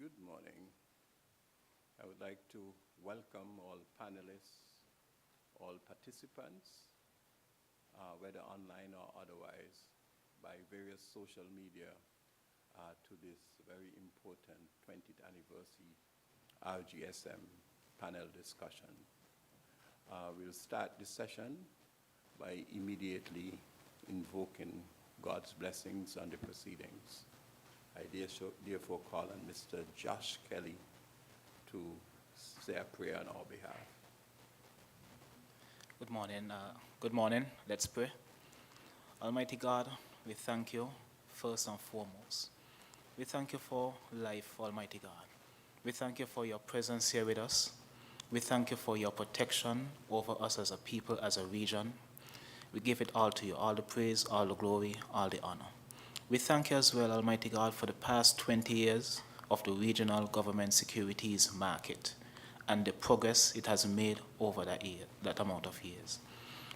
Good morning. I would like to welcome all panelists, all participants, whether online or otherwise, by various social media to this very important 20th anniversary RGSM panel discussion. We'll start the session by immediately invoking God's blessings on the proceedings. I therefore call on Mr. Josh Kelly to say a prayer on our behalf. Good morning. Good morning. Let's pray. Almighty God, we thank you first and foremost. We thank you for life, Almighty God. We thank you for your presence here with us. We thank you for your protection over us as a people, as a region. We give it all to you, all the praise, all the glory, all the honor. We thank you as well, Almighty God, for the past 20 years of the regional government securities market and the progress it has made over that amount of years.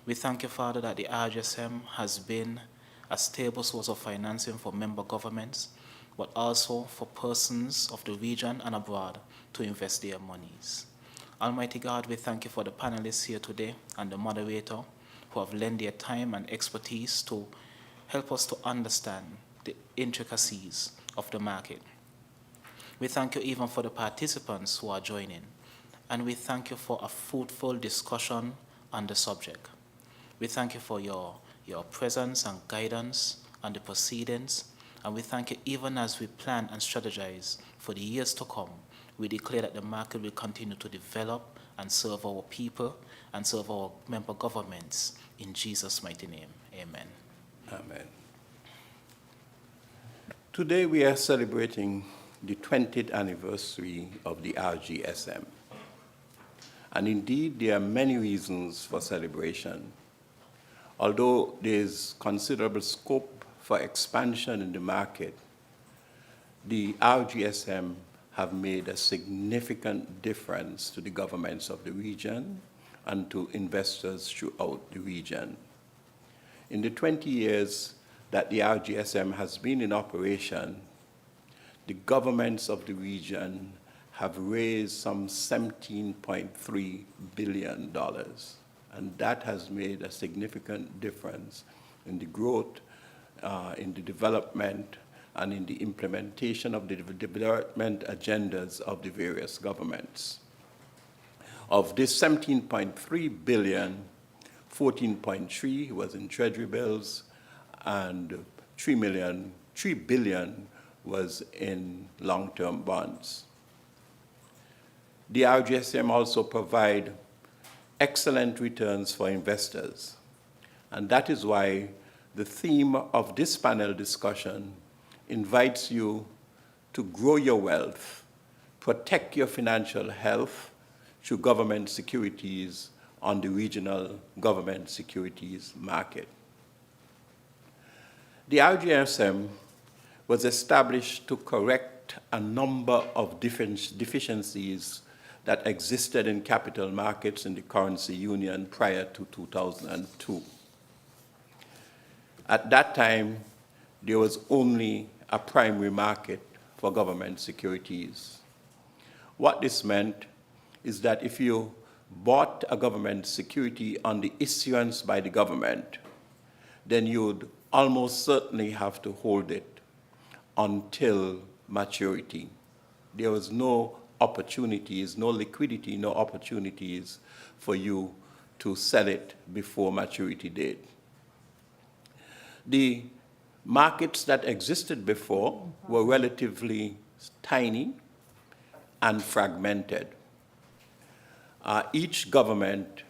We thank you, Father, that the RGSM has been a stable source of financing for member governments, but also for persons of the region and abroad to invest their monies. Almighty God, we thank you for the panelists here today and the moderator who have lent their time and expertise to help us to understand the intricacies of the market. We thank you even for the participants who are joining, and we thank you for a fruitful discussion on the subject. We thank you for your presence and guidance on the proceedings, and we thank you even as we plan and strategize for the years to come. We declare that the market will continue to develop and serve our people and serve our member governments. In Jesus' mighty name, amen. Amen. Today we are celebrating the 20th anniversary of the RGSM. And indeed, there are many reasons for celebration. Although there's considerable scope for expansion in the market, the RGSM have made a significant difference to the governments of the region and to investors throughout the region. In the 20 years that the RGSM has been in operation, the governments of the region have raised some $17.3 billion, and that has made a significant difference in the growth, in the development, and in the implementation of the development agendas of the various governments. Of this $17.3 billion, 14.3 was in treasury bills, and $3 billion was in long-term bonds. The RGSM also provide excellent returns for investors, and that is why the theme of this panel discussion invites you to grow your wealth, protect your financial health through government securities on the regional government securities market. The RGSM was established to correct a number of deficiencies that existed in capital markets in the currency union prior to 2002. At that time, there was only a primary market for government securities. What this meant is that if you bought a government security on the issuance by the government, then you would almost certainly have to hold it until maturity. There was no opportunities, no liquidity, no opportunities for you to sell it before maturity date. The markets that existed before were relatively tiny and fragmented. Each government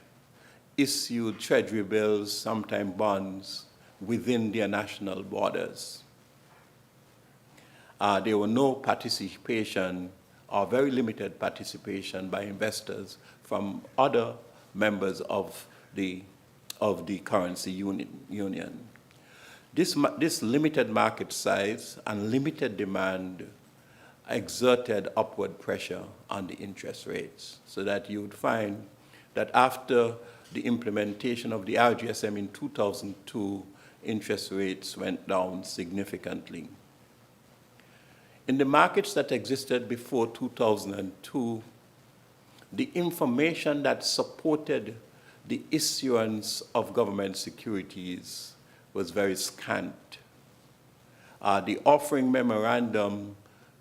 issued treasury bills, sometimes bonds, within their national borders. There were no participation or very limited participation by investors from other members of the currency union. This limited market size and limited demand exerted upward pressure on the interest rates, so that you would find that after the implementation of the RGSM in 2002, interest rates went down significantly. In the markets that existed before 2002, the information that supported the issuance of government securities was very scant. The offering memorandum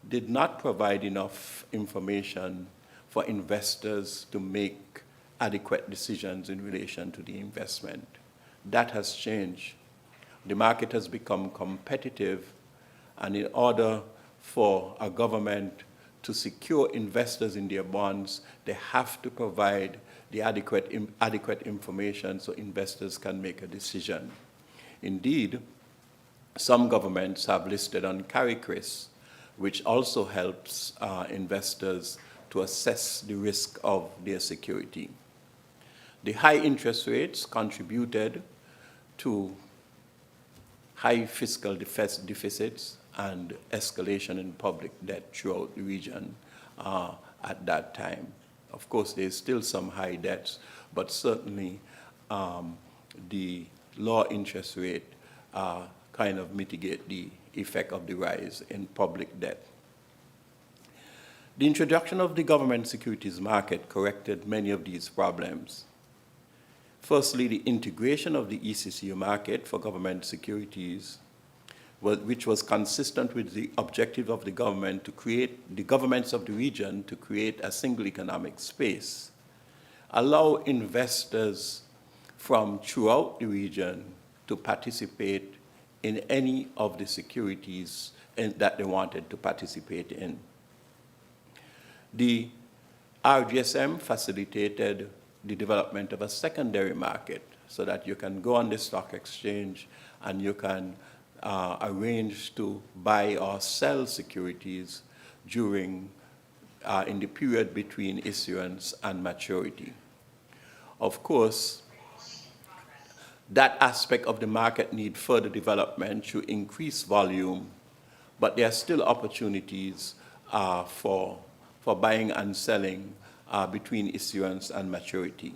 did not provide enough information for investors to make adequate decisions in relation to the investment. That has changed. The market has become competitive, and in order for a government to secure investors in their bonds, they have to provide the adequate information so investors can make a decision. Indeed, some governments have listed on CARICRIS, which also helps investors to assess the risk of their security. The high interest rates contributed to high fiscal deficits and escalation in public debt throughout the region at that time. Of course, there's still some high debts, but certainly the low interest rate kind of mitigate the effect of the rise in public debt. The introduction of the government securities market corrected many of these problems. Firstly, the integration of the ECCU market for government securities, which was consistent with the objective of the government to create, the governments of the region to create a single economic space, allow investors from throughout the region to participate in any of the securities that they wanted to participate in. The RGSM facilitated the development of a secondary market so that you can go on the stock exchange and you can arrange to buy or sell securities during, in the period between issuance and maturity. Of course, that aspect of the market need further development to increase volume, but there are still opportunities for buying and selling between issuance and maturity.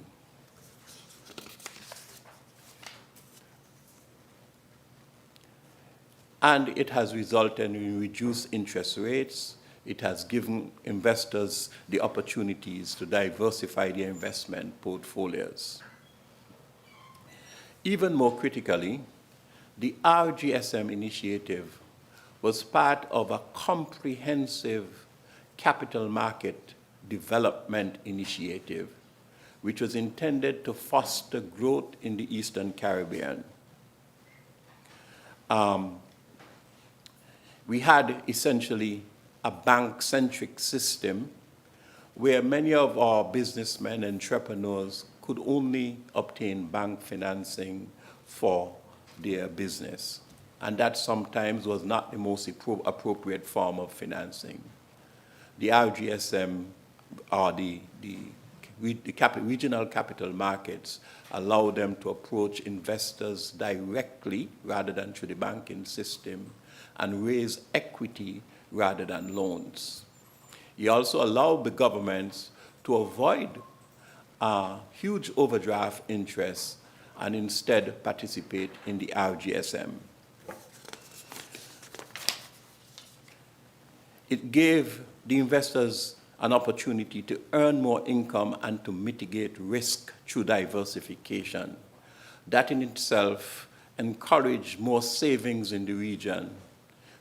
And it has resulted in reduced interest rates. It has given investors the opportunities to diversify their investment portfolios. Even more critically, the RGSM initiative was part of a comprehensive capital market development initiative, which was intended to foster growth in the Eastern Caribbean. We had essentially a bank-centric system where many of our businessmen and entrepreneurs could only obtain bank financing for their business. And that sometimes was not the most appropriate form of financing. The RGSM, or the regional capital markets, allow them to approach investors directly rather than through the banking system and raise equity rather than loans. He also allowed the governments to avoid huge overdraft interest and instead participate in the RGSM. It gave the investors an opportunity to earn more income and to mitigate risk through diversification. That in itself encouraged more savings in the region,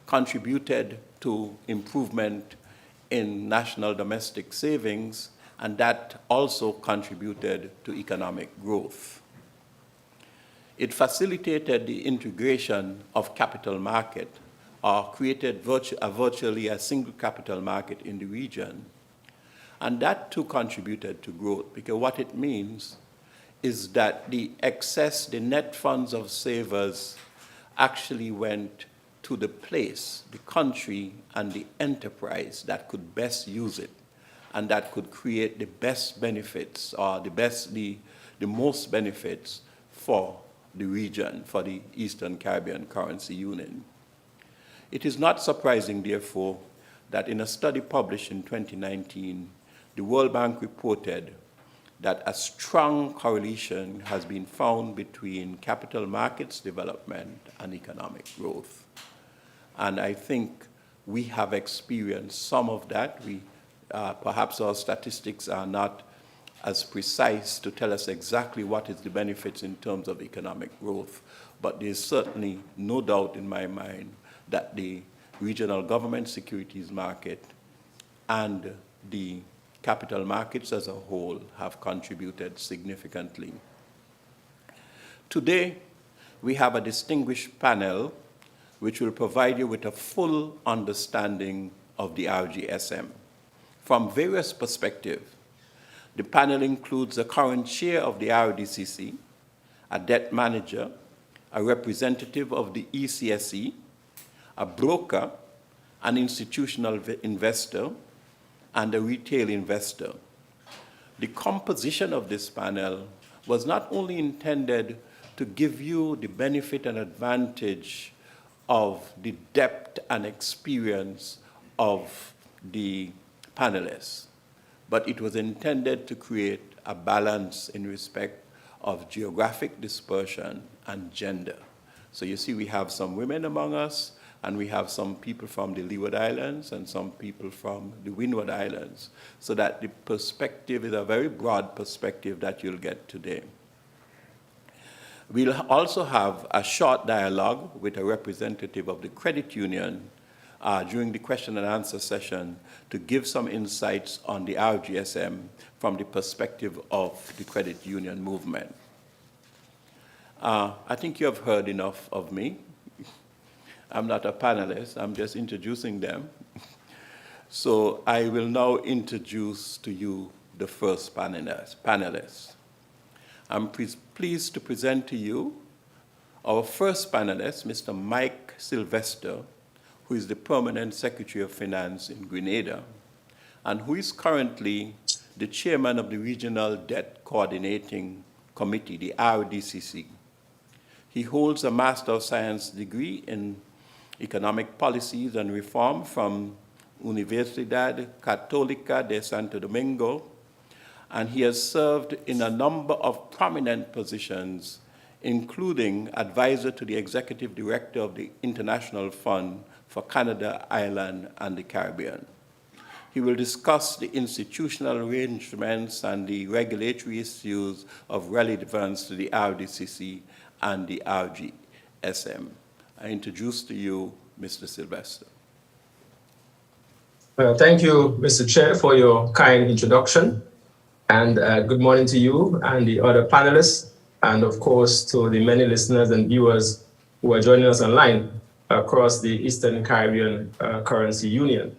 contributed to improvement in national domestic savings, and that also contributed to economic growth. It facilitated the integration of capital market, or created virtually a single capital market in the region. And that too contributed to growth, because what it means is that the net funds of savers actually went to the place, the country, and the enterprise that could best use it, and that could create the best benefits, or the most benefits for the region, for the Eastern Caribbean Currency Union. It is not surprising, therefore, that in a study published in 2019, the World Bank reported that a strong correlation has been found between capital markets development and economic growth. And I think we have experienced some of that. Perhaps our statistics are not as precise to tell us exactly what is the benefits in terms of economic growth, but there's certainly no doubt in my mind that the regional government securities market and the capital markets as a whole have contributed significantly. Today, we have a distinguished panel which will provide you with a full understanding of the RGSM from various perspectives. The panel includes the current chair of the RDCC, a debt manager, a representative of the ECSE, a broker, an institutional investor, and a retail investor. The composition of this panel was not only intended to give you the benefit and advantage of the depth and experience of the panelists, but it was intended to create a balance in respect of geographic dispersion and gender. So you see we have some women among us, and we have some people from the Leeward Islands and some people from the Windward Islands, so that the perspective is a very broad perspective that you'll get today. We'll also have a short dialogue with a representative of the credit union during the question and answer session to give some insights on the RGSM from the perspective of the credit union movement. I think you have heard enough of me. I'm not a panelist, I'm just introducing them. So I will now introduce to you the first panelist. I'm pleased to present to you our first panelist, Mr. Mike Sylvester, who is the Permanent Secretary of Finance in Grenada, and who is currently the chairman of the Regional Debt Coordinating Committee, the RDCC. He holds a Master of Science degree in Economic Policies and Reform from Universidad Católica de Santo Domingo, and he has served in a number of prominent positions, including advisor to the Executive Director of the International Fund for Canada, Ireland, and the Caribbean. He will discuss the institutional arrangements and the regulatory issues of relevance to the RDCC and the RGSM. I introduce to you Mr. Sylvester. Thank you, Mr. Chair, for your kind introduction. And good morning to you and the other panelists, and of course to the many listeners and viewers who are joining us online across the Eastern Caribbean Currency Union.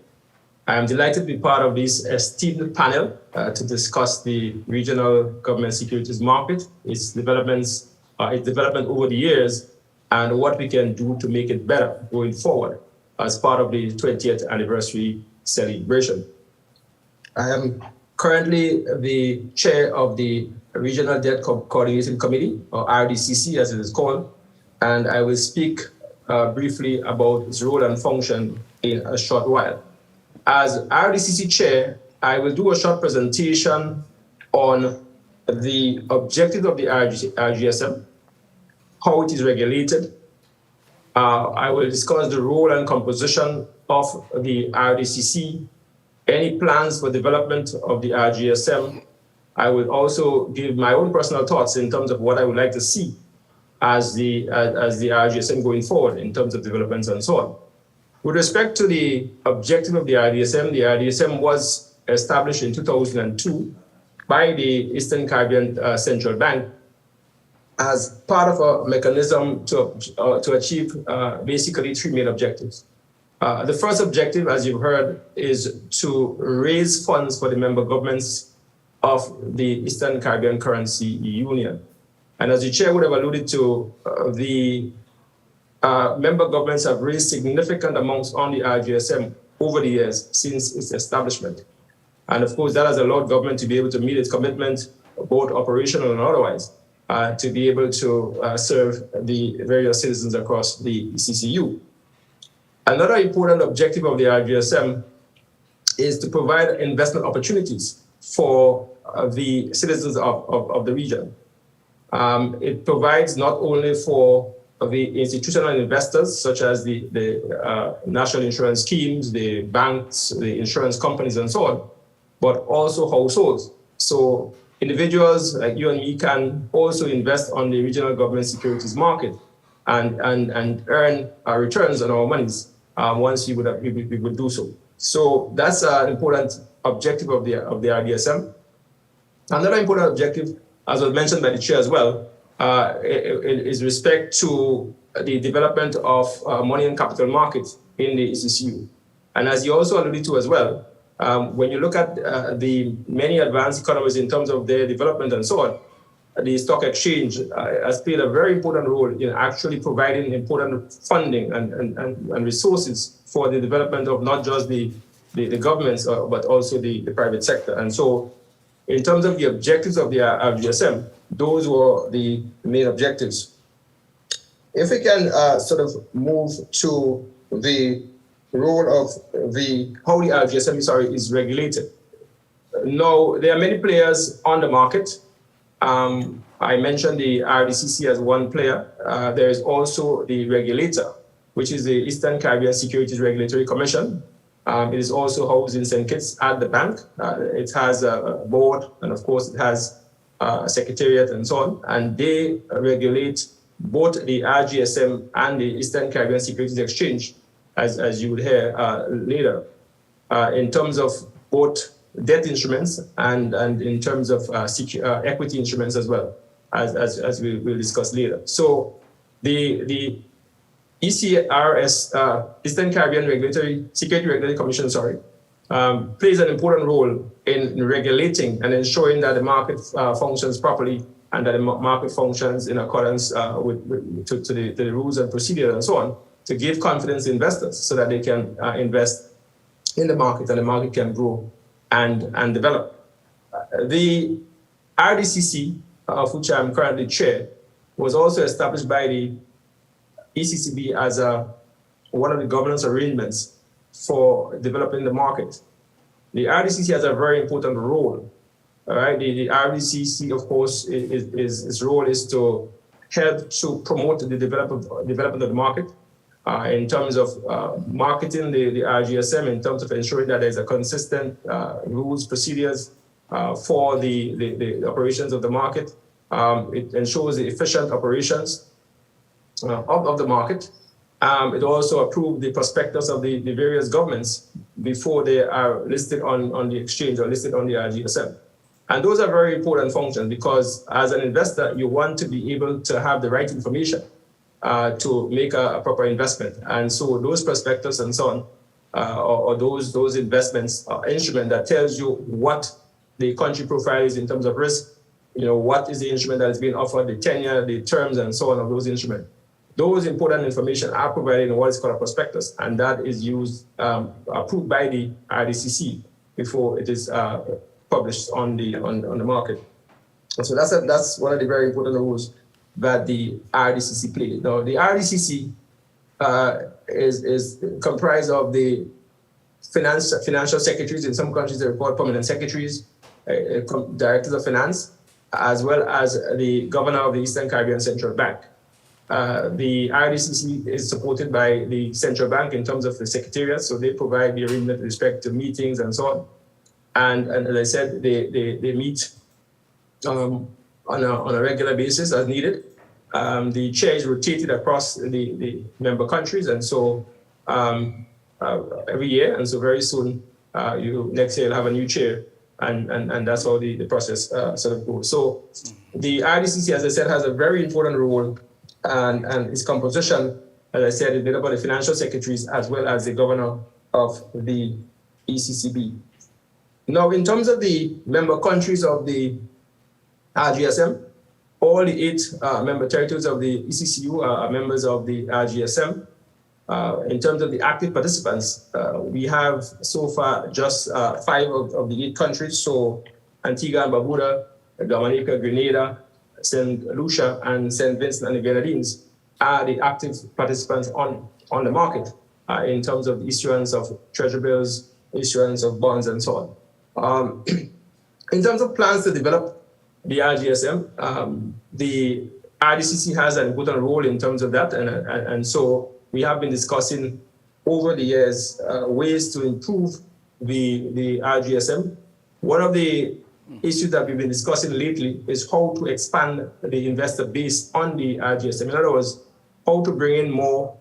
I am delighted to be part of this esteemed panel to discuss the regional government securities market, its development over the years, and what we can do to make it better going forward as part of the 20th anniversary celebration. I am currently the chair of the Regional Debt Coordinating Committee, or RDCC as it is called, and I will speak briefly about its role and function in a short while. As RDCC chair, I will do a short presentation on the objectives of the RGSM, how it is regulated. I will discuss the role and composition of the RDCC, any plans for development of the RGSM. I will also give my own personal thoughts in terms of what I would like to see as the RGSM going forward in terms of developments and so on. With respect to the objective of the RGSM was established in 2002 by the Eastern Caribbean Central Bank as part of a mechanism to achieve basically three main objectives. The first objective, as you've heard, is to raise funds for the member governments of the Eastern Caribbean Currency Union. And as the chair would have alluded to, the member governments have raised significant amounts on the RGSM over the years since its establishment. And of course, that has allowed government to be able to meet its commitment, both operational and otherwise, to be able to serve the various citizens across the CCU. Another important objective of the RGSM is to provide investment opportunities for the citizens of the region. It provides not only for the institutional investors, such as the national insurance schemes, the banks, the insurance companies, and so on, but also households. So individuals like you and me can also invest on the regional government securities market and earn our returns on our monies once we would do so. So that's an important objective of the RGSM. Another important objective, as was mentioned by the chair as well, is respect to the development of money and capital markets in the ECCU. And as you also alluded to as well, when you look at the many advanced economies in terms of their development and so on, the stock exchange has played a very important role in actually providing important funding and resources for the development of not just the governments, but also the private sector. And so in terms of the objectives of the RGSM, those were the main objectives. If we can sort of move to the role of how the RGSM is regulated. Now, there are many players on the market. I mentioned the RDCC as one player. There is also the regulator, which is the Eastern Caribbean Securities Regulatory Commission. It is also housed in St. Kitts at the bank. It has a board, and of course it has a secretariat and so on. And they regulate both the RGSM and the Eastern Caribbean Securities Exchange, as you will hear later, in terms of both debt instruments and in terms of equity instruments as well, as we will discuss later. So the ECRS, Eastern Caribbean Security Regulatory Commission, plays an important role in regulating and ensuring that the market functions properly and that the market functions in accordance to the rules and procedures and so on, to give confidence to investors so that they can invest in the market and the market can grow and develop. The RDCC, of which I'm currently chair, was also established by the ECCB as one of the governance arrangements for developing the market. The RDCC has a very important role. All right, the RDCC, of course, its role is to help to promote the development of the market in terms of marketing the RGSM, in terms of ensuring that there's a consistent rules, procedures for the operations of the market. It ensures the efficient operations of the market. It also approved the prospectus of the various governments before they are listed on the exchange or listed on the RGSM. And those are very important functions because as an investor, you want to be able to have the right information to make a proper investment. And so those prospectus and so on, or those investments instrument that tells you what the country profile is in terms of risk, what is the instrument that is being offered, the tenure, the terms, and so on of those instruments. Those important information are provided in what is called a prospectus, and that is used, approved by the RDCC before it is published on the market. And so that's one of the very important rules that the RDCC plays. Now, the RDCC is comprised of the financial secretaries. In some countries, they're called permanent secretaries, directors of finance, as well as the governor of the Eastern Caribbean Central Bank. The RDCC is supported by the central bank in terms of the secretariat, so they provide the arrangement with respect to meetings and so on. And as I said, they meet on a regular basis as needed. The chair is rotated across the member countries, and so every year, and so very soon, next year you'll have a new chair, and that's how the process sort of goes. So the RDCC, as I said, has a very important role, and its composition, as I said, is made up of the financial secretaries as well as the governor of the ECCB. Now, in terms of the member countries of the RGSM, all the 8 member territories of the ECCU are members of the RGSM. In terms of the active participants, we have so far just 5 of the 8 countries. So Antigua and Barbuda, Dominica, Grenada, St. Lucia, and St. Vincent and the Grenadines are the active participants on the market in terms of the issuance of treasury bills, issuance of bonds, and so on. In terms of plans to develop the RGSM, the RDCC has an important role in terms of that, and so we have been discussing over the years ways to improve the RGSM. One of the issues that we've been discussing lately is how to expand the investor base on the RGSM. In other words, how to bring in more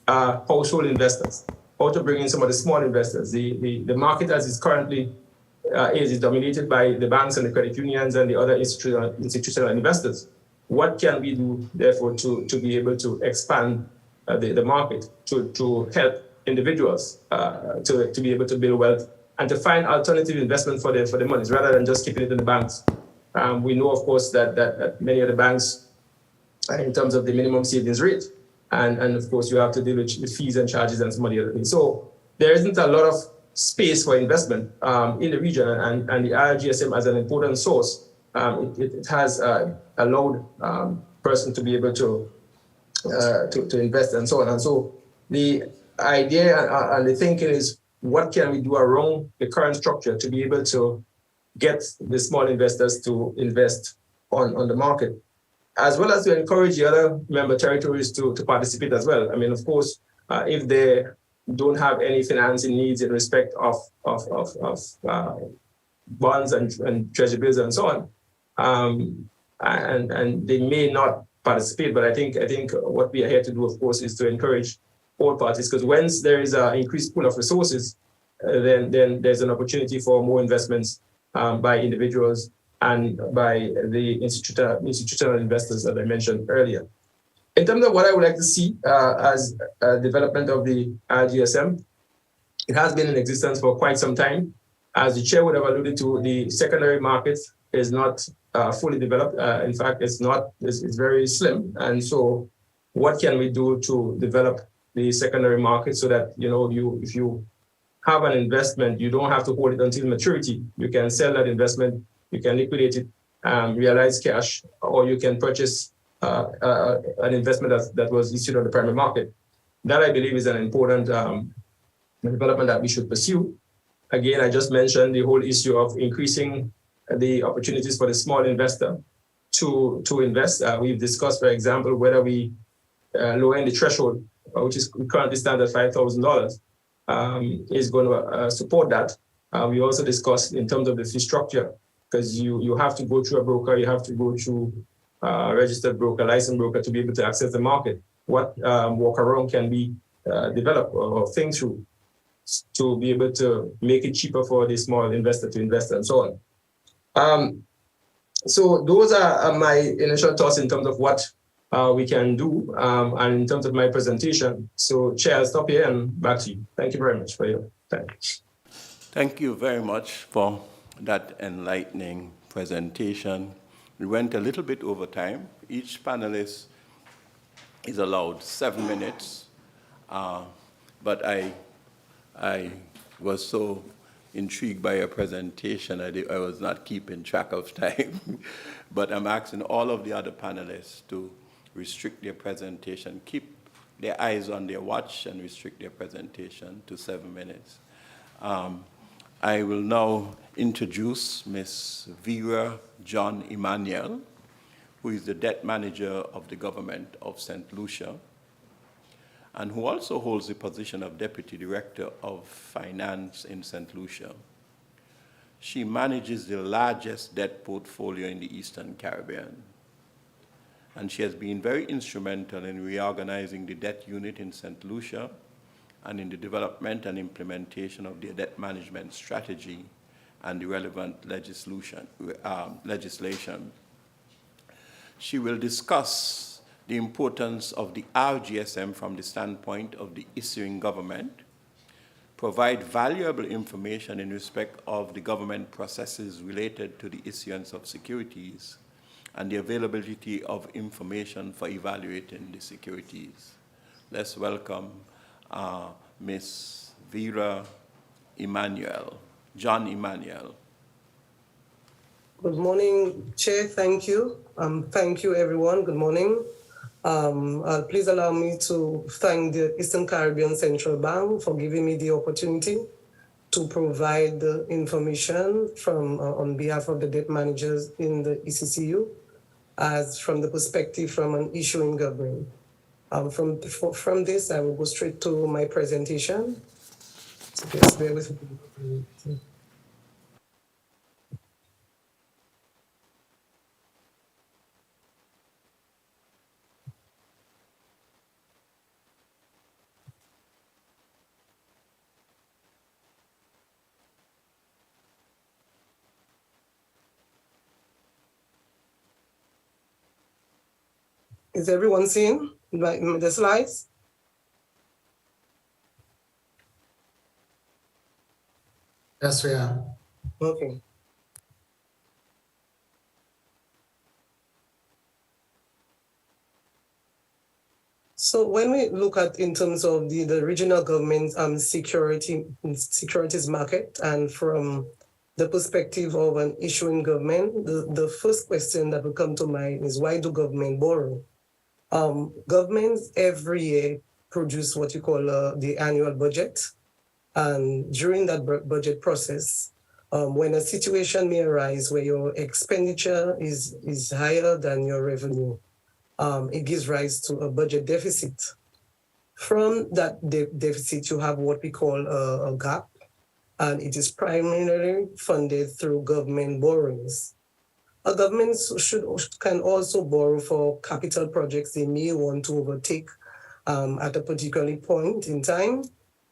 household investors, how to bring in some of the small investors. The market as it's currently is dominated by the banks and the credit unions and the other institutional investors. What can we do, therefore, to be able to expand the market, to help individuals to be able to build wealth and to find alternative investment for the monies rather than just keeping it in the banks? We know, of course, that many of the banks, in terms of the minimum savings rate, and of course, you have to deal with fees and charges and some of the other things. So there isn't a lot of space for investment in the region, and the RGSM as an important source, it has allowed person to be able to invest and so on. And so the idea and the thinking is, what can we do around the current structure to be able to get the small investors to invest on the market, as well as to encourage the other member territories to participate as well. I mean, of course, if they don't have any financing needs in respect of bonds and treasury bills and so on, and they may not participate. But I think what we are here to do, of course, is to encourage all parties, because once there is an increased pool of resources, then there's an opportunity for more investments by individuals and by the institutional investors that I mentioned earlier. In terms of what I would like to see as a development of the RGSM, it has been in existence for quite some time. As the chair would have alluded to, the secondary market is not fully developed. In fact, it's very slim. And so what can we do to develop the secondary market so that, if you have an investment, you don't have to hold it until maturity. You can sell that investment, you can liquidate it, realize cash, or you can purchase an investment that was issued on the primary market. That, I believe, is an important development that we should pursue. Again, I just mentioned the whole issue of increasing the opportunities for the small investor to invest. We've discussed, for example, whether we lower the threshold, which is currently standard at $5,000, is going to support that. We also discussed in terms of the fee structure, because you have to go through a broker, you have to go through a registered broker, licensed broker to be able to access the market. What workaround can be developed or think through to be able to make it cheaper for the small investor to invest and so on. So those are my initial thoughts in terms of what we can do and in terms of my presentation. So Chair, I'll stop here and back to you. Thank you very much for your time. Thank you very much for that enlightening presentation. We went a little bit over time. Each panelist is allowed 7 minutes, but I was so intrigued by your presentation, I was not keeping track of time. But I'm asking all of the other panelists to restrict their presentation, keep their eyes on their watch and restrict their presentation to 7 minutes. I will now introduce Ms. Vera John Emmanuel, who is the debt manager of the government of St. Lucia, and who also holds the position of Deputy Director of Finance in St. Lucia. She manages the largest debt portfolio in the Eastern Caribbean, and she has been very instrumental in reorganizing the debt unit in St. Lucia and in the development and implementation of their debt management strategy and the relevant legislation. She will discuss the importance of the RGSM from the standpoint of the issuing government, provide valuable information in respect of the government processes related to the issuance of securities and the availability of information for evaluating the securities. Let's welcome Ms. Vera Emmanuel, John Emmanuel. Good morning, Chair. Thank you. Thank you, everyone. Good morning. Please allow me to thank the Eastern Caribbean Central Bank for giving me the opportunity to provide the information from on behalf of the debt managers in the ECCU. as from the perspective from an issuing government. From this, I will go straight to my presentation. So just bear with me. Is everyone seeing the slides? Yes, we are. Okay. So when we look at in terms of the regional government securities market, and from the perspective of an issuing government, the first question that will come to mind is, why do government borrow? Governments every year produce what you call the annual budget. And during that budget process, when a situation may arise where your expenditure is higher than your revenue, it gives rise to a budget deficit. From that deficit, you have what we call a gap, and it is primarily funded through government borrowings. A government can also borrow for capital projects they may want to overtake at a particular point in time.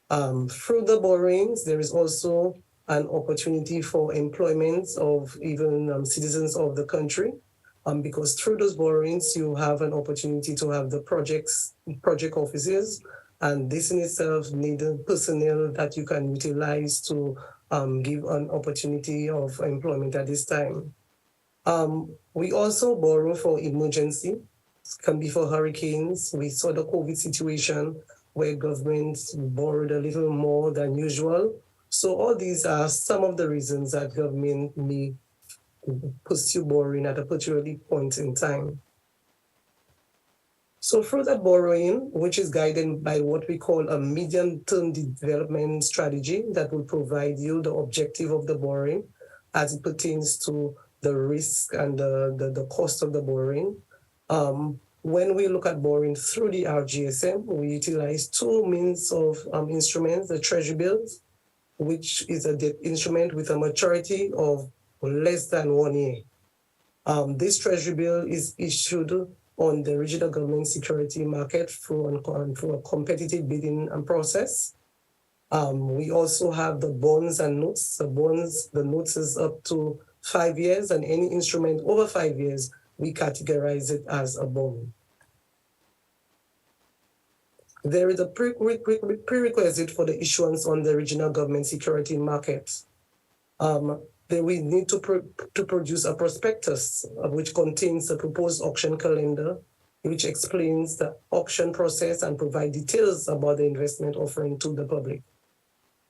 Through the borrowings, there is also an opportunity for employment of even citizens of the country, because through those borrowings, you have an opportunity to have the project offices, and this in itself needs personnel that you can utilize to give an opportunity of employment at this time. We also borrow for emergency. It can be for hurricanes. We saw the COVID situation where governments borrowed a little more than usual. So all these are some of the reasons that government may pursue borrowing at a particular point in time. So through that borrowing, which is guided by what we call a medium-term development strategy that will provide you the objective of the borrowing as it pertains to the risk and the cost of the borrowing. When we look at borrowing through the RGSM, we utilize two means of instruments: the treasury bills, which is a debt instrument with a maturity of less than 1 year. This treasury bill is issued on the regional government security market through a competitive bidding process. We also have the bonds and notes. The notes is up to 5 years, and any instrument over 5 years, we categorize it as a bond. There is a prerequisite for the issuance on the regional government security market. Then we need to produce a prospectus which contains a proposed auction calendar, which explains the auction process and provide details about the investment offering to the public.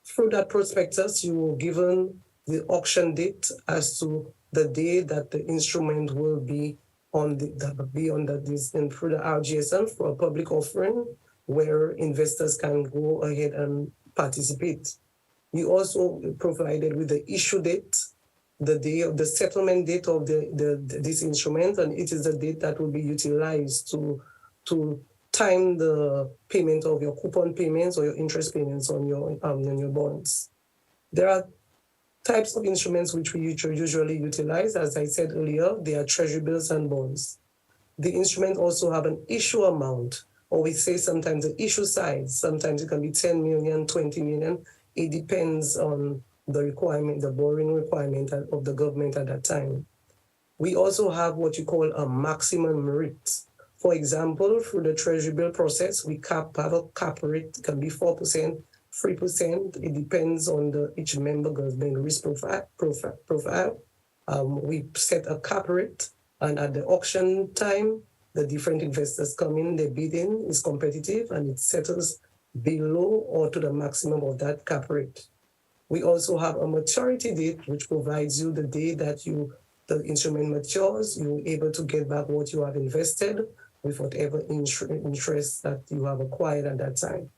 Through that prospectus, you will given the auction date as to the day that the instrument will be through the RGSM for a public offering, where investors can go ahead and participate. You also provided with the issue date, the day of the settlement date of this instrument, and it is the date that will be utilized to time the payment of your coupon payments or your interest payments on your bonds. There are types of instruments which we usually utilize. As I said earlier, they are treasury bills and bonds. The instrument also have an issue amount, or we say sometimes the issue size. Sometimes it can be 10 million, 20 million. It depends on the requirement, the borrowing requirement of the government at that time. We also have what you call a maximum rate. For example, through the treasury bill process, we have a cap rate. It can be 4%, 3%. It depends on each member government risk profile. We set a cap rate, and at the auction time, the different investors come in, the bidding is competitive, and it settles below or to the maximum of that cap rate. We also have a maturity date, which provides you the day that the instrument matures, you're able to get back what you have invested with whatever interest that you have acquired at that time.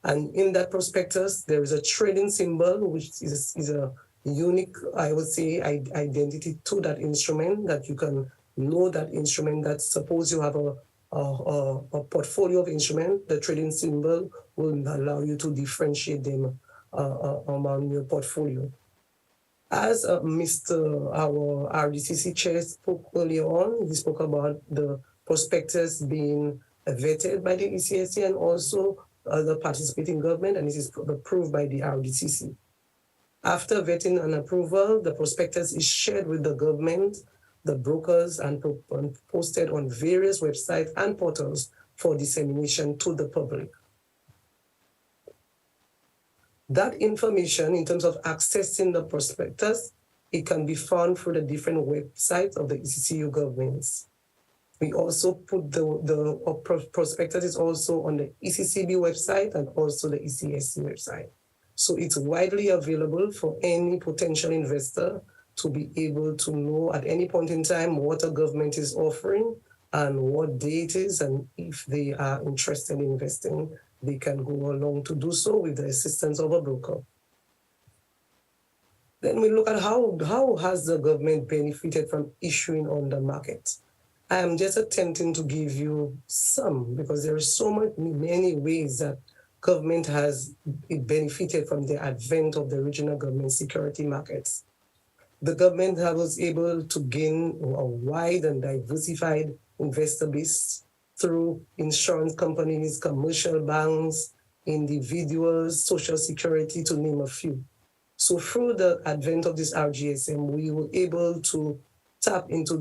And in that prospectus, there is a trading symbol, which is a unique, I would say, identity to that instrument that you can know that instrument, that suppose you have a portfolio of instrument, the trading symbol will allow you to differentiate them among your portfolio. As our RDCC chair spoke earlier on, he spoke about the prospectus being vetted by the ECSC and also the participating government, and this is approved by the RDCC. After vetting and approval, the prospectus is shared with the government, the brokers, and posted on various websites and portals for dissemination to the public. That information, in terms of accessing the prospectus, it can be found through the different websites of the ECCU governments. We also put the prospectus is also on the ECCB website and also the ECSC website. So it's widely available for any potential investor to be able to know at any point in time what a government is offering and what day it is, and if they are interested in investing, they can go along to do so with the assistance of a broker. Then we look at how has the government benefited from issuing on the market. I am just attempting to give you some, because there are so many ways that government has benefited from the advent of the regional government security markets. The government was able to gain a wide and diversified investor base through insurance companies, commercial banks, individuals, social security, to name a few. So through the advent of this RGSM, we were able to tap into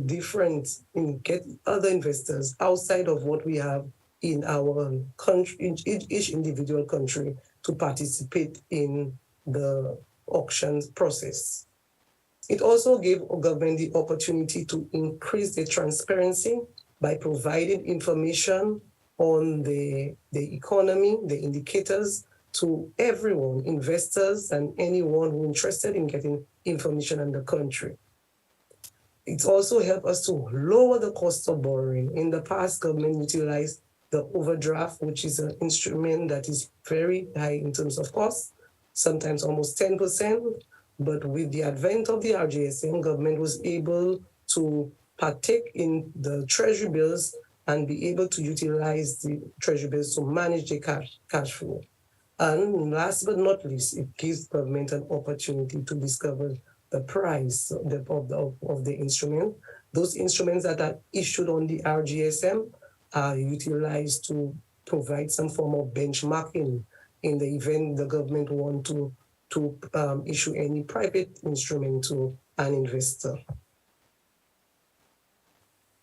get other investors outside of what we have in our country, in each individual country, to participate in the auctions process. It also gave government the opportunity to increase the transparency by providing information on the economy, the indicators, to everyone, investors and anyone who is interested in getting information on the country. It also helped us to lower the cost of borrowing. In the past, government utilized the overdraft, which is an instrument that is very high in terms of cost, sometimes almost 10%. But with the advent of the RGSM, government was able to partake in the treasury bills and be able to utilize the treasury bills to manage the cash flow. And last but not least, it gives government an opportunity to discover the price of the instrument. Those instruments that are issued on the RGSM are utilized to provide some form of benchmarking in the event the government want to issue any private instrument to an investor.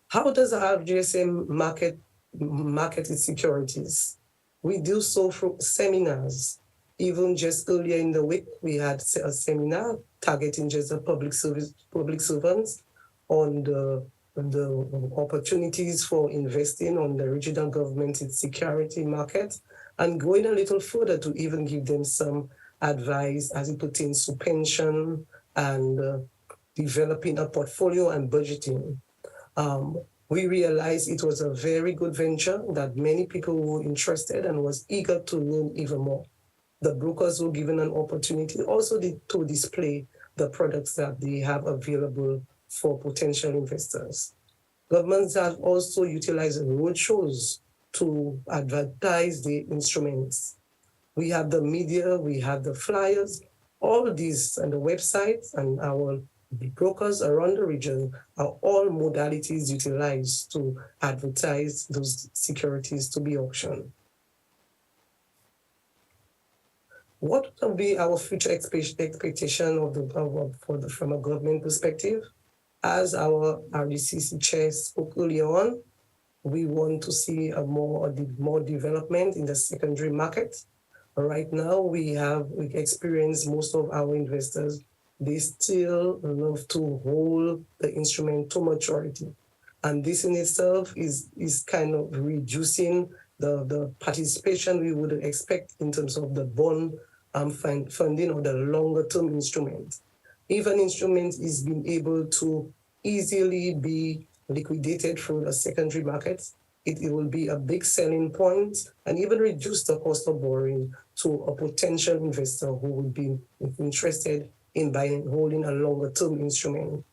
How does the RGSM market its securities? We do so through seminars. Even just earlier in the week, we had a seminar targeting just the public servants on the opportunities for investing on the regional government security market, and going a little further to even give them some advice as it pertains to pension and developing a portfolio and budgeting. We realized it was a very good venture, that many people were interested and was eager to learn even more. The brokers were given an opportunity also to display the products that they have available for potential investors. Governments have also utilized roadshows to advertise the instruments. We have the media, we have the flyers, all these, and the websites, and our brokers around the region are all modalities utilized to advertise those securities to be auctioned. What will be our future expectation from a government perspective? As our RDCC chair spoke earlier on, we want to see more development in the secondary market. Right now, we experienced most of our investors, they still love to hold the instrument to maturity. And this in itself is kind of reducing the participation we would expect in terms of the bond funding or the longer term instrument. If an instrument is being able to easily be liquidated through the secondary markets, it will be a big selling point and even reduce the cost of borrowing to a potential investor who would be interested in holding a longer term instrument.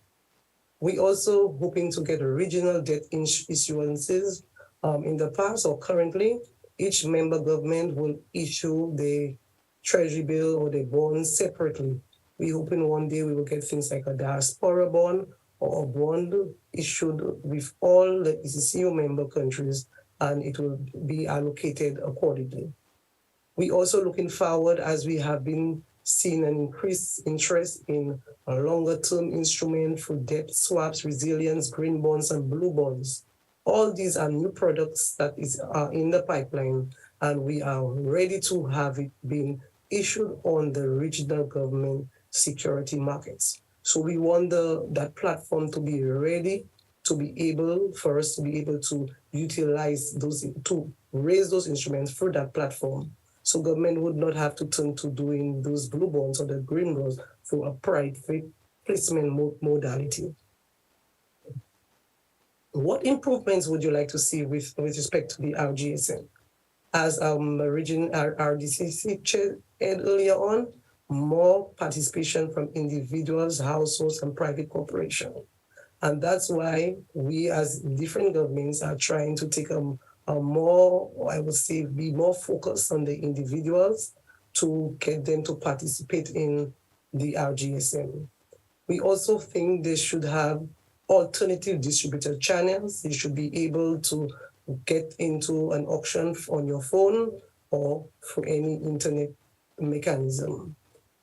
We also hoping to get regional debt issuances. In the past or currently, each member government will issue the treasury bill or the bonds separately. We hoping one day we will get things like a diaspora bond or a bond issued with all the ECCU member countries, and it will be allocated accordingly. We also looking forward, as we have been seeing an increased interest in a longer-term instrument for debt swaps, resilience, green bonds, and blue bonds. All these are new products that are in the pipeline, and we are ready to have it being issued on the regional government security markets. So we want that platform to be ready to be able for us to be able to utilize those, to raise those instruments through that platform. So government would not have to turn to doing those blue bonds or the green bonds through a private placement modality. What improvements would you like to see with respect to the RGSM? As our RDCC chair said earlier on, more participation from individuals, households, and private corporations. And that's why we as different governments are trying to take a more, I would say, be more focused on the individuals to get them to participate in the RGSM. We also think they should have alternative distributor channels. You should be able to get into an auction on your phone or through any internet mechanism.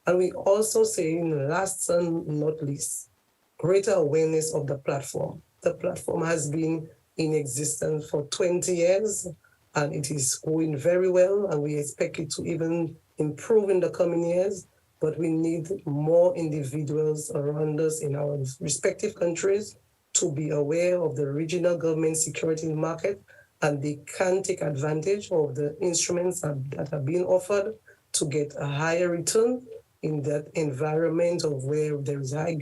And we also say, last and not least, greater awareness of the platform. The platform has been in existence for 20 years, and it is going very well, and we expect it to even improve in the coming years, but we need more individuals around us in our respective countries to be aware of the regional government security market, and they can take advantage of the instruments that are being offered to get a higher return in that environment of where there is high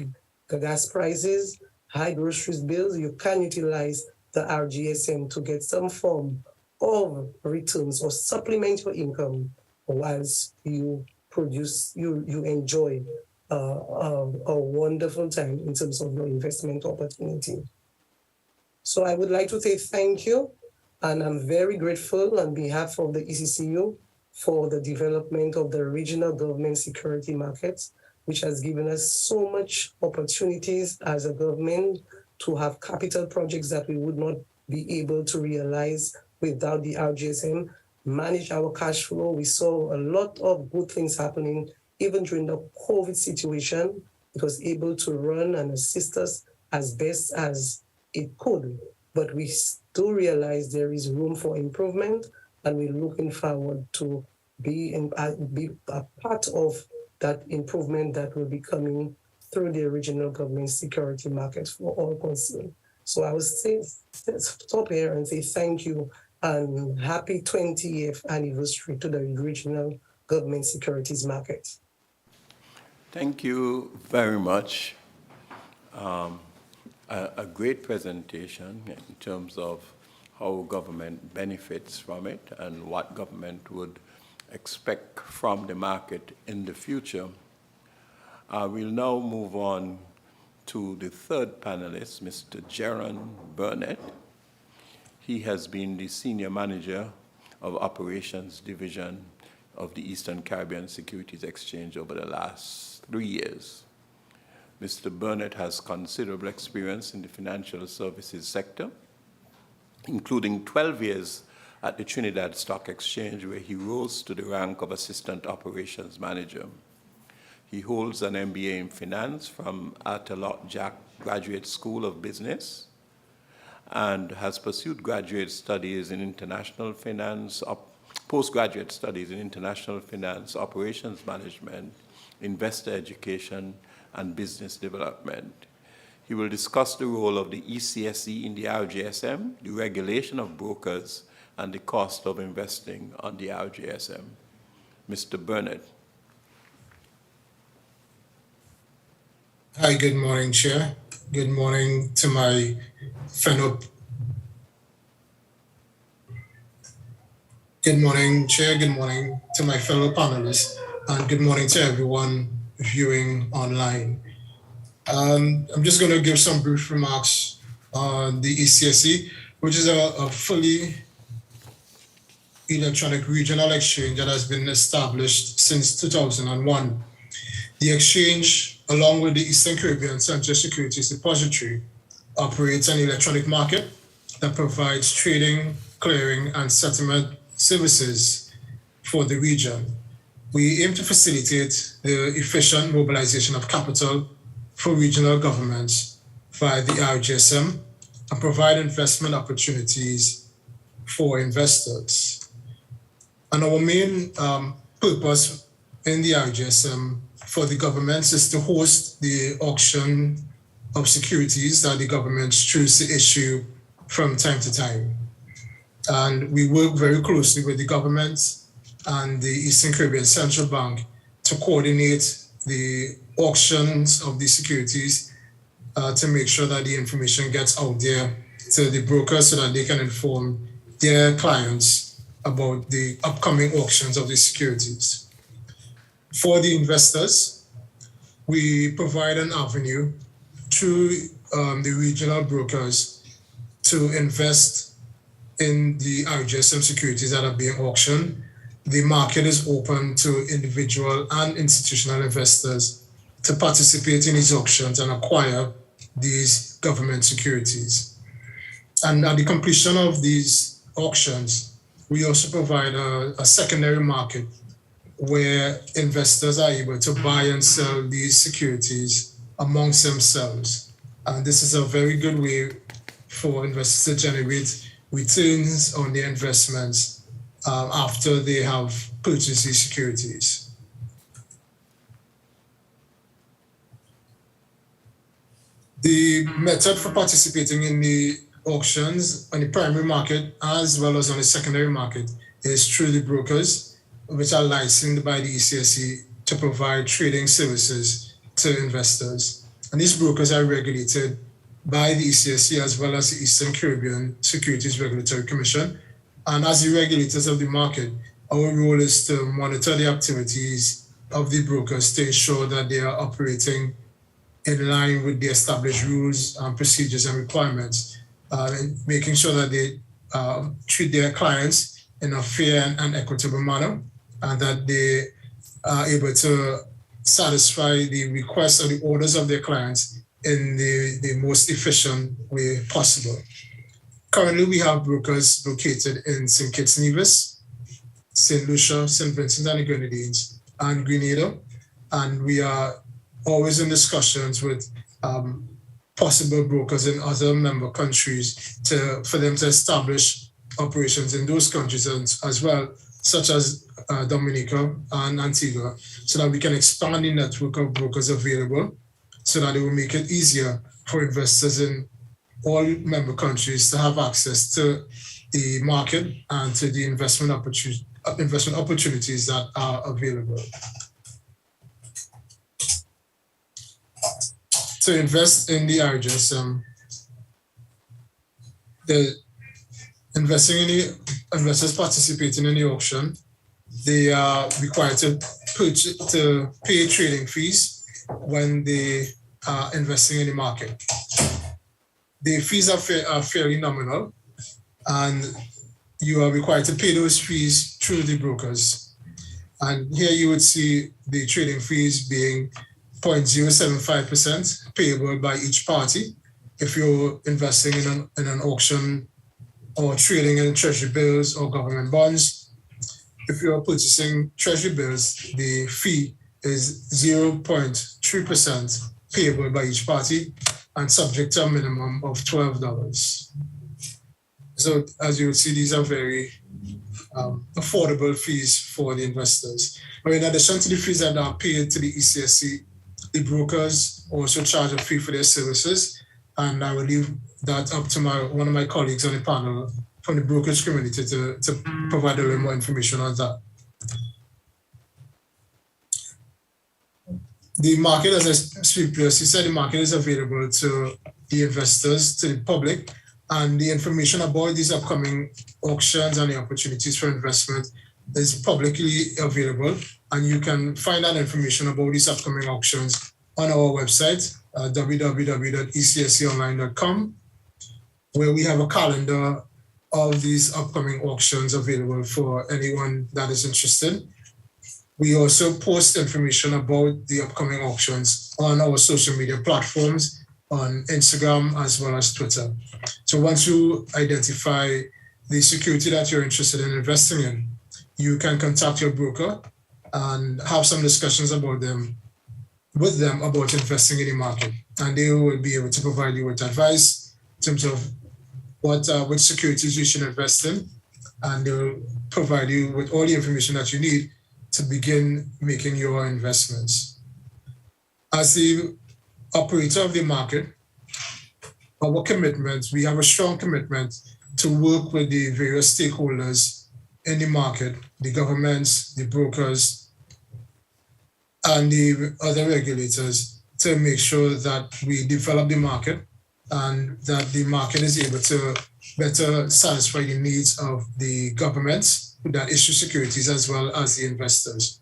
gas prices, high groceries bills. You can utilize the RGSM to get some form of returns or supplement your income whilst you enjoy a wonderful time in terms of your investment opportunity. So I would like to say thank you, and I'm very grateful on behalf of the ECCU for the development of the regional government security markets, which has given us so much opportunities as a government to have capital projects that we would not be able to realize without the RGSM, manage our cash flow. We saw a lot of good things happening, even during the COVID situation. It was able to run and assist us as best as it could, but we still realize there is room for improvement, and we're looking forward to be a part of that improvement that will be coming through the regional government security markets for all concerned. So I would say, stop here and say thank you and happy 20th anniversary to the regional government securities market. Thank you very much. A great presentation in terms of how government benefits from it and what government would expect from the market in the future. We'll now move on to the third panelist, Mr. Jaron Burnett. He has been the Senior Manager of Operations Division of the Eastern Caribbean Securities Exchange over the last 3 years. Mr. Burnett has considerable experience in the financial services sector, including 12 years at the Trinidad Stock Exchange, where he rose to the rank of Assistant Operations Manager. He holds an MBA in Finance from Arthur Jack Graduate School of Business and has pursued graduate studies in international finance, postgraduate studies in international finance, operations management, investor education, and business development. He will discuss the role of the ECSE in the RGSM, the regulation of brokers, and the cost of investing on the RGSM. Mr. Burnett. Hi, good morning, Chair. Good morning to my fellow. Good morning, Chair. Good morning to my fellow panelists, and good morning to everyone viewing online. I'm just going to give some brief remarks on the ECSE, which is a fully electronic regional exchange that has been established since 2001. The exchange, along with the Eastern Caribbean Central Securities Depository, operates an electronic market that provides trading, clearing, and settlement services for the region. We aim to facilitate the efficient mobilization of capital for regional governments via the RGSM and provide investment opportunities for investors. And our main purpose in the RGSM for the governments is to host the auction of securities that the governments choose to issue from time to time. And we work very closely with the government and the Eastern Caribbean Central Bank to coordinate the auctions of these securities to make sure that the information gets out there to the brokers so that they can inform their clients about the upcoming auctions of these securities. For the investors, we provide an avenue through the regional brokers to invest in the RGSM securities that are being auctioned. The market is open to individual and institutional investors to participate in these auctions and acquire these government securities. And at the completion of these auctions, we also provide a secondary market where investors are able to buy and sell these securities amongst themselves. And this is a very good way for investors to generate returns on their investments after they have purchased these securities. The method for participating in the auctions on the primary market as well as on the secondary market is through the brokers, which are licensed by the ECSE to provide trading services to investors. And these brokers are regulated by the ECSE as well as the Eastern Caribbean Securities Regulatory Commission. And as the regulators of the market, our role is to monitor the activities of the brokers to ensure that they are operating in line with the established rules and procedures and requirements, and making sure that they treat their clients in a fair and equitable manner, and that they are able to satisfy the requests or the orders of their clients in the most efficient way possible. Currently, we have brokers located in St. Kitts and Nevis, St. Lucia, St. Vincent and the Grenadines, and Grenada. And we are always in discussions with possible brokers in other member countries for them to establish operations in those countries as well, such as Dominica and Antigua, so that we can expand the network of brokers available, so that it will make it easier for investors in all member countries to have access to the market and to the investment opportunities that are available. To invest in the RGSM, the investors participating in the auction, they are required to pay trading fees when they are investing in the market. The fees are fairly nominal, and you are required to pay those fees through the brokers. And here you would see the trading fees being 0.075% payable by each party if you're investing in an auction or trading in treasury bills or government bonds. If you're purchasing treasury bills, the fee is 0.3% payable by each party and subject to a minimum of $12. So as you will see, these are very affordable fees for the investors. But in addition to the fees that are paid to the ECSE, the brokers also charge a fee for their services, and I will leave that up to one of my colleagues on the panel from the brokerage community to provide a little more information on that. The market, as I previously said, the market is available to the investors, to the public, and the information about these upcoming auctions and the opportunities for investment is publicly available. And you can find that information about these upcoming auctions on our website www.ecsconline.com, where we have a calendar of these upcoming auctions available for anyone that is interested. We also post information about the upcoming auctions on our social media platforms, on Instagram as well as Twitter. So once you identify the security that you're interested in investing in, you can contact your broker and have some discussions with them about investing in the market. And they will be able to provide you with advice in terms of which securities you should invest in. And they'll provide you with all the information that you need to begin making your investments. As the operator of the market, our commitment, we have a strong commitment to work with the various stakeholders in the market, the governments, the brokers, and the other regulators to make sure that we develop the market and that the market is able to better satisfy the needs of the governments that issue securities as well as the investors.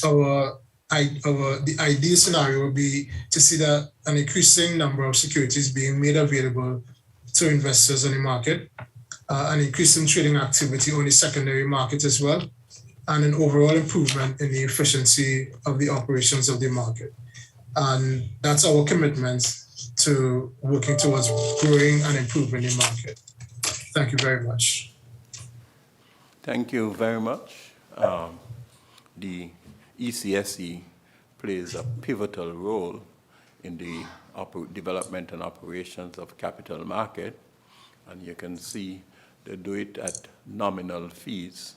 The ideal scenario would be to see that an increasing number of securities being made available to investors on the market, an increase in trading activity on the secondary market as well, and an overall improvement in the efficiency of the operations of the market. And that's our commitment to working towards growing and improving the market. Thank you very much. Thank you very much. The ECSE plays a pivotal role in the development and operations of capital market, and you can see they do it at nominal fees.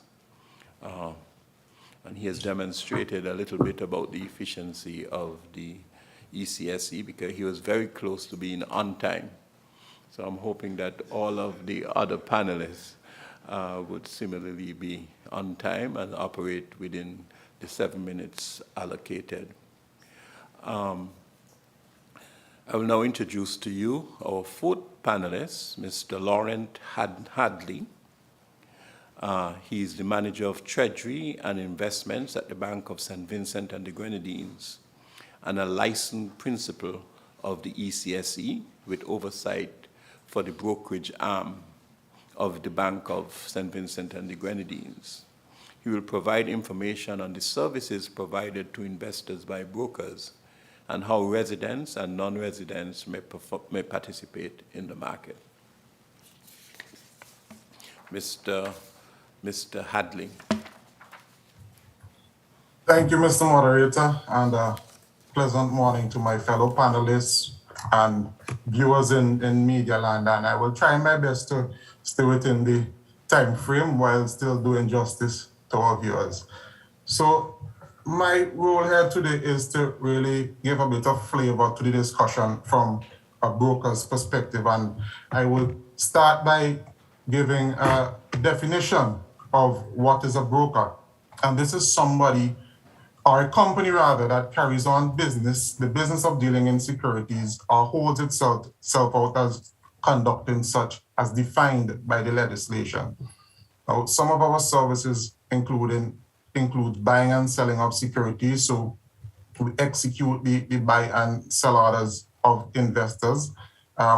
And he has demonstrated a little bit about the efficiency of the ECSE because he was very close to being on time. So I'm hoping that all of the other panelists would similarly be on time and operate within the 7 minutes allocated. I will now introduce to you our fourth panelist, Mr. Laurent Hadley. He is the Manager of Treasury and Investments at the Bank of St. Vincent and the Grenadines and a licensed principal of the ECSE with oversight for the brokerage arm of the Bank of St. Vincent and the Grenadines. He will provide information on the services provided to investors by brokers and how residents and non-residents may participate in the market. Mr. Hadley. Thank you, Mr. Moderator, and a pleasant morning to my fellow panelists and viewers in Media Land. And I will try my best to stay within the time frame while still doing justice to our viewers. So my role here today is to really give a bit of flavor to the discussion from a broker's perspective. And I will start by giving a definition of what is a broker. And this is somebody, or a company rather, that carries on business, the business of dealing in securities, or holds itself out as conducting such as defined by the legislation. Now, some of our services include buying and selling of securities. So we execute the buy and sell orders of investors.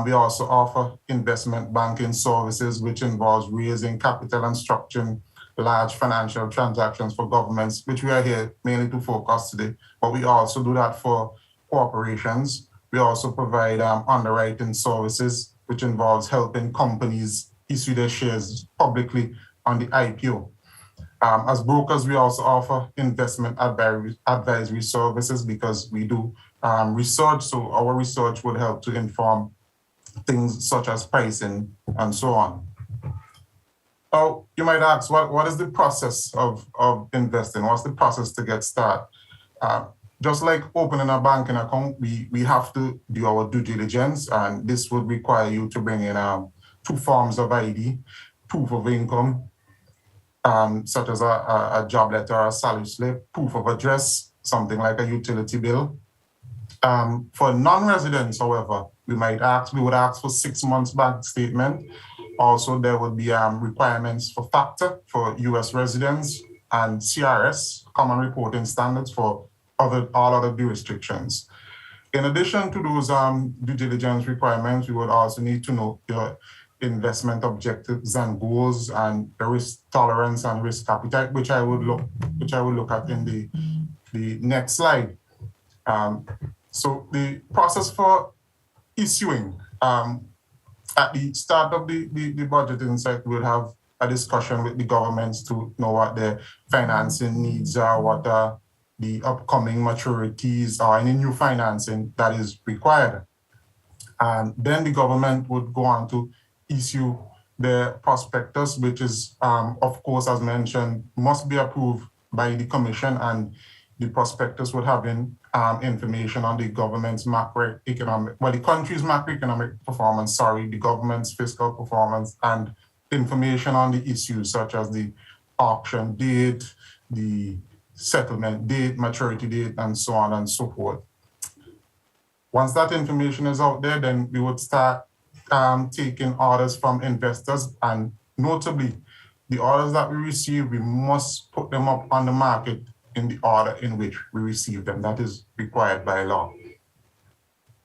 We also offer investment banking services, which involves raising capital and structuring large financial transactions for governments, which we are here mainly to focus today. But we also do that for corporations. We also provide underwriting services, which involves helping companies issue their shares publicly on the IPO. As brokers, we also offer investment advisory services because we do research. So our research would help to inform things such as pricing and so on. Oh, you might ask, what is the process of investing? What's the process to get started? Just like opening a banking account, we have to do our due diligence, and this would require you to bring in 2 forms of ID, proof of income, such as a job letter or a salary slip, proof of address, something like a utility bill. For non-residents, however, we would ask for 6 months bank statement. Also, there would be requirements for FACTA for US residents and CRS, Common Reporting Standards, for all other jurisdictions. In addition to those due diligence requirements, we would also need to know your investment objectives and goals and the risk tolerance and risk appetite, which I would look at in the next slide. So the process for issuing, at the start of the budgeting cycle, we'll have a discussion with the governments to know what their financing needs are, what are the upcoming maturities or any new financing that is required. And then the government would go on to issue the prospectus, which is, of course, as mentioned, must be approved by the commission, and the prospectus would have information on the government's macroeconomic, well, the country's macroeconomic performance, the government's fiscal performance, and information on the issues such as the auction date, the settlement date, maturity date, and so on and so forth. Once that information is out there, then we would start taking orders from investors, and notably, the orders that we receive, we must put them up on the market in the order in which we receive them. That is required by law.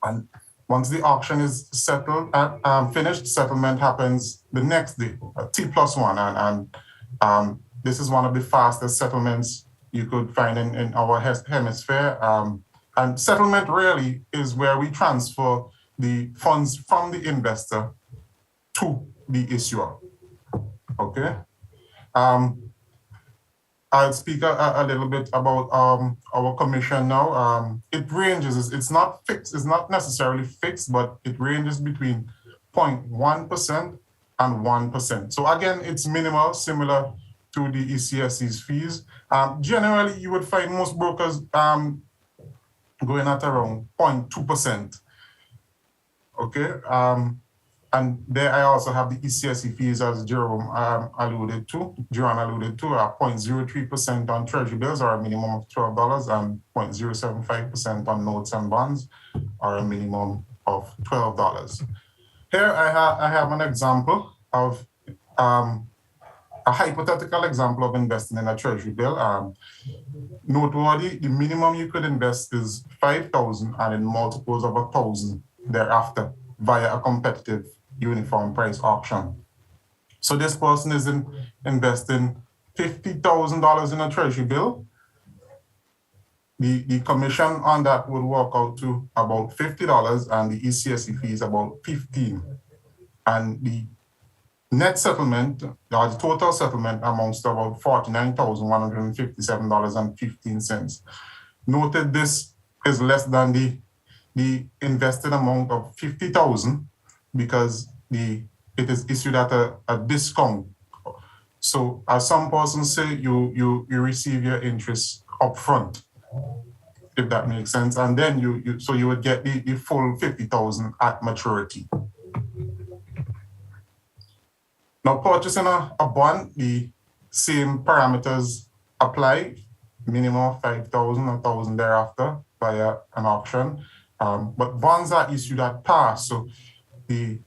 And once the auction is settled, finished, settlement happens the next day, T+1. And this is one of the fastest settlements you could find in our hemisphere. And settlement really is where we transfer the funds from the investor to the issuer. Okay. I'll speak a little bit about our commission now. It ranges, it's not fixed, it's not necessarily fixed, but it ranges between 0.1% and 1%. So again, it's minimal, similar to the ECSC's fees. Generally, you would find most brokers going at around 0.2%. Okay. And there I also have the ECSC fees, as Jerome alluded to, 0.03% on treasury bills, or a minimum of $12, and 0.075% on notes and bonds, or a minimum of $12. Here I have an example of a hypothetical example of investing in a treasury bill. Noteworthy, the minimum you could invest is 5,000 and in multiples of 1,000 thereafter via a competitive uniform price auction. So this person is investing $50,000 in a treasury bill. The commission on that would work out to about $50, and the ECSC fee is about $15. And the net settlement, or the total settlement, amounts to about $49,157.15. Noted this is less than the invested amount of $50,000 because it is issued at a discount. So as some persons say, you receive your interest upfront, if that makes sense, and then you would get the full $50,000 at maturity. Now, purchasing a bond, the same parameters apply, minimum of 5,000, 1,000 thereafter via an auction. But bonds are issued at par, so the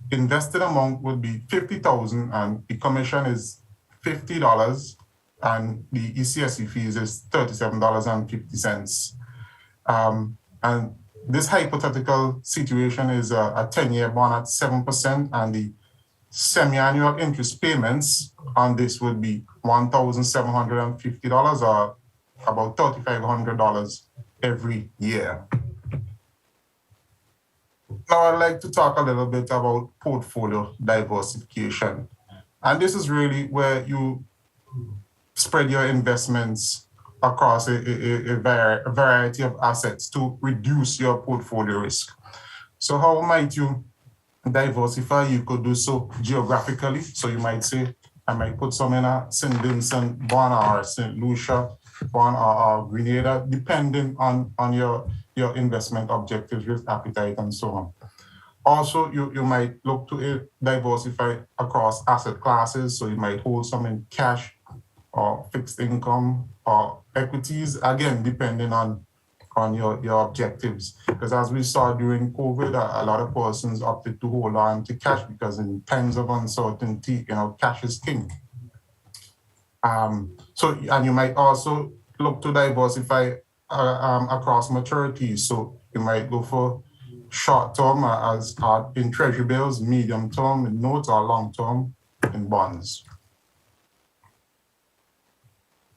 invested amount would be $50,000, and the commission is $50, and the ECSC fees is $37.50. And this hypothetical situation is a 10-year bond at 7%, and the semi-annual interest payments on this would be $1,750, or about $3,500 every year. Now I'd like to talk a little bit about portfolio diversification. And this is really where you spread your investments across a variety of assets to reduce your portfolio risk. So how might you diversify? You could do so geographically. So you might say, I might put some in a St. Vincent bond, or St. Lucia bond, or Grenada, depending on your investment objectives, risk appetite, and so on. Also, you might look to diversify across asset classes. So you might hold some in cash or fixed income or equities, again, depending on your objectives. Because as we saw during COVID, a lot of persons opted to hold on to cash because in times of uncertainty, cash is king. And you might also look to diversify across maturities. So You might go for short term as in treasury bills, medium term in notes, or long term in bonds.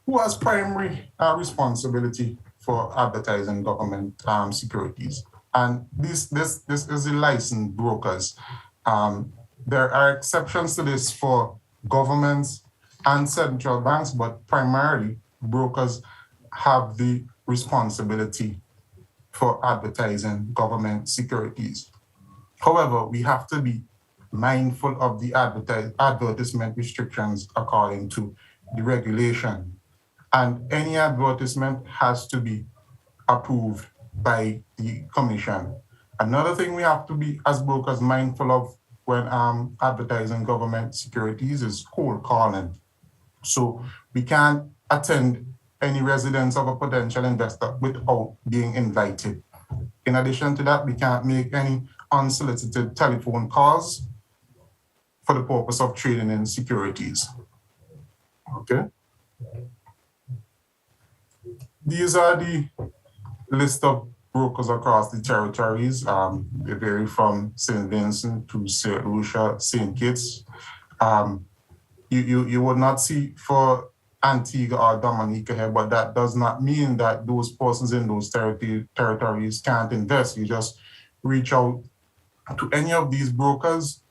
Who has primary responsibility for advertising government securities? And this is the licensed brokers. There are exceptions to this for governments and central banks, but primarily brokers have the responsibility for advertising government securities. However, we have to be mindful of the advertisement restrictions according to the regulation. And any advertisement has to be approved by the commission. Another thing we have to be, as brokers, mindful of when advertising government securities is cold calling. So we can't attend any residence of a potential investor without being invited. In addition to that, we can't make any unsolicited telephone calls for the purpose of trading in securities. Okay. These are the list of brokers across the territories. They vary from St. Vincent to St. Lucia, St. Kitts. You would not see for Antigua or Dominica here, but that does not mean that those persons in those territories can't invest. You just reach out to any of these brokers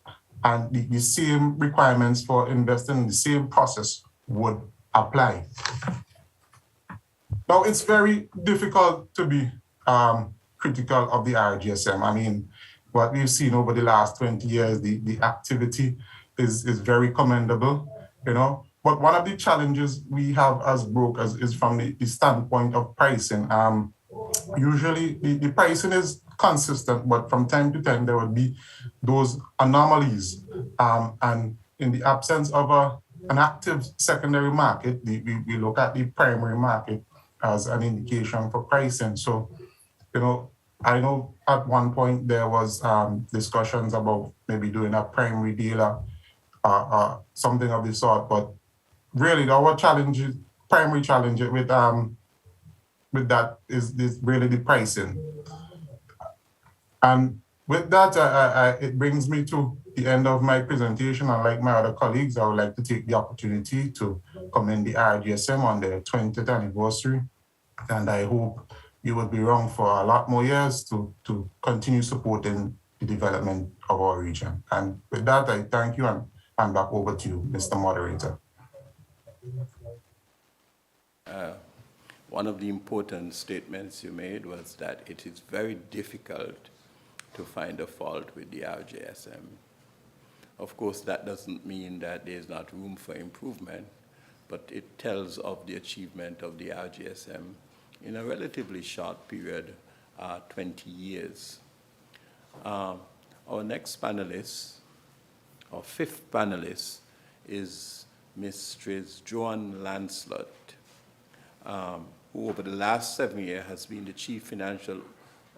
and the same requirements for investing in the same process would apply. Now, it's very difficult to be critical of the RGSM. I mean, what we've seen over the last 20 years, the activity is very commendable, you know. But one of the challenges we have as brokers is from the standpoint of pricing. Usually the pricing is consistent, but from time to time there would be those anomalies. And in the absence of an active secondary market, we look at the primary market as an indication for pricing. So, you know, I know at one point there was discussions about maybe doing a primary dealer, something of the sort, but really our primary challenge with that is really the pricing. And with that, it brings me to the end of my presentation. And like my other colleagues, I would like to take the opportunity to commend the RGSM on their 20th anniversary. And I hope you will be around for a lot more years to continue supporting the development of our region. And with that, I thank you and hand back over to you, Mr. Moderator. One of the important statements you made was that it is very difficult to find a fault with the RGSM. Of course, that doesn't mean that there's not room for improvement, but it tells of the achievement of the RGSM in a relatively short period, 20 years. Our next panelist, our fifth panelist, is Mrs. Joan Lancelot, who over the last 7 years has been the Chief Financial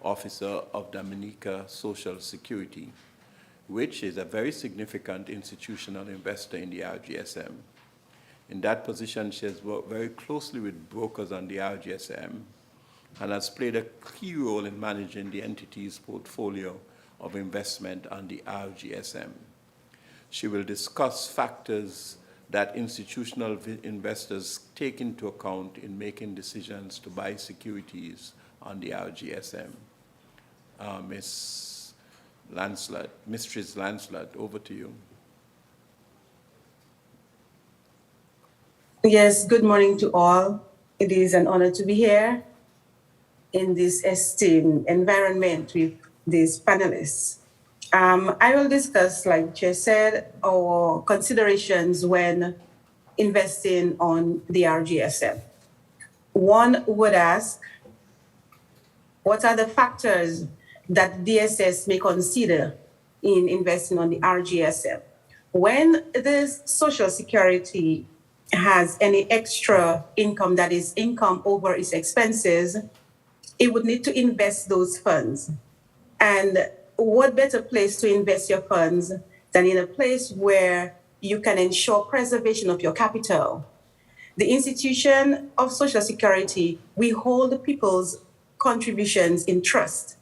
Officer of Dominica Social Security, which is a very significant institutional investor in the RGSM. In that position, she has worked very closely with brokers on the RGSM and has played a key role in managing the entity's portfolio of investment on the RGSM. She will discuss factors that institutional investors take into account in making decisions to buy securities on the RGSM. Ms. Lancelot, Mistress Lancelot, over to you. Yes, good morning to all. It is an honor to be here in this esteemed environment with these panelists. I will discuss, like Chair said, our considerations when investing on the RGSM. One would ask, what are the factors that DSS may consider in investing on the RGSM? When the Social Security has any extra income that is income over its expenses, it would need to invest those funds. And what better place to invest your funds than in a place where you can ensure preservation of your capital? The institution of Social Security, we hold people's contributions in trust.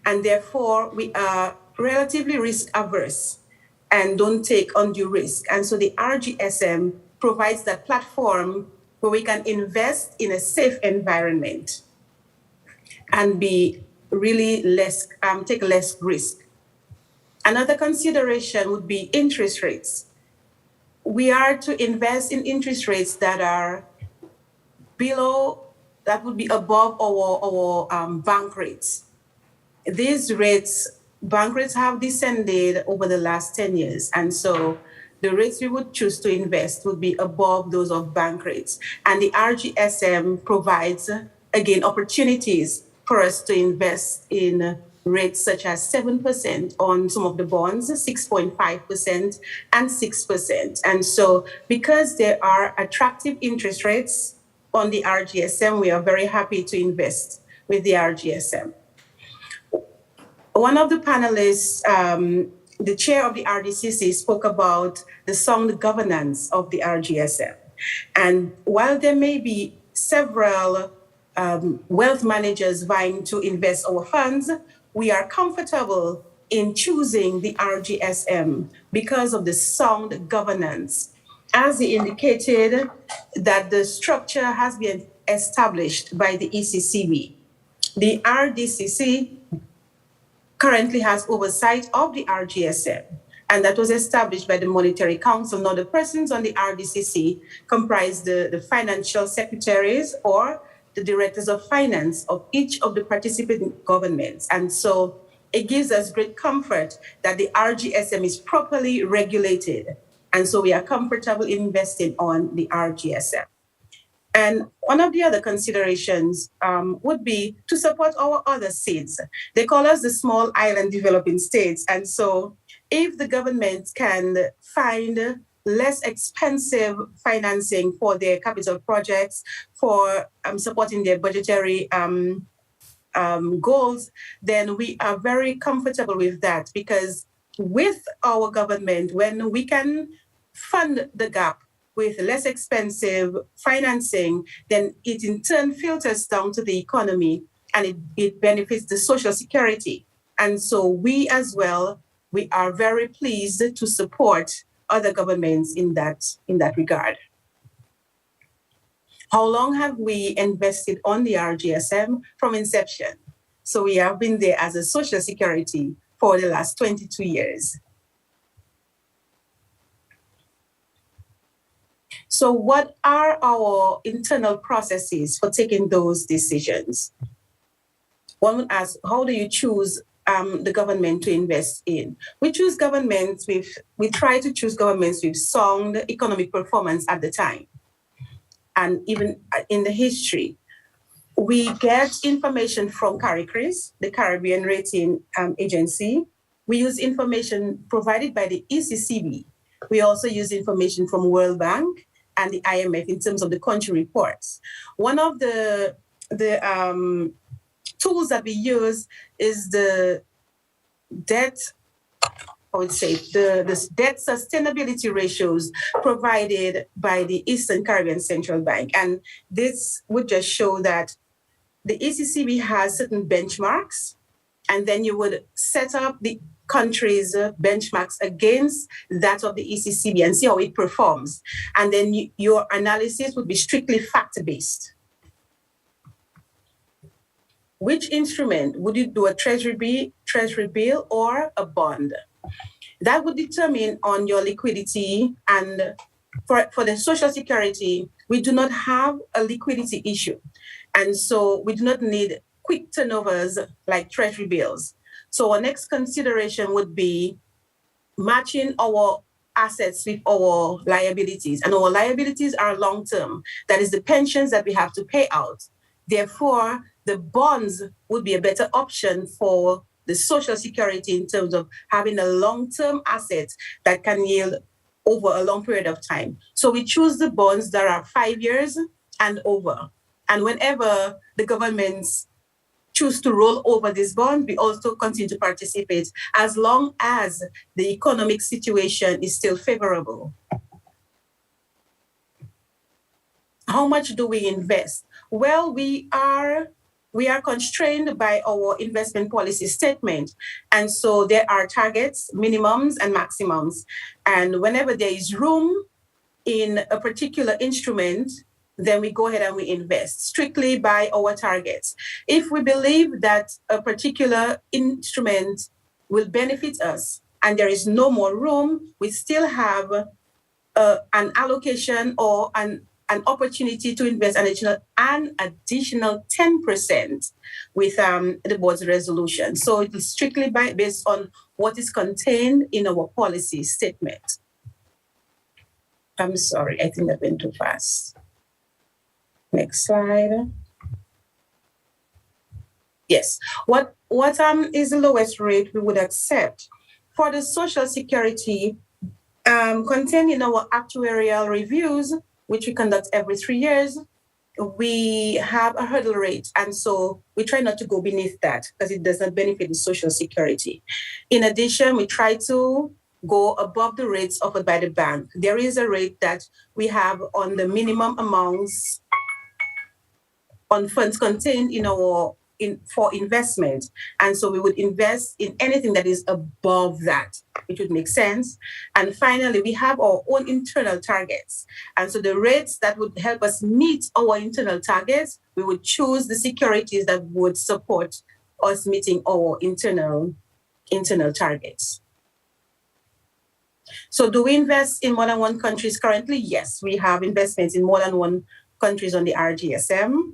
and therefore we are relatively risk averse and don't take undue risk. And so the RGSM provides that platform where we can invest in a safe environment and be really less, take less risk. Another consideration would be interest rates. We are to invest in interest rates that are below, that would be above our bank rates. These rates, bank rates have descended over the last 10 years. And so the rates we would choose to invest would be above those of bank rates. And the RGSM provides, again, opportunities for us to invest in rates such as 7% on some of the bonds, 6.5%, and 6%. And so because there are attractive interest rates on the RGSM, we are very happy to invest with the RGSM. One of the panelists, the chair of the RDCC, spoke about the sound governance of the RGSM. And while there may be several wealth managers vying to invest our funds, we are comfortable in choosing the RGSM because of the sound governance. As he indicated, that the structure has been established by the ECCB. The RDCC currently has oversight of the RGSM, and that was established by the Monetary Council. Now, the persons on the RDCC comprise the financial secretaries or the directors of finance of each of the participating governments. And so it gives us great comfort that the RGSM is properly regulated. And so we are comfortable investing on the RGSM. And one of the other considerations would be to support our other states. They call us the small island developing states. And so if the government can find less expensive financing for their capital projects, for supporting their budgetary goals, then we are very comfortable with that, because with our government, when we can fund the gap with less expensive financing, then it in turn filters down to the economy and it benefits the social security. And so we as well, we are very pleased to support other governments in that regard. How long have we invested on the RGSM? From inception. So we have been there as a social security for the last 22 years. So what are our internal processes for taking those decisions? One would ask, how do you choose the government to invest in? We try to choose governments with sound economic performance at the time. And even in the history, we get information from CARICRIS, the Caribbean Rating Agency. We use information provided by the ECCB. We also use information from World Bank and the IMF in terms of the country reports. One of the tools that we use is the debt, I would say, the debt sustainability ratios provided by the Eastern Caribbean Central Bank. And this would just show that the ECCB has certain benchmarks, and then you would set up the country's benchmarks against that of the ECCB and see how it performs. And then your analysis would be strictly fact-based. Which instrument? Would you do a treasury bill or a bond? That would determine on your liquidity. And for the Social Security, we do not have a liquidity issue. And so we do not need quick turnovers like treasury bills. So our next consideration would be matching our assets with our liabilities. And our liabilities are long-term. That is the pensions that we have to pay out. Therefore, the bonds would be a better option for the Social Security in terms of having a long-term asset that can yield over a long period of time. So we choose the bonds that are 5 years and over. And whenever the governments choose to roll over this bond, we also continue to participate as long as the economic situation is still favorable. How much do we invest? Well, we we are constrained by our investment policy statement. And so there are targets, minimums and maximums. And whenever there is room in a particular instrument, then we go ahead and we invest strictly by our targets. If we believe that a particular instrument will benefit us and there is no more room, we still have an allocation or an opportunity to invest an additional 10% with the board's resolution. So it is strictly based on what is contained in our policy statement. I'm sorry, I think that went too fast. Next slide. Yes, what is the lowest rate we would accept? For the Social Security, contained in our actuarial reviews, which we conduct every 3 years, we have a hurdle rate. And so we try not to go beneath that because it does not benefit the Social Security. In addition, we try to go above the rates offered by the bank. There is a rate that we have on the minimum amounts on funds contained in our for investment. And so we would invest in anything that is above that, which would make sense. And finally, we have our own internal targets. And so the rates that would help us meet our internal targets, we would choose the securities that would support us meeting our internal targets. So do we invest in more than one countries currently? Yes, we have investments in more than one countries on the RGSM.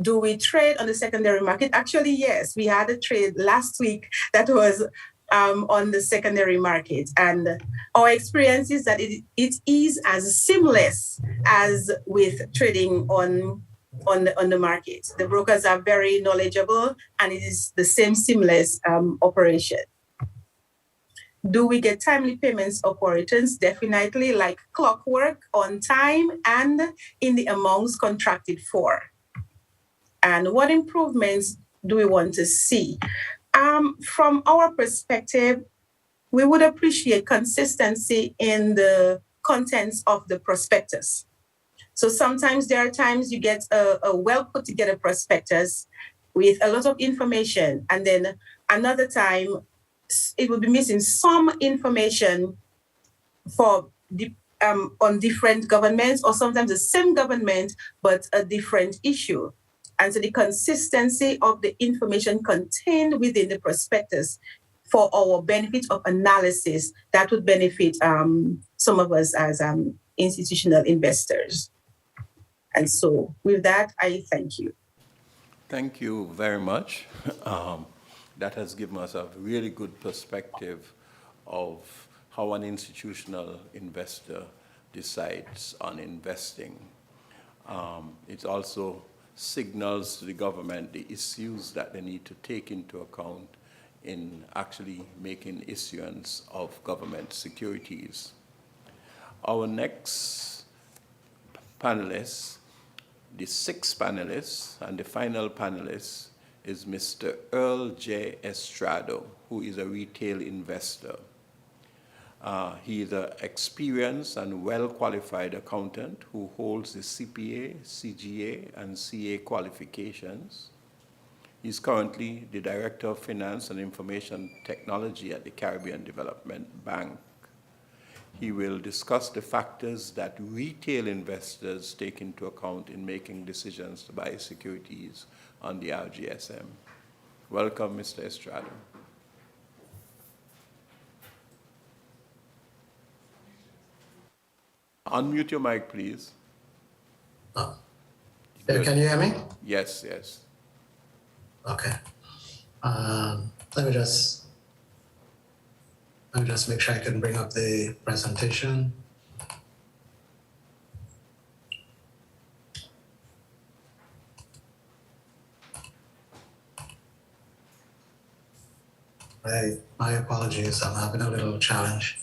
Do we trade on the secondary market? Actually, yes. We had a trade last week that was on the secondary market. And our experience is that it is as seamless as with trading on the market. The brokers are very knowledgeable and it is the same seamless operation. Do we get timely payments of our returns? Definitely, like clockwork, on time and in the amounts contracted for. And what improvements do we want to see? From our perspective, we would appreciate consistency in the contents of the prospectus. So sometimes there are times you get a well put together prospectus with a lot of information, and then another time it will be missing some information for on different governments, or sometimes the same government but a different issue. And so the consistency of the information contained within the prospectus for our benefit of analysis, that would benefit some of us as institutional investors. And so with that, I thank you. Thank you very much. That has given us a really good perspective of how an institutional investor decides on investing. It also signals to the government the issues that they need to take into account in actually making issuance of government securities. Our next panelist, the sixth panelist and the final panelist, is Mr. Earl J. Estrado, who is a retail investor. He is an experienced and well-qualified accountant who holds the CPA, CGA, and CA qualifications. He's currently the Director of Finance and Information Technology at the Caribbean Development Bank. He will discuss the factors that retail investors take into account in making decisions to buy securities on the RGSM. Welcome, Mr. Estrado. Unmute your mic, please. Oh. Can you hear me? Yes, yes. Okay. Let me just make sure I can bring up the presentation. My apologies, I'm having a little challenge.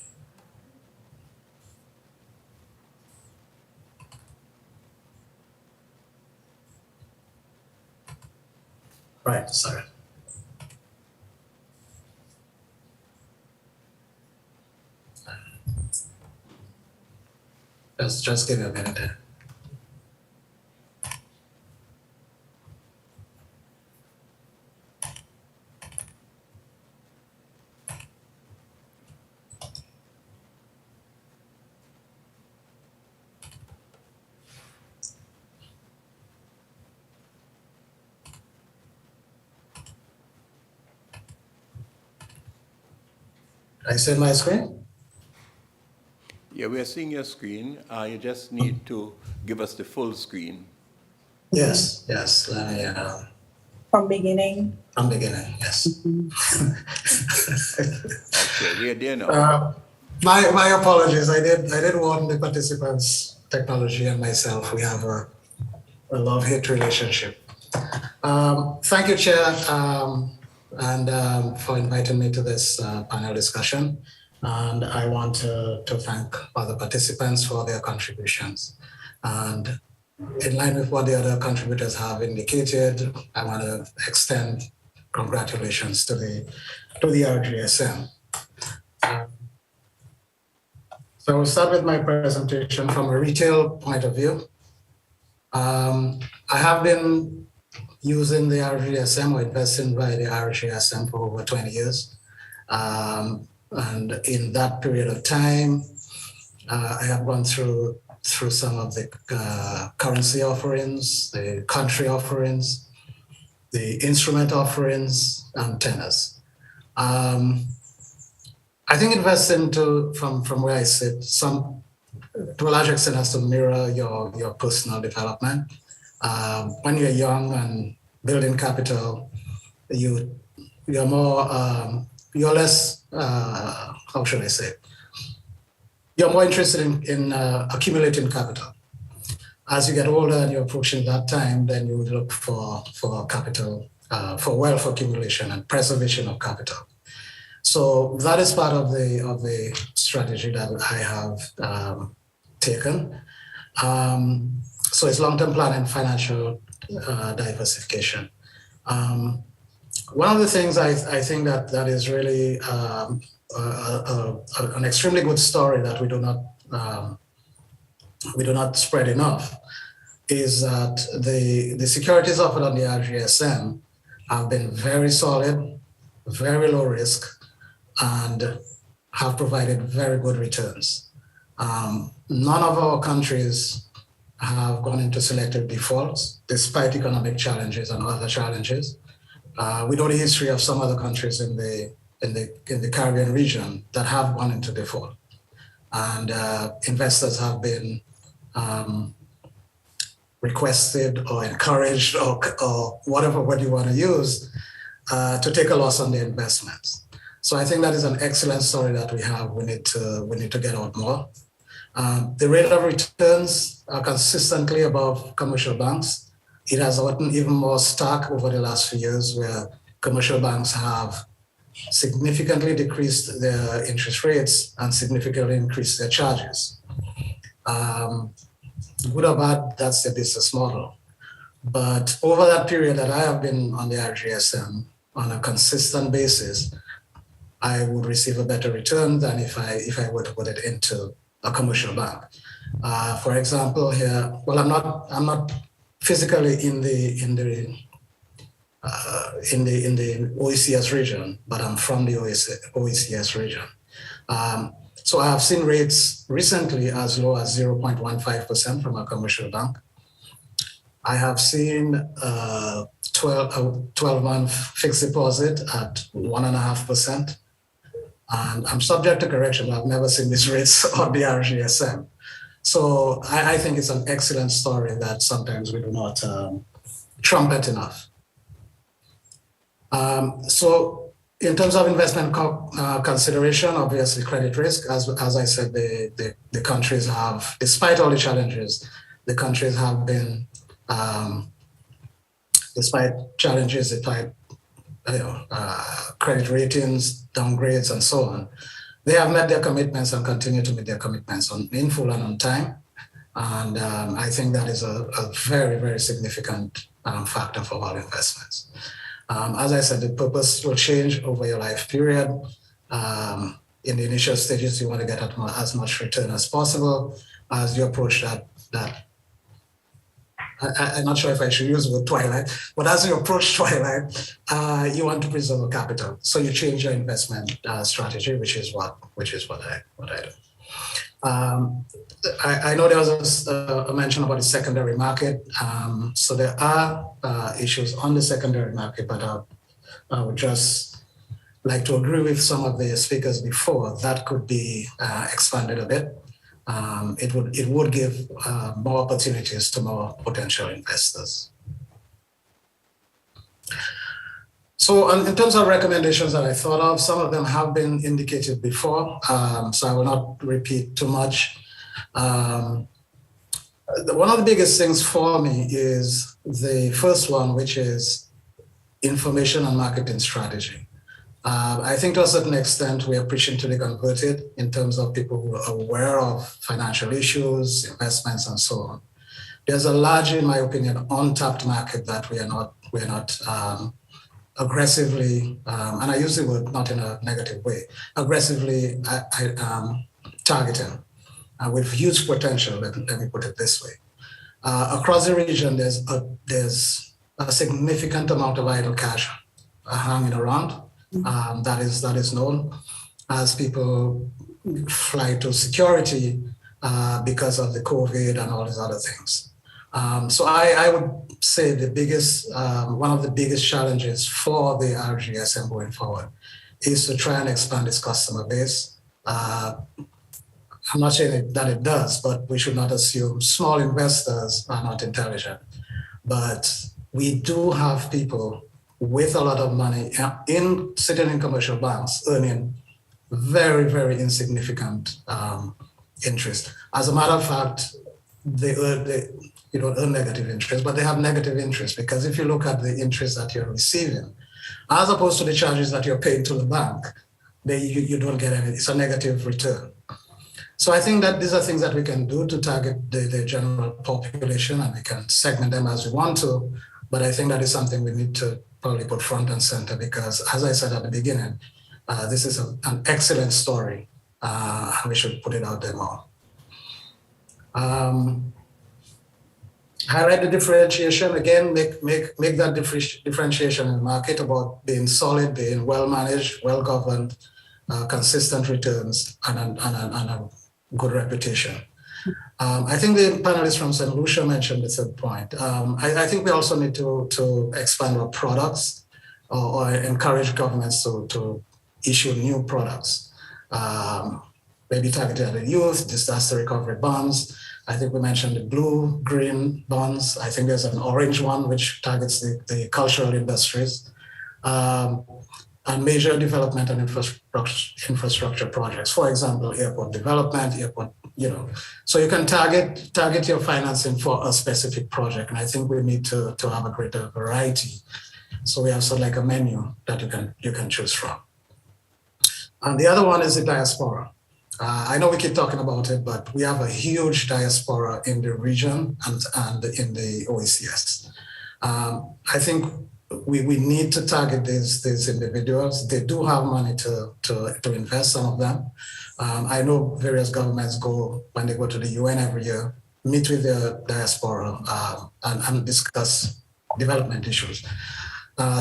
Right, sorry. Just give me a minute there. I see my screen? Yeah, we are seeing your screen. You just need to give us the full screen. Yes, yes. Let me, From beginning. from beginning, yes. Okay, we are there now. My apologies. I did warn the participants, technology and myself. We have a love-hate relationship. Thank you, Chair, and for inviting me to this panel discussion. And I want to thank other participants for their contributions. And in line with what the other contributors have indicated, I want to extend congratulations to the RGSM. So I'll start with my presentation from a retail point of view. I have been using the RGSM or investing by the RGSM for over 20 years. And in that period of time, I have gone through some of the currency offerings, the country offerings, the instrument offerings, and tenors. I think investing from where I sit, to a large extent has to mirror your personal development. When you're young and building capital, you're less, how should I say? You're more interested in accumulating capital. As you get older and you're approaching that time, then you would look for capital, for wealth accumulation and preservation of capital. So that is part of the strategy that I have taken. So it's long-term planning, financial diversification. One of the things I think that is really an extremely good story that we do not spread enough is that the securities offered on the RGSM have been very solid, very low risk, and have provided very good returns. None of our countries have gone into selective defaults despite economic challenges and other challenges. We know the history of some other countries in the Caribbean region that have gone into default, and investors have been requested or encouraged or whatever word you want to use to take a loss on the investments. So I think that is an excellent story that we have. We need to get out more. The rate of returns are consistently above commercial banks. It has gotten even more stark over the last few years, where commercial banks have significantly decreased their interest rates and significantly increased their charges. Good or bad, that's the business model. But over that period that I have been on the RGSM on a consistent basis, I would receive a better return than if I were to put it into a commercial bank. For example, here, well, I'm not physically in the OECS region, but I'm from the OECS region. So I have seen rates recently as low as 0.15% from a commercial bank. I have seen 12-month fixed deposit at 1.5%. And I'm subject to correction, but I've never seen these rates on the RGSM. So I think it's an excellent story that sometimes we do not trumpet enough. So in terms of investment consideration, obviously credit risk, as I said, the countries have, despite all the challenges, the countries have been, despite challenges, despite credit ratings, downgrades, and so on, they have met their commitments and continue to meet their commitments in full and on time. And I think that is a very, very significant factor for all investments. As I said, the purpose will change over your life period. In the initial stages, you want to get as much return as possible. As you approach that I'm not sure if I should use the word twilight, but as you approach twilight, you want to preserve capital. So you change your investment strategy, which is what I do. I know there was a mention about the secondary market. So there are issues on the secondary market, but I would just like to agree with some of the speakers before, that could be expanded a bit. It would give more opportunities to more potential investors. So in terms of recommendations that I thought of, some of them have been indicated before, so I will not repeat too much. One of the biggest things for me is the first one, which is information and marketing strategy. I think to a certain extent, we are preaching to the converted in terms of people who are aware of financial issues, investments, and so on. There's a large, in my opinion, untapped market that we are not aggressively, and I use the word not in a negative way, aggressively targeting with huge potential, let me put it this way. Across the region, there's a significant amount of idle cash hanging around. That is known as people fly to security because of the COVID and all these other things. So I would say the biggest, one of the biggest challenges for the RGSM going forward is to try and expand its customer base. I'm not saying that it does, but we should not assume small investors are not intelligent. But we do have people with a lot of money sitting in commercial banks earning very, very insignificant interest. As a matter of fact, they don't earn negative interest, but they have negative interest because if you look at the interest that you're receiving, as opposed to the charges that you're paying to the bank, you don't get any, it's a negative return. So I think that these are things that we can do to target the general population, and we can segment them as we want to, but I think that is something we need to probably put front and center because, as I said at the beginning, this is an excellent story, and we should put it out there more. Highlight the differentiation, again, make that differentiation in the market about being solid, being well-managed, well-governed, consistent returns, and a good reputation. I think the panelists from St. Lucia mentioned the third point. I think we also need to expand our products or encourage governments to issue new products, maybe targeted at the youth, disaster recovery bonds. I think we mentioned the blue, green bonds. I think there's an orange one which targets the cultural industries, and major development and infrastructure projects. For example, airport development, so you can target your financing for a specific project. And I think we need to have a greater variety. So we have sort of like a menu that you can choose from. And the other one is the diaspora. I know we keep talking about it, but we have a huge diaspora in the region and in the OECS. I think we need to target these individuals. They do have money to invest, some of them. I know various governments when they go to the UN every year, meet with their diaspora and discuss development issues.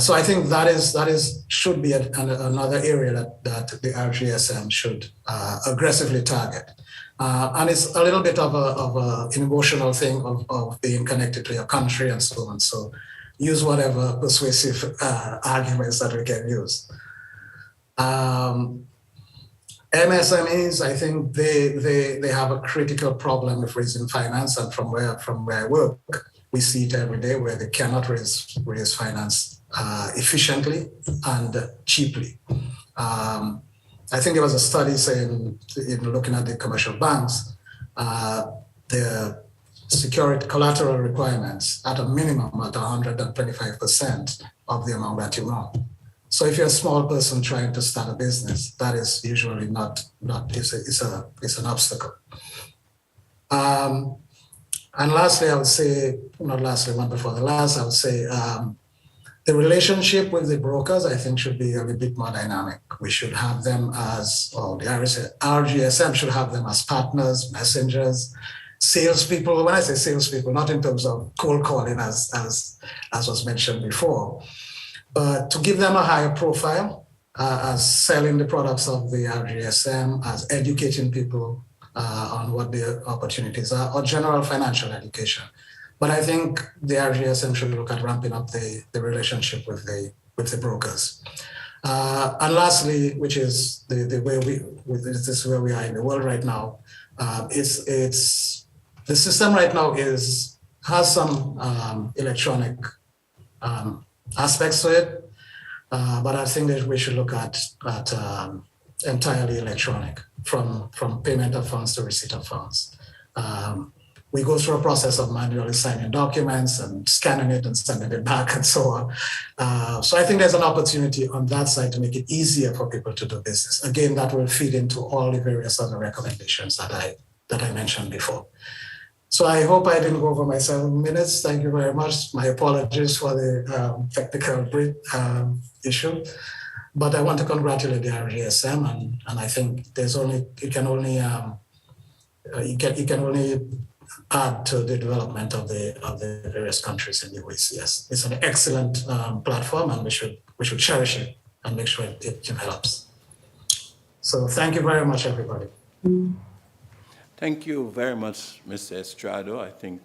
So I think that should be another area that the RGSM should aggressively target. And it's a little bit of an emotional thing of being connected to your country and so on. So use whatever persuasive arguments that we can use. MSMEs, I think they have a critical problem with raising finance, and from where I work, we see it every day where they cannot raise finance efficiently and cheaply. I think there was a study saying, looking at the commercial banks, the security collateral requirements at a minimum at 125% of the amount that you want. So if you're a small person trying to start a business, that is usually it's an obstacle. And lastly, I would say, not lastly, one before the last, I would say the relationship with the brokers, I think, should be a little bit more dynamic. We should have them the RGSM should have them as partners, messengers, salespeople. When I say salespeople, not in terms of cold calling as was mentioned before, but to give them a higher profile as selling the products of the RGSM, as educating people on what the opportunities are, or general financial education. But I think the RGSM should look at ramping up the relationship with the brokers. And lastly, which is the way this is where we are in the world right now, it's the system right now has some electronic aspects to it, but I think that we should look at entirely electronic, from payment of funds to receipt of funds. We go through a process of manually signing documents and scanning it and sending it back and so on. So I think there's an opportunity on that side to make it easier for people to do business. Again, that will feed into all the various other recommendations that I mentioned before. So I hope I didn't go over my 7 minutes. Thank you very much. My apologies for the technical issue. But I want to congratulate the RGSM, and I think it can only add to the development of the various countries in the OECS. It's an excellent platform, and we should cherish it and make sure it develops. So thank you very much, everybody. Thank you very much, Mr. Estrado. I think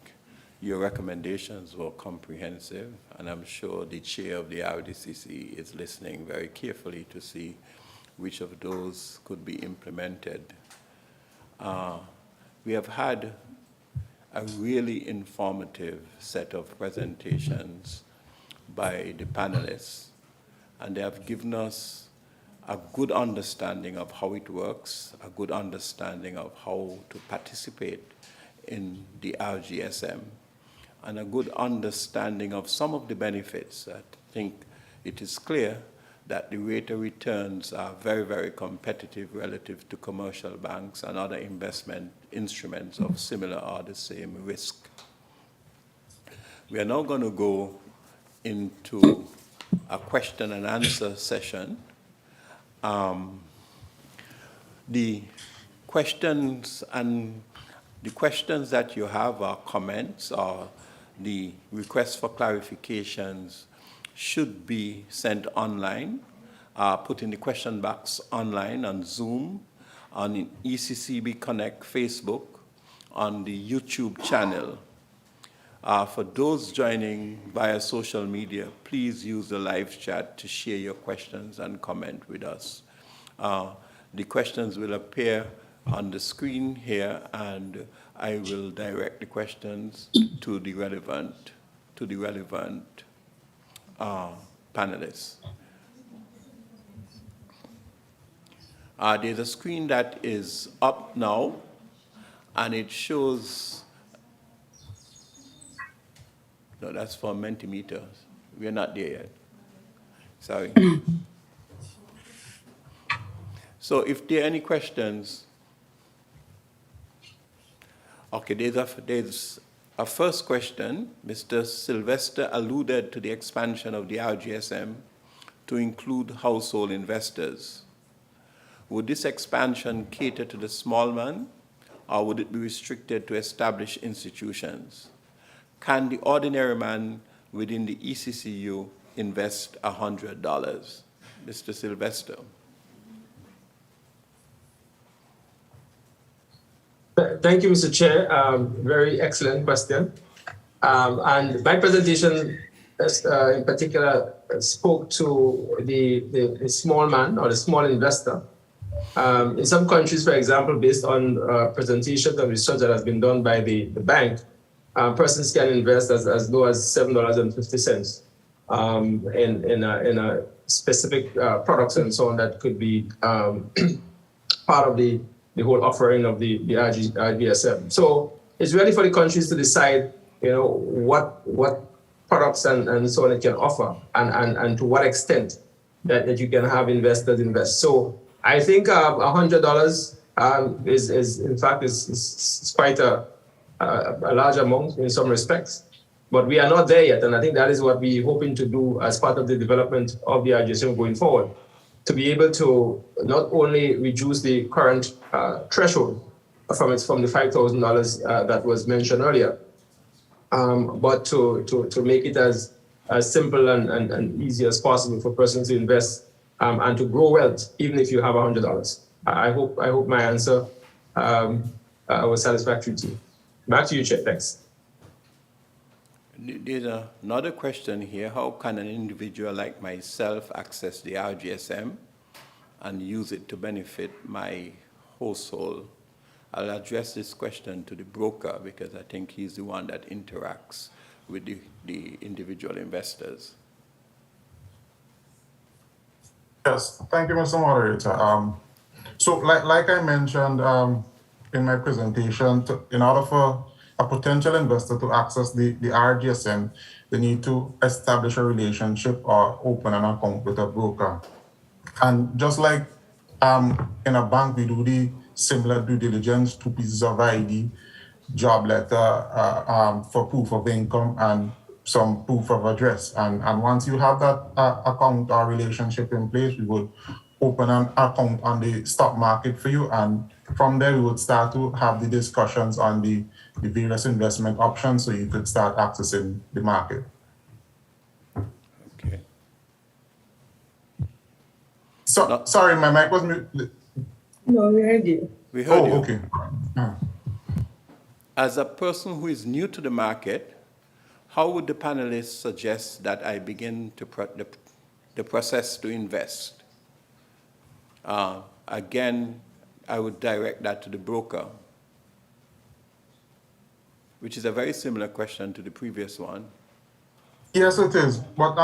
your recommendations were comprehensive, and I'm sure the chair of the RDCC is listening very carefully to see which of those could be implemented. We have had a really informative set of presentations by the panelists, and they have given us a good understanding of how it works, a good understanding of how to participate in the RGSM, and a good understanding of some of the benefits. I think it is clear that the rate of returns are very, very competitive relative to commercial banks and other investment instruments of similar or the same risk. We are now going to go into a question and answer session. The questions that you have are comments or the requests for clarifications should be sent online, put in the question box online on Zoom, on ECCB Connect Facebook, on the YouTube channel. For those joining via social media, please use the live chat to share your questions and comment with us. The questions will appear on the screen here, and I will direct the questions to the relevant panelists. There's a screen that is up now, and it shows. No, that's for Mentimeter. We're not there yet. Sorry. So if there are any questions, okay, there's a first question. Mr. Sylvester alluded to the expansion of the RGSM to include household investors. Would this expansion cater to the small man, or would it be restricted to established institutions? Can the ordinary man within the ECCU invest $100? Mr. Sylvester. Thank you, Mr. Chair. Very excellent question. And my presentation in particular spoke to the small man or the small investor. In some countries, for example, based on presentations and research that has been done by the bank, persons can invest as low as $7.50 in a specific products and so on that could be part of the whole offering of the RGSM. So it's really for the countries to decide, what products and so on it can offer, and to what extent that you can have investors invest. So I think $100 is in fact is quite a large amount in some respects, but we are not there yet, and I think that is what we're hoping to do as part of the development of the RGSM going forward, to be able to not only reduce the current threshold from the $5,000 that was mentioned earlier, but to make it as simple and easy as possible for persons to invest and to grow wealth, even if you have $100. I hope my answer was satisfactory to you. Back to you, Chair. Thanks. There's another question here. How can an individual like myself access the RGSM and use it to benefit my household? I'll address this question to the broker because I think he's the one that interacts with the individual investors. Yes, thank you, Mr. Moderator. So like I mentioned in my presentation, in order for a potential investor to access the RGSM, they need to establish a relationship or open an account with a broker. And just like in a bank, we do the similar due diligence, 2 pieces of ID, job letter for proof of income, and some proof of address. And once you have that account or relationship in place, we would open an account on the stock market for you. And from there, we would start to have the discussions on the various investment options so you could start accessing the market. Okay. So, No. Sorry, my mic was muted. No, we heard you. We heard you. Okay. As a person who is new to the market, how would the panelists suggest that I begin the process to invest? Again, I would direct that to the broker, which is a very similar question to the previous one. Yes, it is. But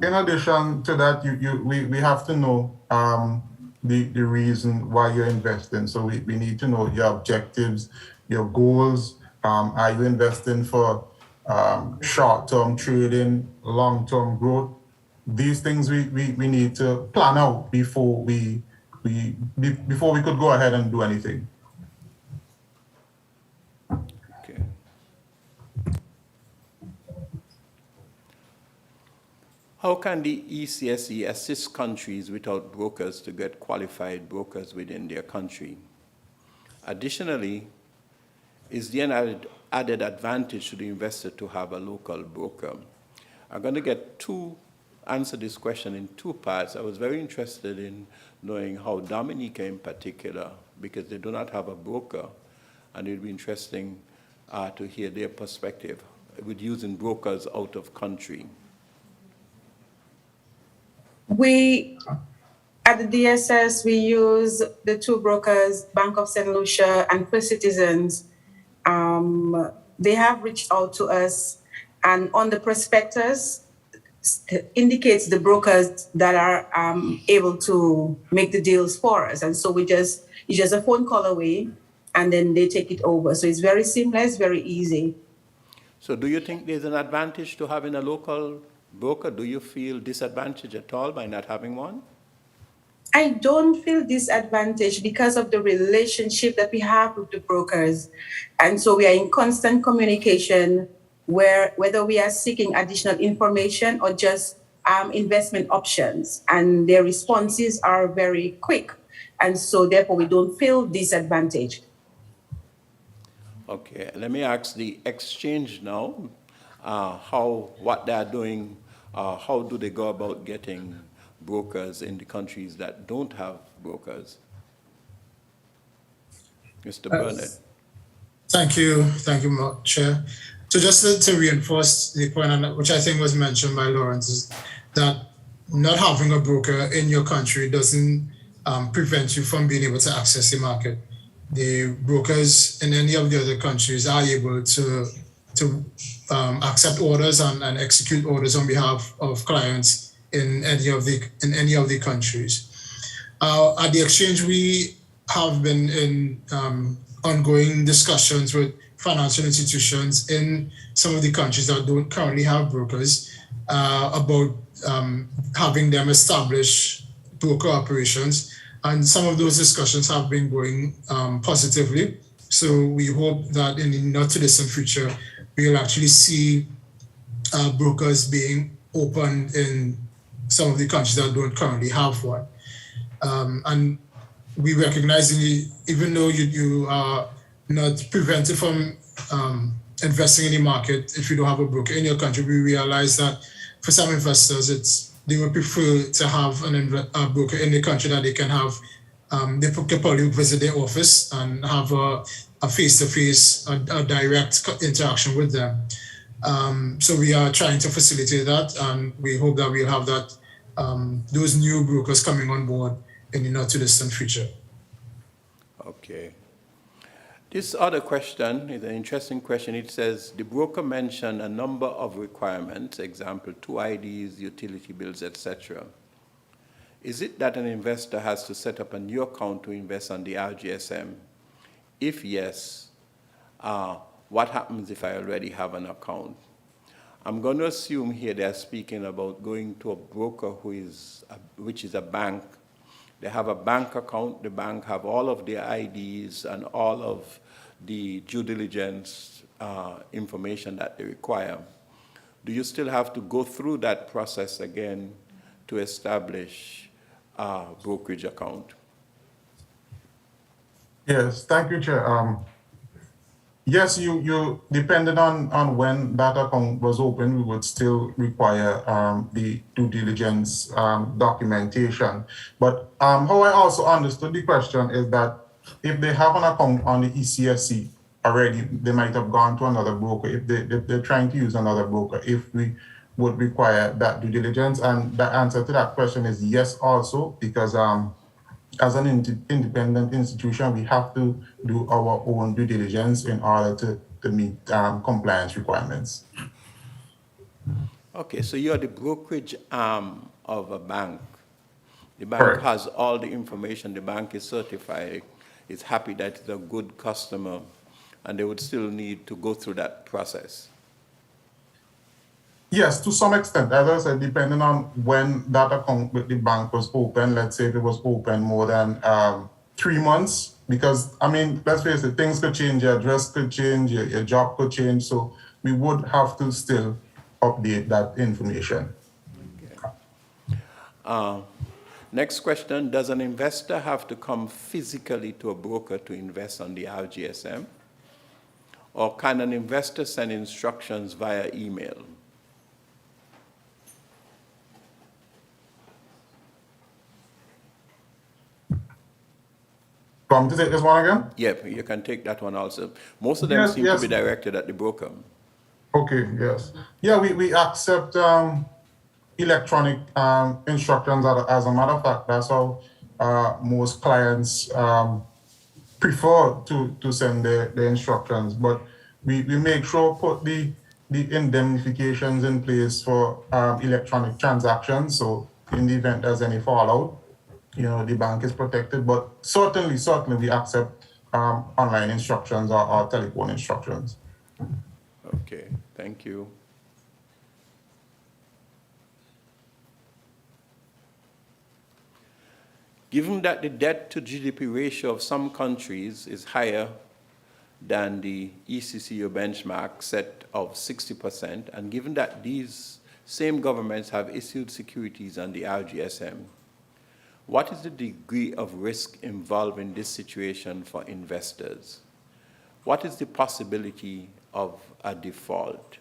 in addition to that, we have to know the reason why you're investing. So we need to know your objectives, your goals. Are you investing for short-term trading, long-term growth? These things we need to plan out before we could go ahead and do anything. Okay. How can the ECSE assist countries without brokers to get qualified brokers within their country? Additionally, is there an added advantage to the investor to have a local broker? I'm going to answer this question in 2 parts. I was very interested in knowing how Dominica in particular, because they do not have a broker, and it would be interesting to hear their perspective with using brokers out of country. We, at the DSS, we use the 2 brokers, Bank of St. Lucia and First Citizens. They have reached out to us, and on the prospectus indicates the brokers that are able to make the deals for us. And so it's just a phone call away, and then they take it over. So it's very seamless, very easy. So do you think there's an advantage to having a local broker? Do you feel disadvantaged at all by not having one? I don't feel disadvantaged because of the relationship that we have with the brokers. And so we are in constant communication whether we are seeking additional information or just investment options. And their responses are very quick. And so therefore we don't feel disadvantaged. Okay, let me ask the exchange now, what they're doing, how do they go about getting brokers in the countries that don't have brokers? Mr. Burnett. Thank you, Chair. So just to reinforce the point, which I think was mentioned by Lawrence, is that not having a broker in your country doesn't prevent you from being able to access the market. The brokers in any of the other countries are able to accept orders and execute orders on behalf of clients in any of the countries. At the exchange, we have been in ongoing discussions with financial institutions in some of the countries that don't currently have brokers about having them establish broker operations. And some of those discussions have been going positively. So we hope that in the not too distant future, we'll actually see brokers being opened in some of the countries that don't currently have one. And we recognize, even though you are not prevented from investing in the market if you don't have a broker in your country, we realize that for some investors, they would prefer to have a broker in the country that they can have, they can probably visit their office and have a face-to-face, a direct interaction with them. So we are trying to facilitate that, and we hope that we'll have that those new brokers coming on board in the not too distant future. Okay. This other question is an interesting question. It says, the broker mentioned a number of requirements, example, 2 IDs, utility bills, etc. Is it that an investor has to set up a new account to invest on the RGSM? If yes, what happens if I already have an account? I'm going to assume here they're speaking about going to a broker which is a bank. They have a bank account. The bank have all of their IDs and all of the due diligence information that they require. Do you still have to go through that process again to establish a brokerage account? Yes, thank you, Chair. Yes, you depending on when that account was open, we would still require the due diligence documentation. But how I also understood the question is that if they have an account on the ECSC already, they might have gone to another broker. If they're trying to use another broker, if we would require that due diligence, and the answer to that question is yes also, because as an independent institution, we have to do our own due diligence in order to meet compliance requirements. Okay, so you're the brokerage arm of a bank. The bank Correct. has all the information. The bank is certified. It's happy that it's a good customer, and they would still need to go through that process. Yes, to some extent. As I said, depending on when that account with the bank was open, let's say if it was open more than 3 months, because, I mean, let's face it, things could change, your address could change, your job could change, so we would have to still update that information. Okay. Next question, does an investor have to come physically to a broker to invest on the RGSM? Or can an investor send instructions via email? Come to take this one again? Yep, you can take that one also. Most of them seem to be directed at the broker. Okay, yes. Yeah, we accept electronic instructions. As a matter of fact, that's how most clients prefer to send the instructions. But we make sure put the indemnifications in place for electronic transactions. So in the event there's any fallout, the bank is protected. But certainly we accept online instructions or telephone instructions. Okay, thank you. Given that the debt to GDP ratio of some countries is higher than the ECCU benchmark set of 60%, and given that these same governments have issued securities on the RGSM, what is the degree of risk involved in this situation for investors? What is the possibility of a default?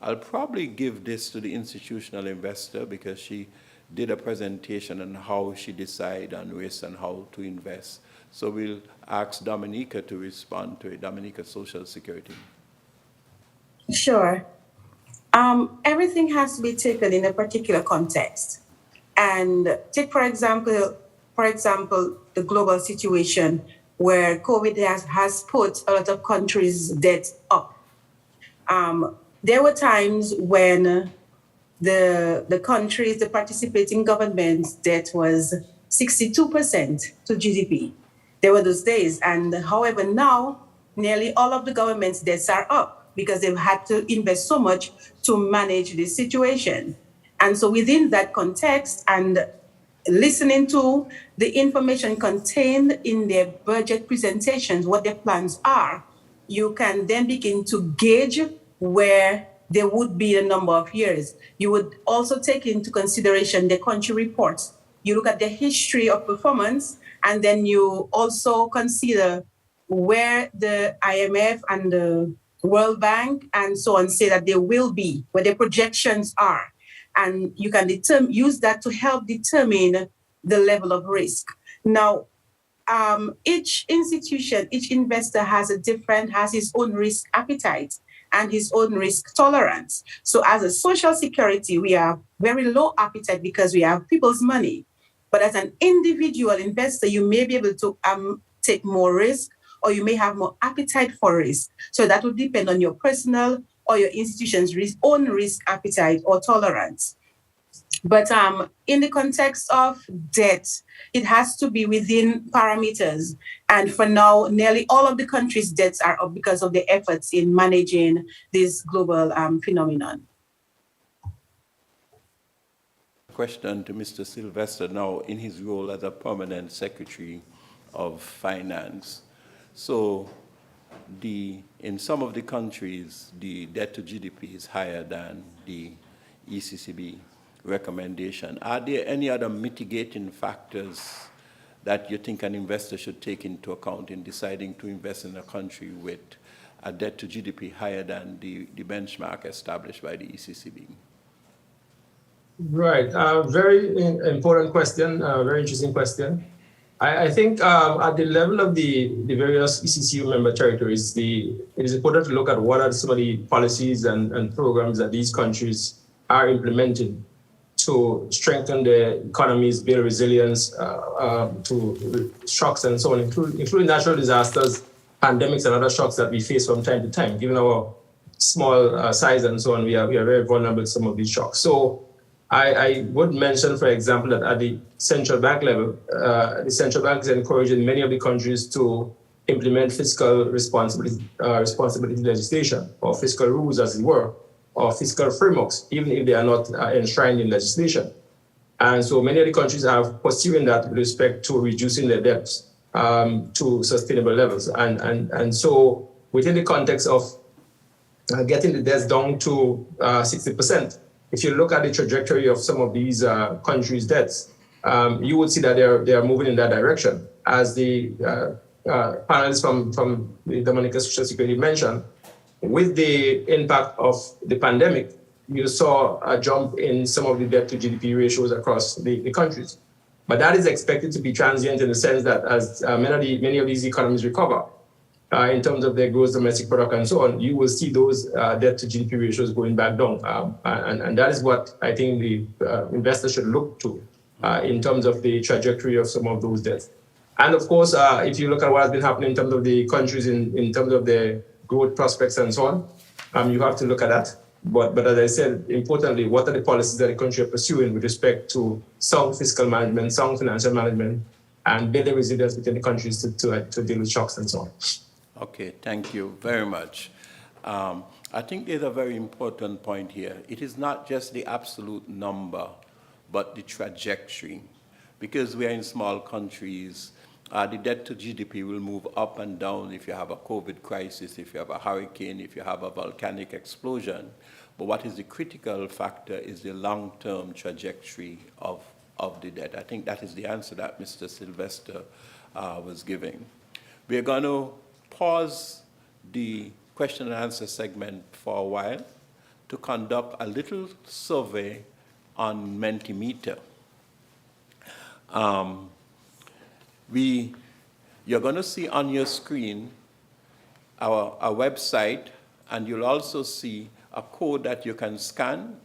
I'll probably give this to the institutional investor because she did a presentation on how she decide on risk and how to invest. So we'll ask Dominica to respond to it, Dominica, Social Security. Sure. Everything has to be taken in a particular context. And take, for example, the global situation where COVID has put a lot of countries' debt up. There were times when the countries, the participating governments' debt was 62% to GDP. There were those days. And however, now nearly all of the government's debts are up because they've had to invest so much to manage this situation. And so within that context and listening to the information contained in their budget presentations, what their plans are, you can then begin to gauge where there would be a number of years. You would also take into consideration the country reports. You look at the history of performance, and then you also consider where the IMF and the World Bank and so on say that they will be, where their projections are. And you can use that to help determine the level of risk. Now, each institution, each investor has his own risk appetite. and his own risk tolerance. So as a social security, we have very low appetite because we have people's money. But as an individual investor, you may be able to take more risk, or you may have more appetite for risk. So that would depend on your personal or your institution's own risk appetite or tolerance. But in the context of debt, it has to be within parameters. And for now, nearly all of the countries' debts are up because of the efforts in managing this global phenomenon. Question to Mr. Sylvester now in his role as a permanent Secretary of Finance. So in some of the countries, the debt to GDP is higher than the ECCB recommendation. Are there any other mitigating factors that you think an investor should take into account in deciding to invest in a country with a debt to GDP higher than the benchmark established by the ECCB? Right. Very important question, very interesting question. I think at the level of the various ECCU member territories, it is important to look at what are some of the policies and programs that these countries are implementing to strengthen the economies, build resilience to shocks and so on, including natural disasters, pandemics, and other shocks that we face from time to time. Given our small size and so on, we are very vulnerable to some of these shocks. So I would mention, for example, that at the central bank level, the central bank is encouraging many of the countries to implement fiscal responsibility legislation, or fiscal rules, as it were, or fiscal frameworks, even if they are not enshrined in legislation. And so many of the countries are pursuing that with respect to reducing their debts to sustainable levels. And so within the context of getting the debts down to 60%, if you look at the trajectory of some of these countries' debts, you would see that they are moving in that direction. As the panelists from the Dominica Social Security mentioned, with the impact of the pandemic, you saw a jump in some of the debt to GDP ratios across the countries. But that is expected to be transient in the sense that as many of these economies recover, in terms of their gross domestic product and so on, you will see those debt to GDP ratios going back down. And that is what I think the investors should look to in terms of the trajectory of some of those debts. And of course, if you look at what has been happening in terms of the countries, in terms of their growth prospects and so on, you have to look at that. But as I said, importantly, what are the policies that the country are pursuing with respect to sound fiscal management, sound financial management, and building resilience within the countries to deal with shocks and so on. Okay, thank you very much. I think there's a very important point here. It is not just the absolute number, but the trajectory. Because we are in small countries, the debt to GDP will move up and down if you have a COVID crisis, if you have a hurricane, if you have a volcanic explosion. But what is the critical factor is the long-term trajectory of the debt. I think that is the answer that Mr. Sylvester was giving. We're going to pause the question and answer segment for a while to conduct a little survey on Mentimeter. You're going to see on your screen our website, and you'll also see a code that you can scan,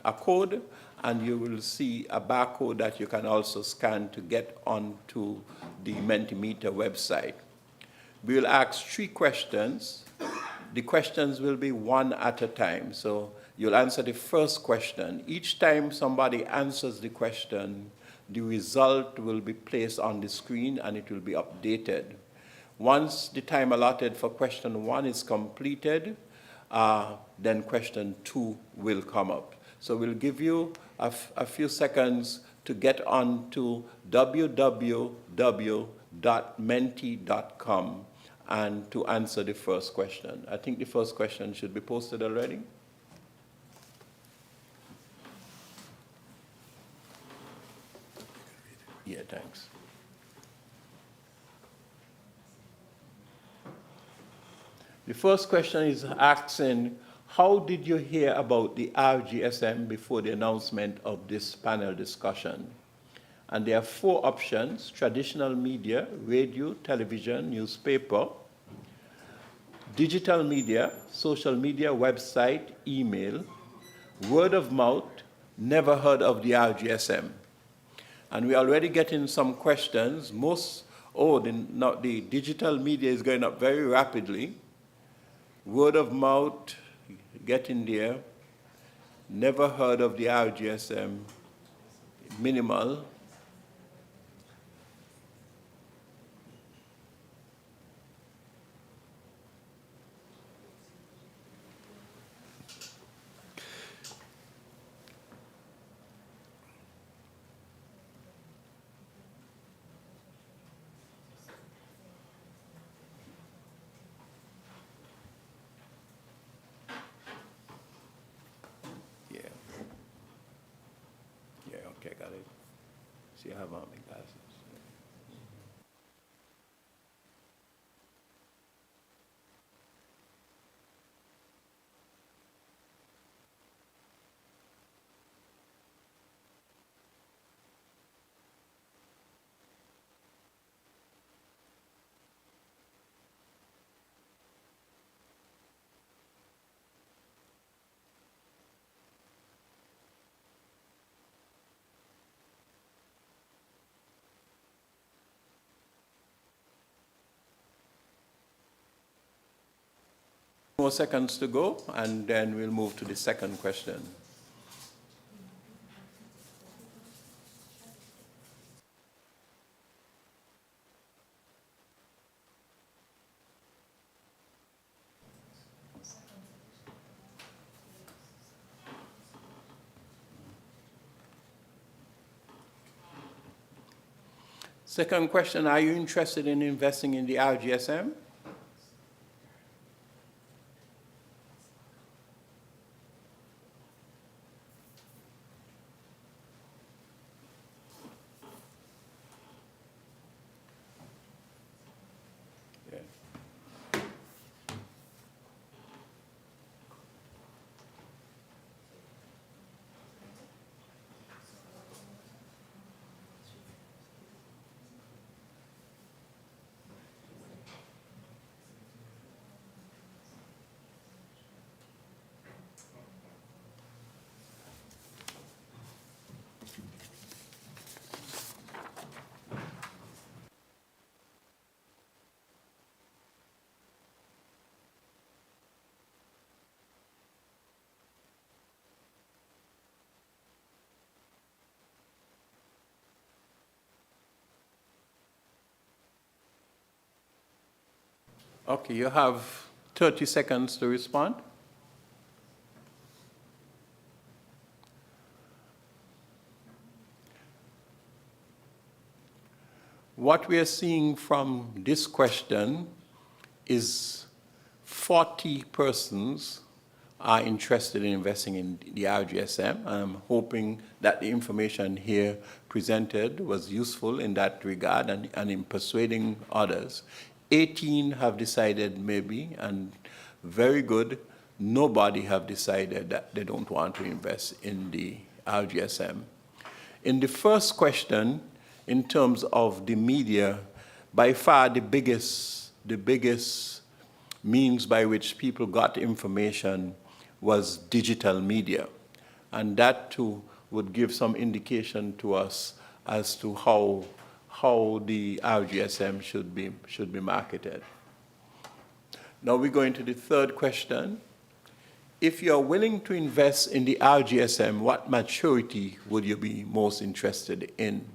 and you will see a barcode that you can also scan to get onto the Mentimeter website. We'll ask 3 questions. The questions will be one at a time. So you'll answer the first question. Each time somebody answers the question, the result will be placed on the screen and it will be updated. Once the time allotted for question 1 is completed, then question 2 will come up. So we'll give you a few seconds to get on to www.menti.com and to answer the first question. I think the first question should be posted already. Yeah, thanks. The first question is asking, how did you hear about the RGSM before the announcement of this panel discussion? And there are 4 options: traditional media, radio, television, newspaper. digital media, social media, website, email, word of mouth, never heard of the RGSM. And we're already getting some questions. The digital media is going up very rapidly. Word of mouth, getting there. Never heard of the RGSM, minimal. Okay, got it. See, I have on my glasses. More seconds to go, and then we'll move to the second question. Second question, are you interested in investing in the RGSM? Okay, you have 30 seconds to respond. What we are seeing from this question is 40 persons are interested in investing in the RGSM. I'm hoping that the information here presented was useful in that regard and in persuading others. 18 have decided maybe, and very good, nobody have decided that they don't want to invest in the RGSM. In the first question, in terms of the media, by far the biggest means by which people got information was digital media. And that too would give some indication to us as to how the RGSM should be marketed. Now we go into the third question. If you're willing to invest in the RGSM, what maturity would you be most interested in?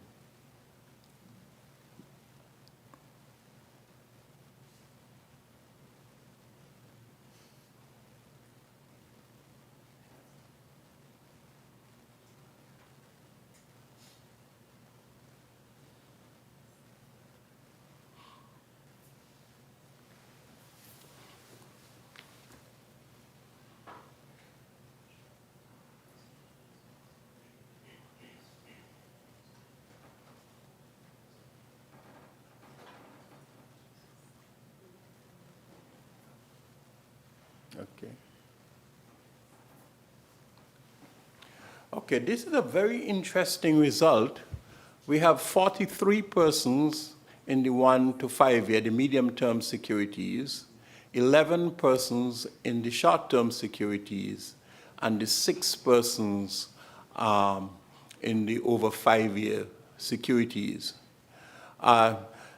Okay. Okay, this is a very interesting result. We have 43 persons in the 1 to 5 year, the medium-term securities, 11 persons in the short-term securities and the 6 persons in the over 5-year securities.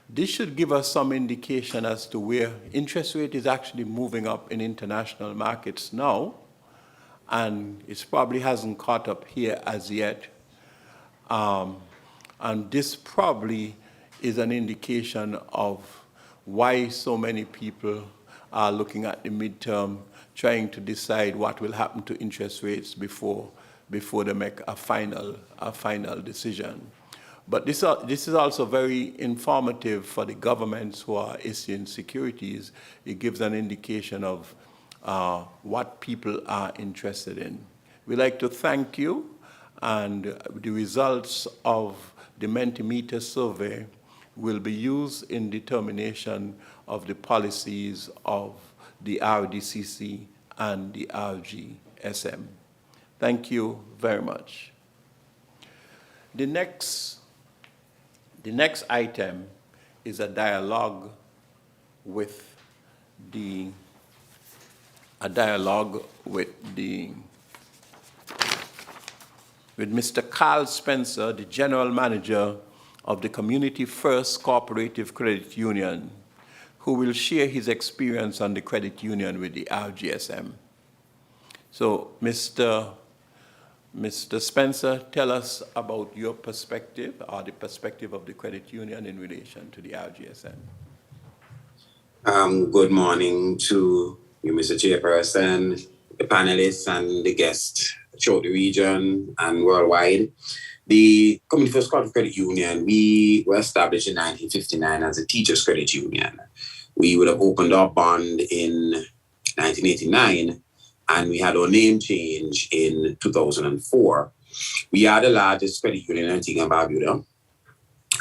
This should give us some indication as to where interest rate is actually moving up in international markets now, and it probably hasn't caught up here as yet. And this probably is an indication of why so many people are looking at the midterm, trying to decide what will happen to interest rates before they make a final decision. But this is also very informative for the governments who are issuing securities. It gives an indication of what people are interested in. We'd like to thank you, and the results of the Mentimeter survey will be used in determination of the policies of the RDCC and the RGSM. Thank you very much. The next item is a dialogue with Mr. Carl Spencer, the General Manager of the Community First Cooperative Credit Union, who will share his experience on the credit union with the RGSM. So, Mr. Spencer, tell us about your perspective, or the perspective of the credit union in relation to the RGSM. Good morning to you, Mr. Chairperson, the panelists, and the guests throughout the region and worldwide. The Community First Cooperative Credit Union, we were established in 1959 as a teachers' credit union. We would have opened our bond in 1989, and we had our name change in 2004. We are the largest credit union in Antigua and Barbuda,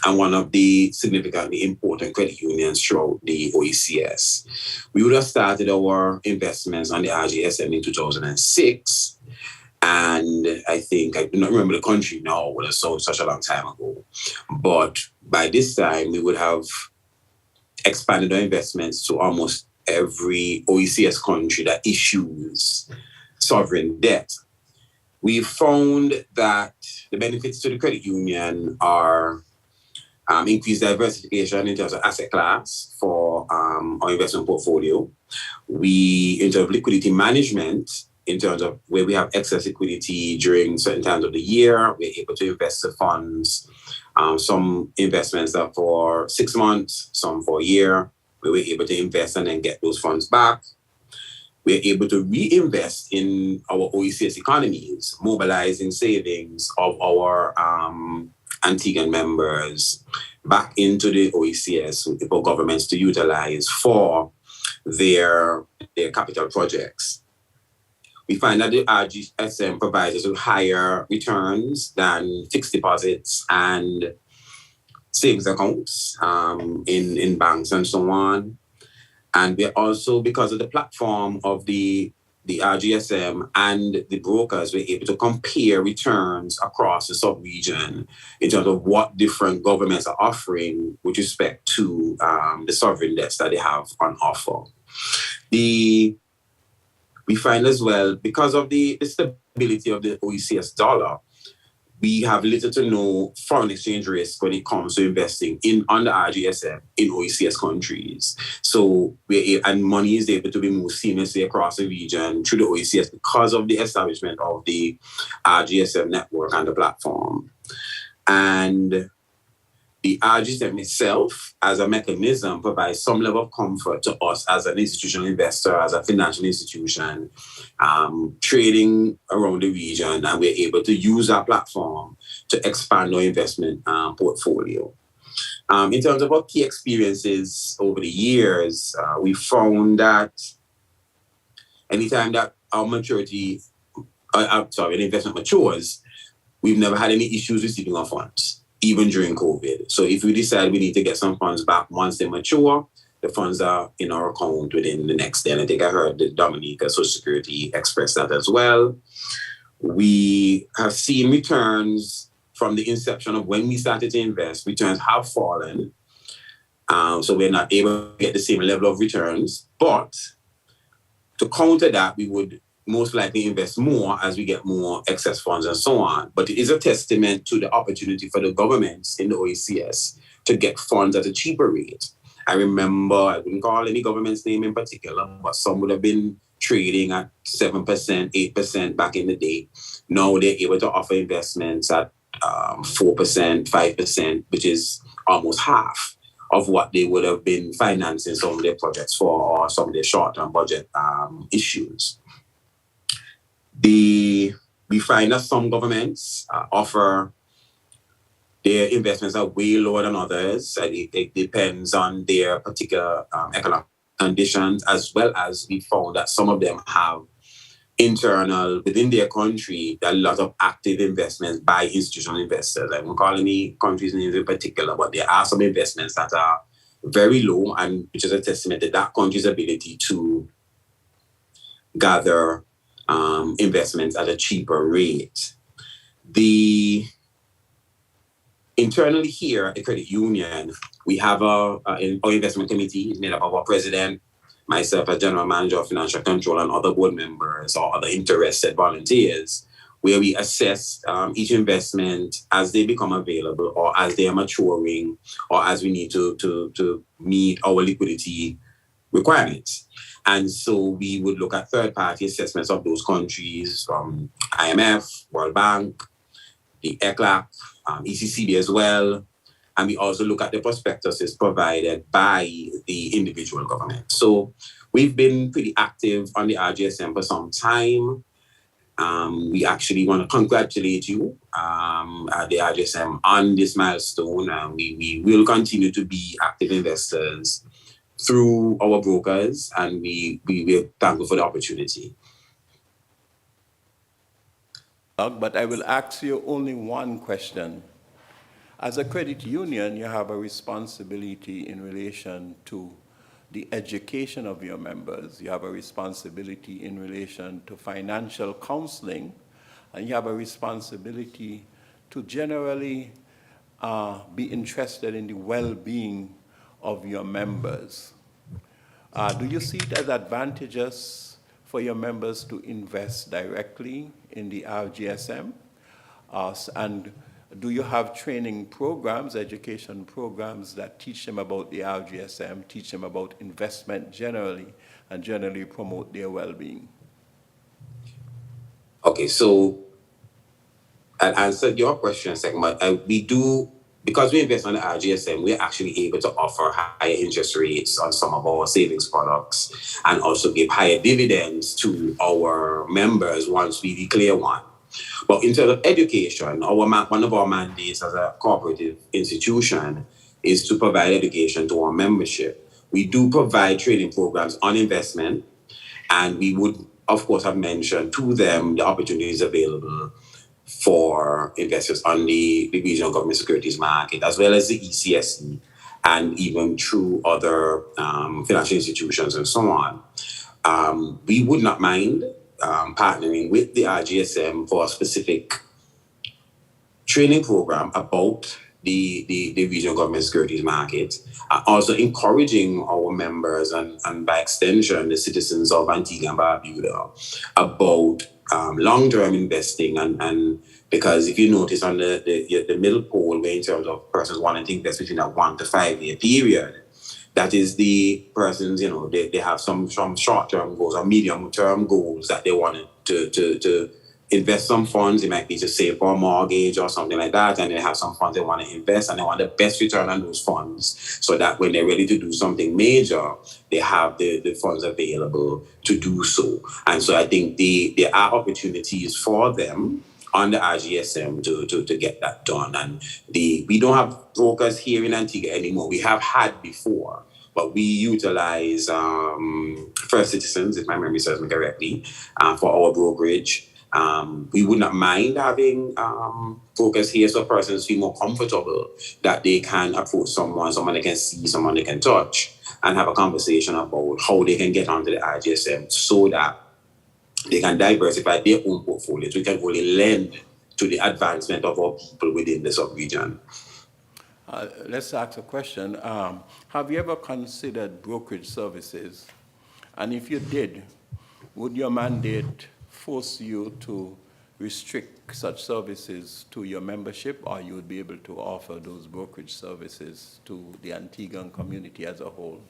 and one of the significantly important credit unions throughout the OECS. We would have started our investments on the RGSM in 2006. And I think, I do not remember the country now, it was such a long time ago. But by this time, we would have expanded our investments to almost every OECS country that issues sovereign debt. We found that the benefits to the credit union are increased diversification in terms of asset class for our investment portfolio. In terms of liquidity management, in terms of where we have excess liquidity during certain times of the year, we're able to invest the funds. Some investments are for 6 months, some for a year, where we're able to invest and then get those funds back. We're able to reinvest in our OECS economies, mobilizing savings of our Antiguan members back into the OECS for governments to utilize for their capital projects. We find that the RGSM provides us with higher returns than fixed deposits and savings accounts in banks and so on. And we're also, because of the platform of the RGSM and the brokers, we're able to compare returns across the sub-region in terms of what different governments are offering with respect to the sovereign debts that they have on offer. We find as well, because of the stability of the OECS dollar, we have little to no foreign exchange risk when it comes to investing on the RGSM in OECS countries. So and money is able to be moved seamlessly across the region through the OECS because of the establishment of the RGSM network and the platform. And the RGSM itself, as a mechanism, provides some level of comfort to us as an institutional investor, as a financial institution, trading around the region, and we're able to use our platform to expand our investment portfolio. In terms of our key experiences over the years, we found that anytime that our investment matures, we've never had any issues receiving our funds, even during COVID. So if we decide we need to get some funds back once they mature, the funds are in our account within the next day. And I think I heard that Dominica Social Security express that as well. We have seen returns from the inception of when we started to invest. Returns have fallen. So we're not able to get the same level of returns. But to counter that, we would most likely invest more as we get more excess funds and so on. But it is a testament to the opportunity for the governments in the OECS to get funds at a cheaper rate. I remember, I wouldn't call any government's name in particular, but some would have been trading at 7%, 8% back in the day. Now they're able to offer investments at 4%, 5%, which is almost half of what they would have been financing some of their projects for, or some of their short-term budget issues. We find that some governments offer their investments are way lower than others. It depends on their particular economic conditions, as well as we found that some of them have internal, within their country, a lot of active investments by institutional investors. I won't call any countries' names in particular, but there are some investments that are very low, and which is a testament to that country's ability to gather investments at a cheaper rate. Internally here at the credit union, we have our investment committee made up of our president, myself as general manager of financial control, and other board members or other interested volunteers, where we assess each investment as they become available, or as they are maturing, or as we need to meet our liquidity requirements. And so we would look at third-party assessments of those countries from IMF, World Bank, the ECLAC, ECCB as well. And we also look at the prospectuses provided by the individual government. So we've been pretty active on the RGSM for some time. We actually want to congratulate you at the RGSM on this milestone. We will continue to be active investors through our brokers, and we are thankful for the opportunity. But I will ask you only one question. As a credit union, you have a responsibility in relation to the education of your members. You have a responsibility in relation to financial counseling, and you have a responsibility to generally be interested in the well-being of your members. Do you see it as advantageous for your members to invest directly in the RGSM? And do you have training programs, education programs that teach them about the RGSM, teach them about investment generally, and generally promote their well-being? Okay, so I'll answer your question in a second, but we do, because we invest on the RGSM, we're actually able to offer higher interest rates on some of our savings products, and also give higher dividends to our members once we declare one. But in terms of education, one of our mandates as a cooperative institution is to provide education to our membership. We do provide training programs on investment, and we would, of course, have mentioned to them the opportunities available for investors on the regional government securities market, as well as the ECSE, and even through other financial institutions and so on. We would not mind partnering with the RGSM for a specific training program about the regional government securities market, also encouraging our members and by extension the citizens of Antigua and Barbuda about long-term investing, and because if you notice on the middle pole, where in terms of persons wanting to invest between a 1 to 5 year period, that is the persons, they have some short-term goals or medium-term goals that they want to invest some funds. It might be to save for a mortgage or something like that, and they have some funds they want to invest, and they want the best return on those funds, so that when they're ready to do something major, they have the funds available to do so. And so I think there are opportunities for them on the RGSM to get that done. And we don't have brokers here in Antigua anymore. We have had before, but we utilize First Citizens, if my memory serves me correctly, for our brokerage. We would not mind having brokers here, so persons feel more comfortable that they can approach someone they can see, someone they can touch, and have a conversation about how they can get onto the RGSM so that they can diversify their own portfolios. We can only lend to the advancement of our people within the sub-region. Let's ask a question. Have you ever considered brokerage services? And if you did, would your mandate force you to restrict such services to your membership, or you would be able to offer those brokerage services to the Antiguan community as a whole?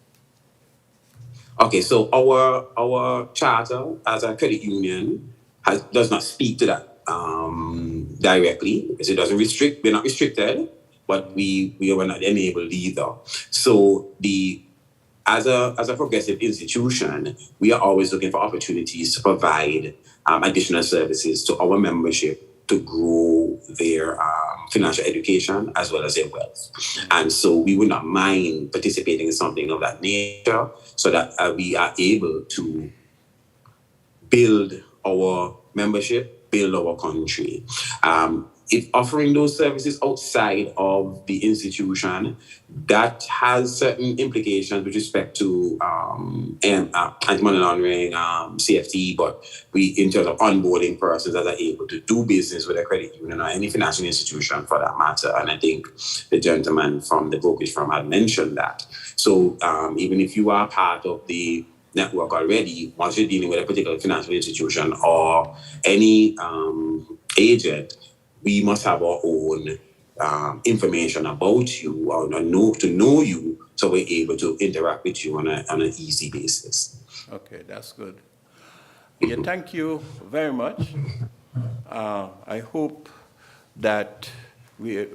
Okay, so our charter as a credit union does not speak to that directly. It doesn't restrict. We're not restricted, but we were not enabled either. So as a progressive institution, we are always looking for opportunities to provide additional services to our membership to grow their financial education as well as their wealth. And so we would not mind participating in something of that nature so that we are able to build our membership, build our country. If offering those services outside of the institution, that has certain implications with respect to anti-money laundering, CFT, but in terms of onboarding persons that are able to do business with a credit union or any financial institution for that matter. And I think the gentleman from the brokerage firm had mentioned that. So even if you are part of the network already, once you're dealing with a particular financial institution or any agent, we must have our own information about you or to know you, so we're able to interact with you on an easy basis. Okay, that's good. Yeah, thank you very much. I hope that we,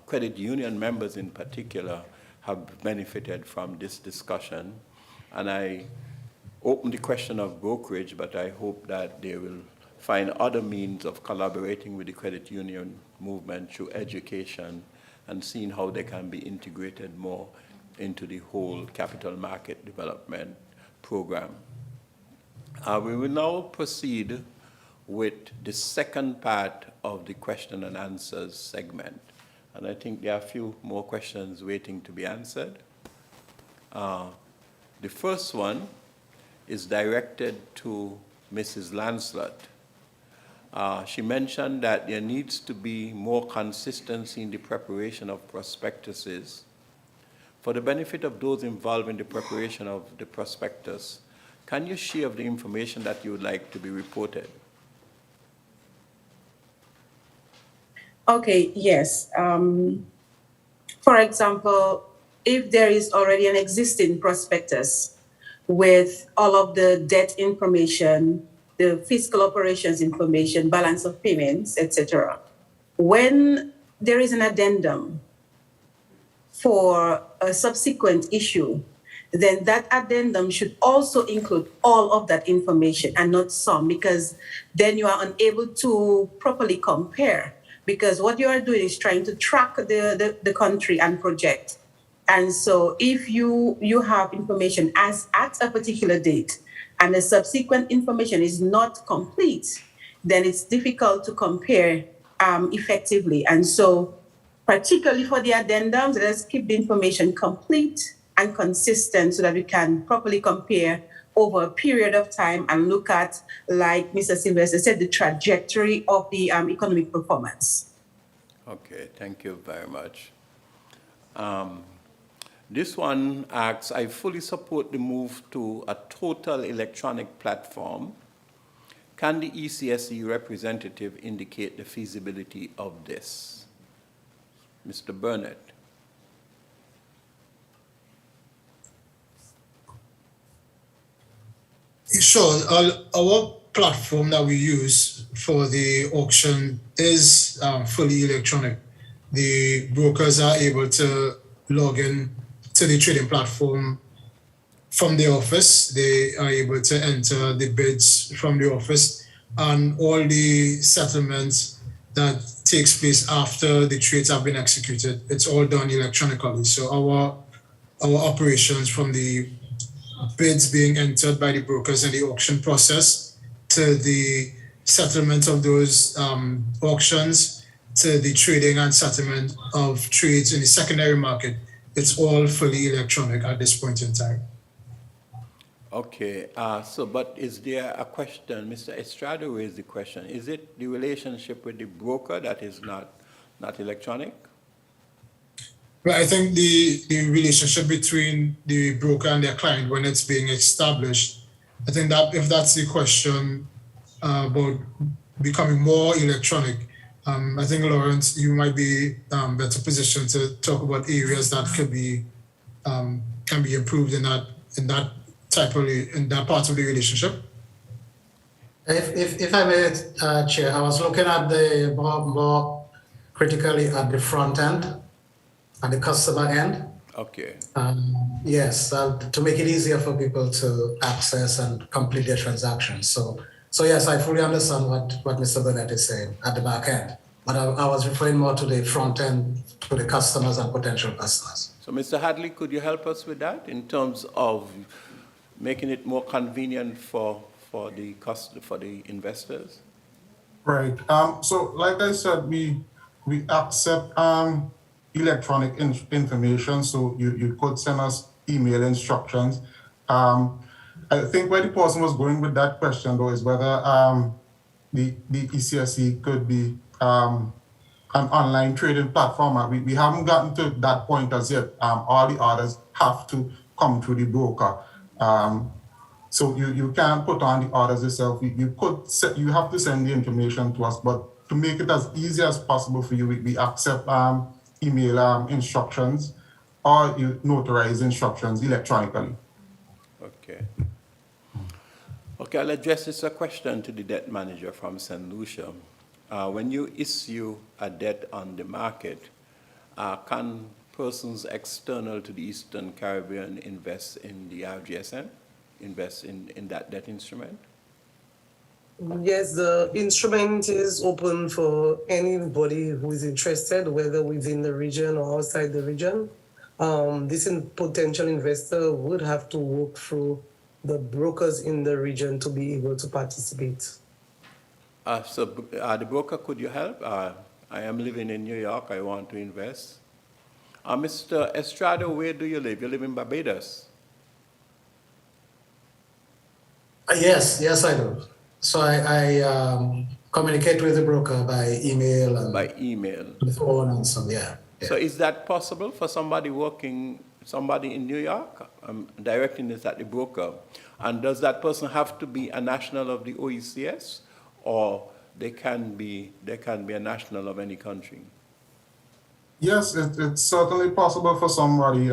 credit union members in particular, have benefited from this discussion. And I open the question of brokerage, but I hope that they will find other means of collaborating with the credit union movement through education and seeing how they can be integrated more into the whole capital market development program. We will now proceed with the second part of the question and answers segment. And I think there are a few more questions waiting to be answered. The first one is directed to Mrs. Lancelot. She mentioned that there needs to be more consistency in the preparation of prospectuses. For the benefit of those involved in the preparation of the prospectus, can you share the information that you would like to be reported? Okay, yes. For example, if there is already an existing prospectus with all of the debt information, the fiscal operations information, balance of payments, etc. When there is an addendum for a subsequent issue, then that addendum should also include all of that information and not some, because then you are unable to properly compare, because what you are doing is trying to track the country and project. And so if you have information as at a particular date and the subsequent information is not complete, then it's difficult to compare effectively. And so particularly for the addendums, let's keep the information complete and consistent so that we can properly compare over a period of time and look at, like Mr. Sylvester said, the trajectory of the economic performance. Okay, thank you very much. This one asks, I fully support the move to a total electronic platform. Can the ECSE representative indicate the feasibility of this? Mr. Burnett. Sure. Our platform that we use for the auction is fully electronic. The brokers are able to log in to the trading platform from the office. They are able to enter the bids from the office, and all the settlements that takes place after the trades have been executed, it's all done electronically. So our operations from the bids being entered by the brokers in the auction process to the settlement of those auctions to the trading and settlement of trades in the secondary market, it's all fully electronic at this point in time. Okay, but is there a question? Mr. Estrada raised the question. Is it the relationship with the broker that is not electronic? Well, I think the relationship between the broker and their client when it's being established, I think that if that's the question about becoming more electronic, I think Lawrence, you might be better positioned to talk about areas that could be can be improved in that part of the relationship. If I may, Chair, I was looking at the more critically at the front end, at the customer end. Okay. Yes, to make it easier for people to access and complete their transactions. So yes, I fully understand what Mr. Burnett is saying at the back end, but I was referring more to the front end, to the customers and potential customers. So, Mr. Hadley, could you help us with that in terms of making it more convenient for the investors? Right. So, like I said, we accept electronic information. So you could send us email instructions. I think where the person was going with that question, though, is whether the ECSE could be an online trading platform. We haven't gotten to that point as yet. All the orders have to come through the broker. So you can't put on the orders yourself. You have to send the information to us, but to make it as easy as possible for you, we accept email instructions, or you notarize instructions electronically. Okay. Okay, I'll address this question to the debt manager from St. Lucia. When you issue a debt on the market, can persons external to the Eastern Caribbean invest in the RGSM? Invest in that debt instrument? Yes, the instrument is open for anybody who is interested, whether within the region or outside the region. This potential investor would have to work through the brokers in the region to be able to participate. So the broker, could you help? I am living in New York. I want to invest. Mr. Estrada, where do you live? You live in Barbados? Yes, I do. So I communicate with the broker by email and the phone and so yeah. So is that possible for somebody in New York? I'm directing this at the broker. And does that person have to be a national of the OECS, or they can be a national of any country? Yes, it's certainly possible for somebody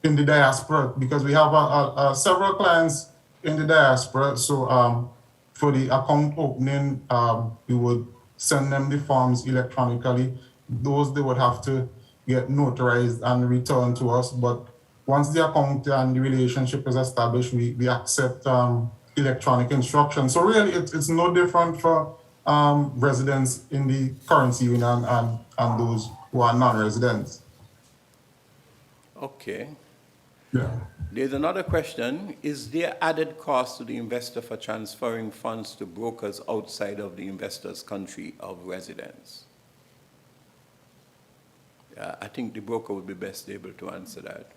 in the diaspora, because we have several clients in the diaspora. So for the account opening, we would send them the forms electronically. Those they would have to get notarized and returned to us. But once the account and the relationship is established, we accept electronic instructions. So really, it's no different for residents in the currency union and those who are non-residents. Okay. Yeah. There's another question. Is there added cost to the investor for transferring funds to brokers outside of the investor's country of residence? I think the broker would be best able to answer that.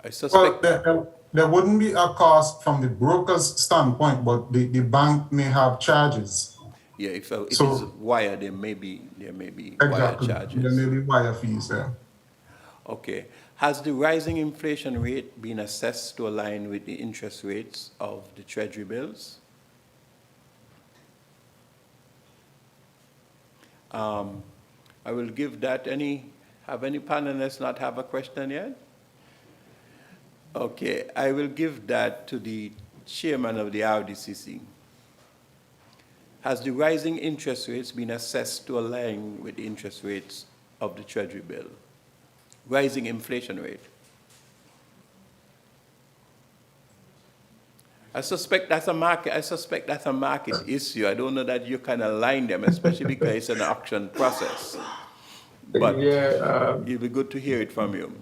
I suspect... Well, there wouldn't be a cost from the broker's standpoint, but the bank may have charges. Yeah, if it's wire, there may be exactly. Wire charges. There may be wire fees there. Okay. Has the rising inflation rate been assessed to align with the interest rates of the Treasury bills? I will give that. Have any panelists not have a question yet? Okay, I will give that to the chairman of the RDCC. Has the rising interest rates been assessed to align with the interest rates of the Treasury bill? Rising inflation rate. I suspect that's a market issue. I don't know that you can align them, especially because it's an auction process. But yeah, it'd be good to hear it from you.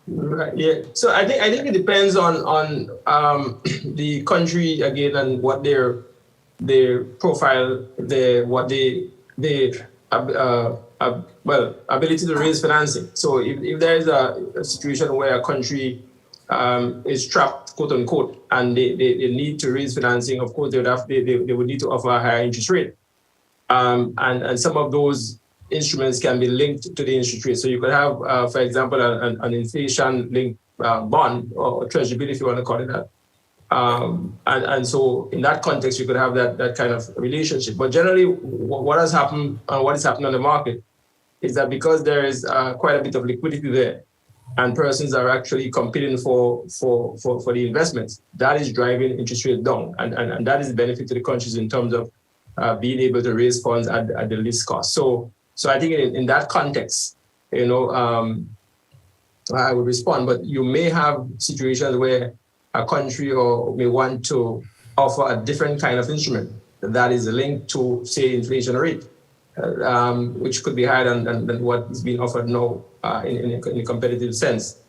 Right. Yeah. So I think it depends on the country again and what their profile, ability to raise financing. So if there is a situation where a country is trapped, quote unquote, and they need to raise financing, of course they would need to offer a higher interest rate. And some of those instruments can be linked to the interest rate. So you could have, for example, an inflation-linked bond or treasury bill, if you want to call it that. And so in that context, you could have that kind of relationship. But generally, what has happened, what is happening on the market is that because there is quite a bit of liquidity there, and persons are actually competing for the investments, that is driving interest rate down, and that is the benefit to the countries in terms of being able to raise funds at the least cost. So I think in that context, I would respond. But you may have situations where a country may want to offer a different kind of instrument that is linked to, say, inflation rate, which could be higher than what is being offered now in a competitive sense.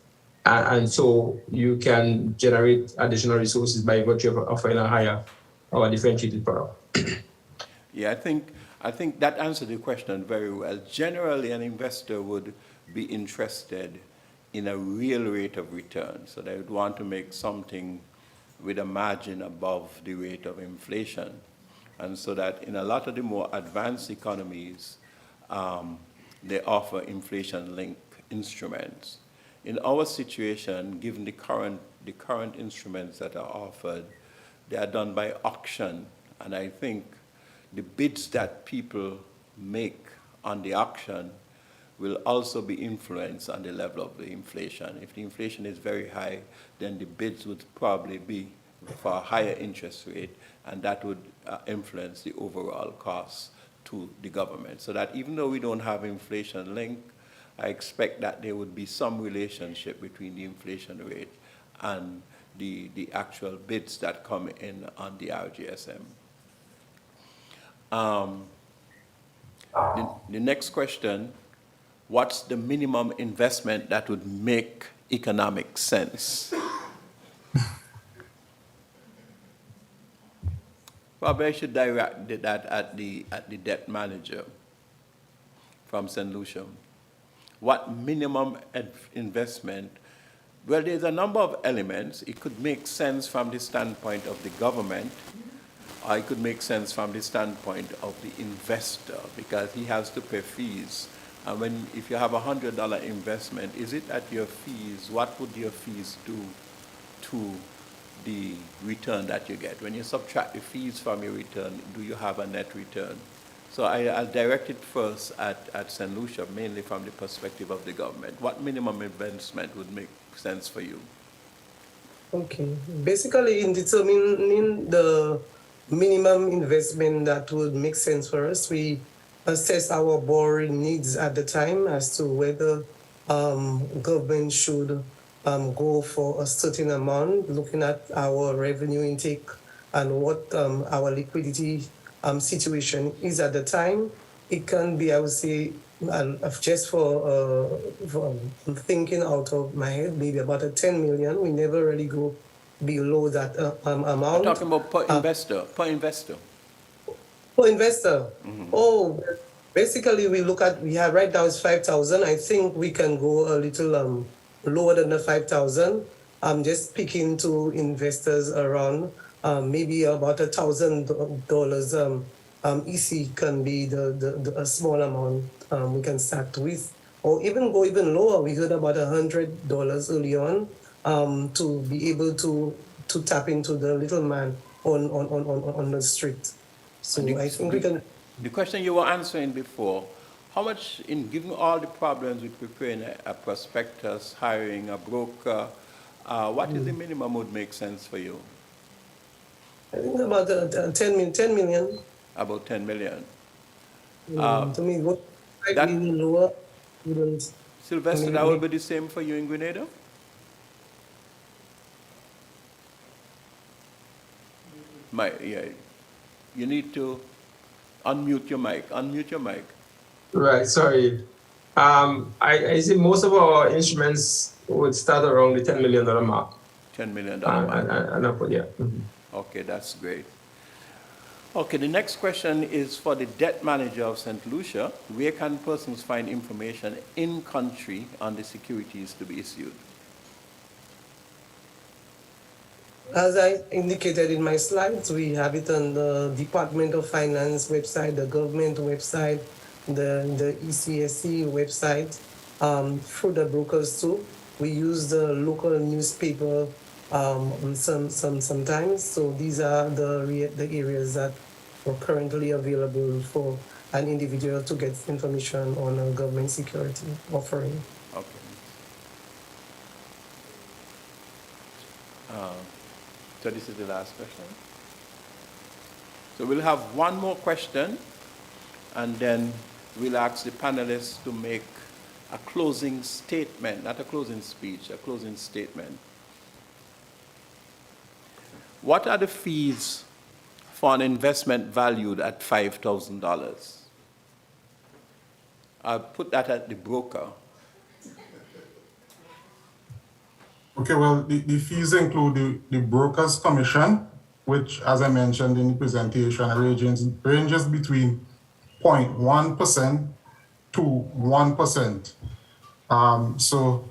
And so you can generate additional resources by virtue of offering a higher or differentiated product. Yeah, I think that answered the question very well. Generally, an investor would be interested in a real rate of return. So they would want to make something with a margin above the rate of inflation. And so that in a lot of the more advanced economies, they offer inflation-linked instruments. In our situation, given the current instruments that are offered, they are done by auction. And I think the bids that people make on the auction will also be influenced on the level of the inflation. If the inflation is very high, then the bids would probably be for a higher interest rate, and that would influence the overall cost to the government. So that even though we don't have inflation link, I expect that there would be some relationship between the inflation rate and the actual bids that come in on the RGSM. The next question, what's the minimum investment that would make economic sense? Probably I should direct that at the debt manager from St. Lucia. What minimum investment? Well, there's a number of elements. It could make sense from the standpoint of the government, or it could make sense from the standpoint of the investor, because he has to pay fees. And if you have a $100 investment, is it at your fees? What would your fees do to the return that you get? When you subtract the fees from your return, do you have a net return? So I'll direct it first at St. Lucia, mainly from the perspective of the government. What minimum investment would make sense for you? Okay. Basically, in determining the minimum investment that would make sense for us, we assess our borrowing needs at the time as to whether government should go for a certain amount, looking at our revenue intake and what our liquidity situation is at the time. It can be, I would say, just for thinking out of my head, maybe about a 10 million. We never really go below that amount. I'm talking about per investor. Per investor. Mm-hmm. Oh, basically we have right now is 5,000. I think we can go a little lower than the 5,000. I'm just speaking to investors around maybe about $1,000 EC can be a small amount we can start with, or even go even lower. We heard about $100 early on to be able to tap into the little man on the street. So I think we can. The question you were answering before, how much, in given all the problems with preparing a prospectus, hiring a broker, what is the minimum would make sense for you? I think about 10 million. About 10 million. To me, what 5 million lower wouldn't. Sylvester, that will be the same for you in Grenada? Yeah. You need to unmute your mic. Unmute your mic. Right, sorry. I see most of our instruments would start around the $10 million mark. $10 million mark. And upward, yeah. Mm-hmm. Okay, that's great. Okay, the next question is for the debt manager of St. Lucia. Where can persons find information in country on the securities to be issued? As I indicated in my slides, we have it on the Department of Finance website, the government website, the ECSC website, through the brokers too. We use the local newspaper sometimes. So these are the areas that are currently available for an individual to get information on a government security offering. Okay. So this is the last question. So we'll have one more question, and then we'll ask the panelists to make a closing statement, not a closing speech, a closing statement. What are the fees for an investment valued at $5,000? I'll put that at the broker. Okay, well, the fees include the broker's commission, which, as I mentioned in the presentation, ranges between 0.1% to 1%. So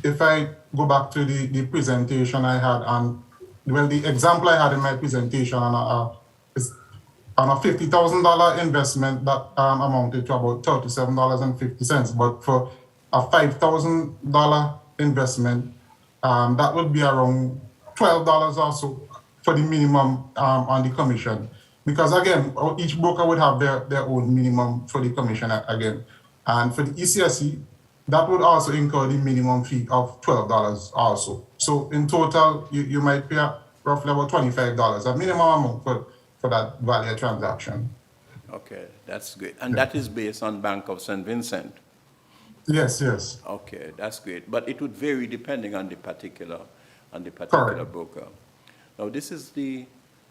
if I go back to the presentation I had on, well, the example I had in my presentation on a $50,000 investment that amounted to about $37.50. But for a $5,000 investment, that would be around $12 also for the minimum on the commission. Because again, each broker would have their own minimum for the commission again. And for the ECSC, that would also incur the minimum fee of $12 also. So in total, you might pay roughly about $25, a minimum amount for that value transaction. Okay, that's great. And that is based on Bank of St. Vincent? Yes, yes. Okay, that's great. But it would vary depending on the particular Correct. broker. Now, this is the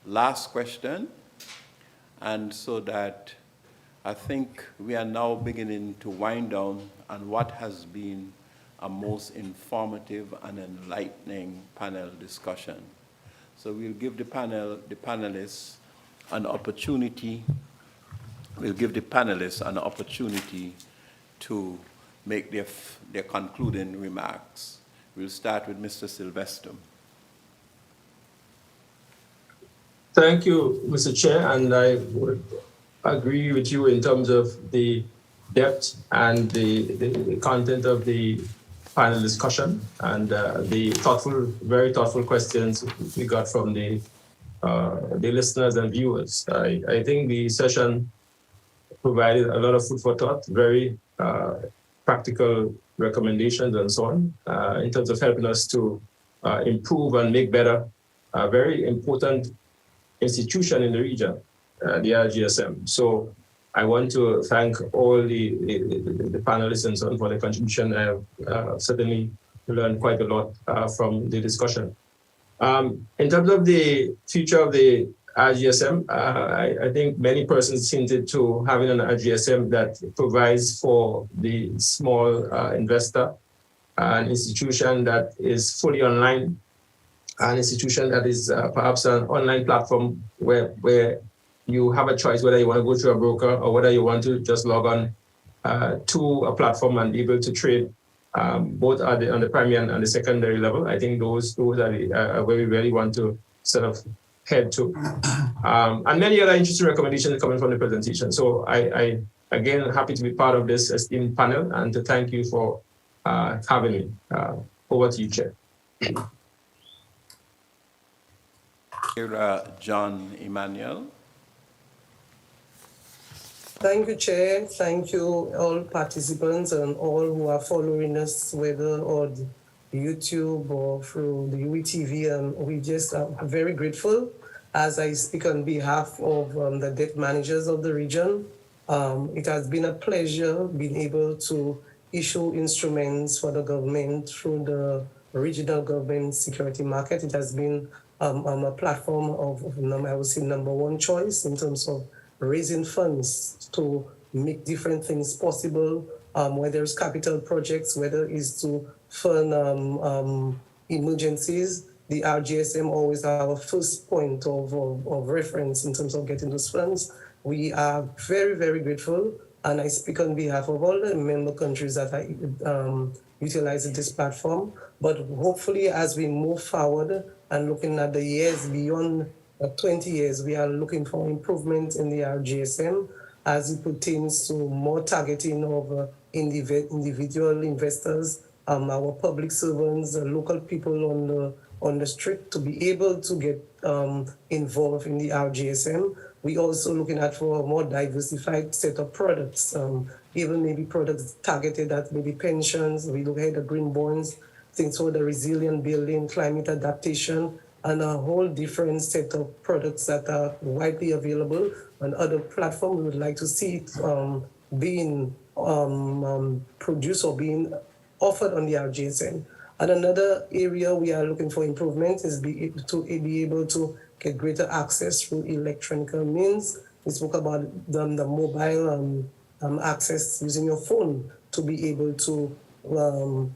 last question, and so that I think we are now beginning to wind down on what has been a most informative and enlightening panel discussion. So we'll give the panelists an opportunity. We'll give the panelists an opportunity to make their concluding remarks. We'll start with Mr. Sylvester. Thank you, Mr. Chair, and I would agree with you in terms of the depth and the content of the panel discussion and the very thoughtful questions we got from the listeners and viewers. I think the session provided a lot of food for thought, very practical recommendations and so on, in terms of helping us to improve and make better a very important institution in the region, the RGSM. So I want to thank all the panelists and so on for their contribution. I have certainly learned quite a lot from the discussion. In terms of the future of the RGSM, I think many persons hinted to having an RGSM that provides for the small investor, an institution that is fully online, an institution that is perhaps an online platform where you have a choice whether you want to go through a broker or whether you want to just log on to a platform and be able to trade both on the primary and the secondary level. I think those are where we really want to sort of head to. And many other interesting recommendations coming from the presentation. So I again, happy to be part of this esteemed panel and to thank you for having me. Over to you, Chair. John Emmanuel. Thank you, Chair. Thank you, all participants and all who are following us, whether on YouTube or through the UETV. And we just are very grateful as I speak on behalf of the debt managers of the region. It has been a pleasure being able to issue instruments for the government through the regional government security market. It has been a platform of, I would say, number one choice in terms of raising funds to make different things possible, whether it's capital projects, whether it's to fund emergencies. The RGSM always have a first point of reference in terms of getting those funds. We are very, very grateful, and I speak on behalf of all the member countries that are utilizing this platform. But hopefully, as we move forward and looking at the years beyond 20 years, we are looking for improvement in the RGSM. as it pertains to more targeting of individual investors, our public servants, local people on the street to be able to get involved in the RGSM. We also looking at for a more diversified set of products, even maybe products targeted at maybe pensions. We look at the green bonds, things for the resilient building, climate adaptation, and a whole different set of products that are widely available on other platforms. We would like to see it being produced or being offered on the RGSM. And another area we are looking for improvement is be able to get greater access through electronic means. We spoke about the mobile access using your phone to be able to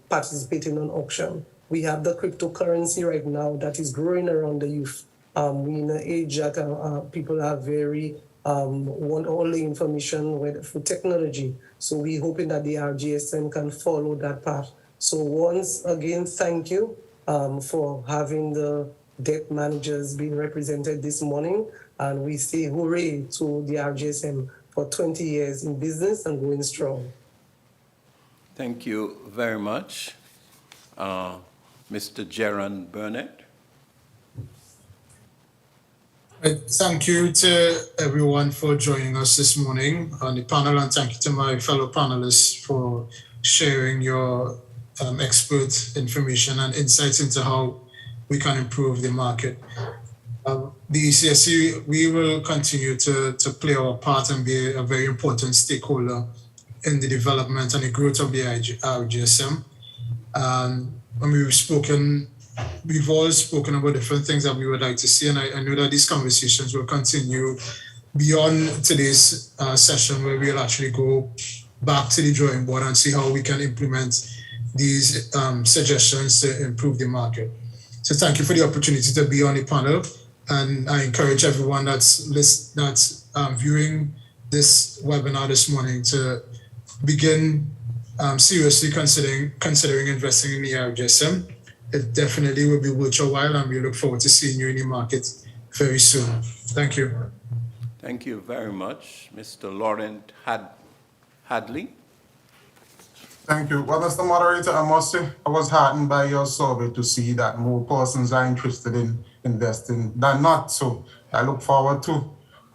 participate in an auction. We have the cryptocurrency right now that is growing around the youth. We in an age that people are very want all the information through technology. So we're hoping that the RGSM can follow that path. So once again, thank you for having the debt managers being represented this morning. And we say hooray to the RGSM for 20 years in business and going strong. Thank you very much. Mr. Jaron Burnett. Thank you to everyone for joining us this morning on the panel, and thank you to my fellow panelists for sharing your expert information and insights into how we can improve the market. The ECSC, we will continue to play our part and be a very important stakeholder in the development and the growth of the RGSM. When we've all spoken about different things that we would like to see, and I know that these conversations will continue beyond today's session, where we'll actually go back to the drawing board and see how we can implement these suggestions to improve the market. So thank you for the opportunity to be on the panel, and I encourage everyone that's viewing this webinar this morning to begin seriously considering investing in the RGSM. It definitely will be worth your while, and we look forward to seeing you in the market very soon. Thank you. Thank you very much. Mr. Laurent Hadley. Thank you. Well, Mr. Moderator, I must say I was heartened by your survey to see that more persons are interested in investing than not. So I look forward to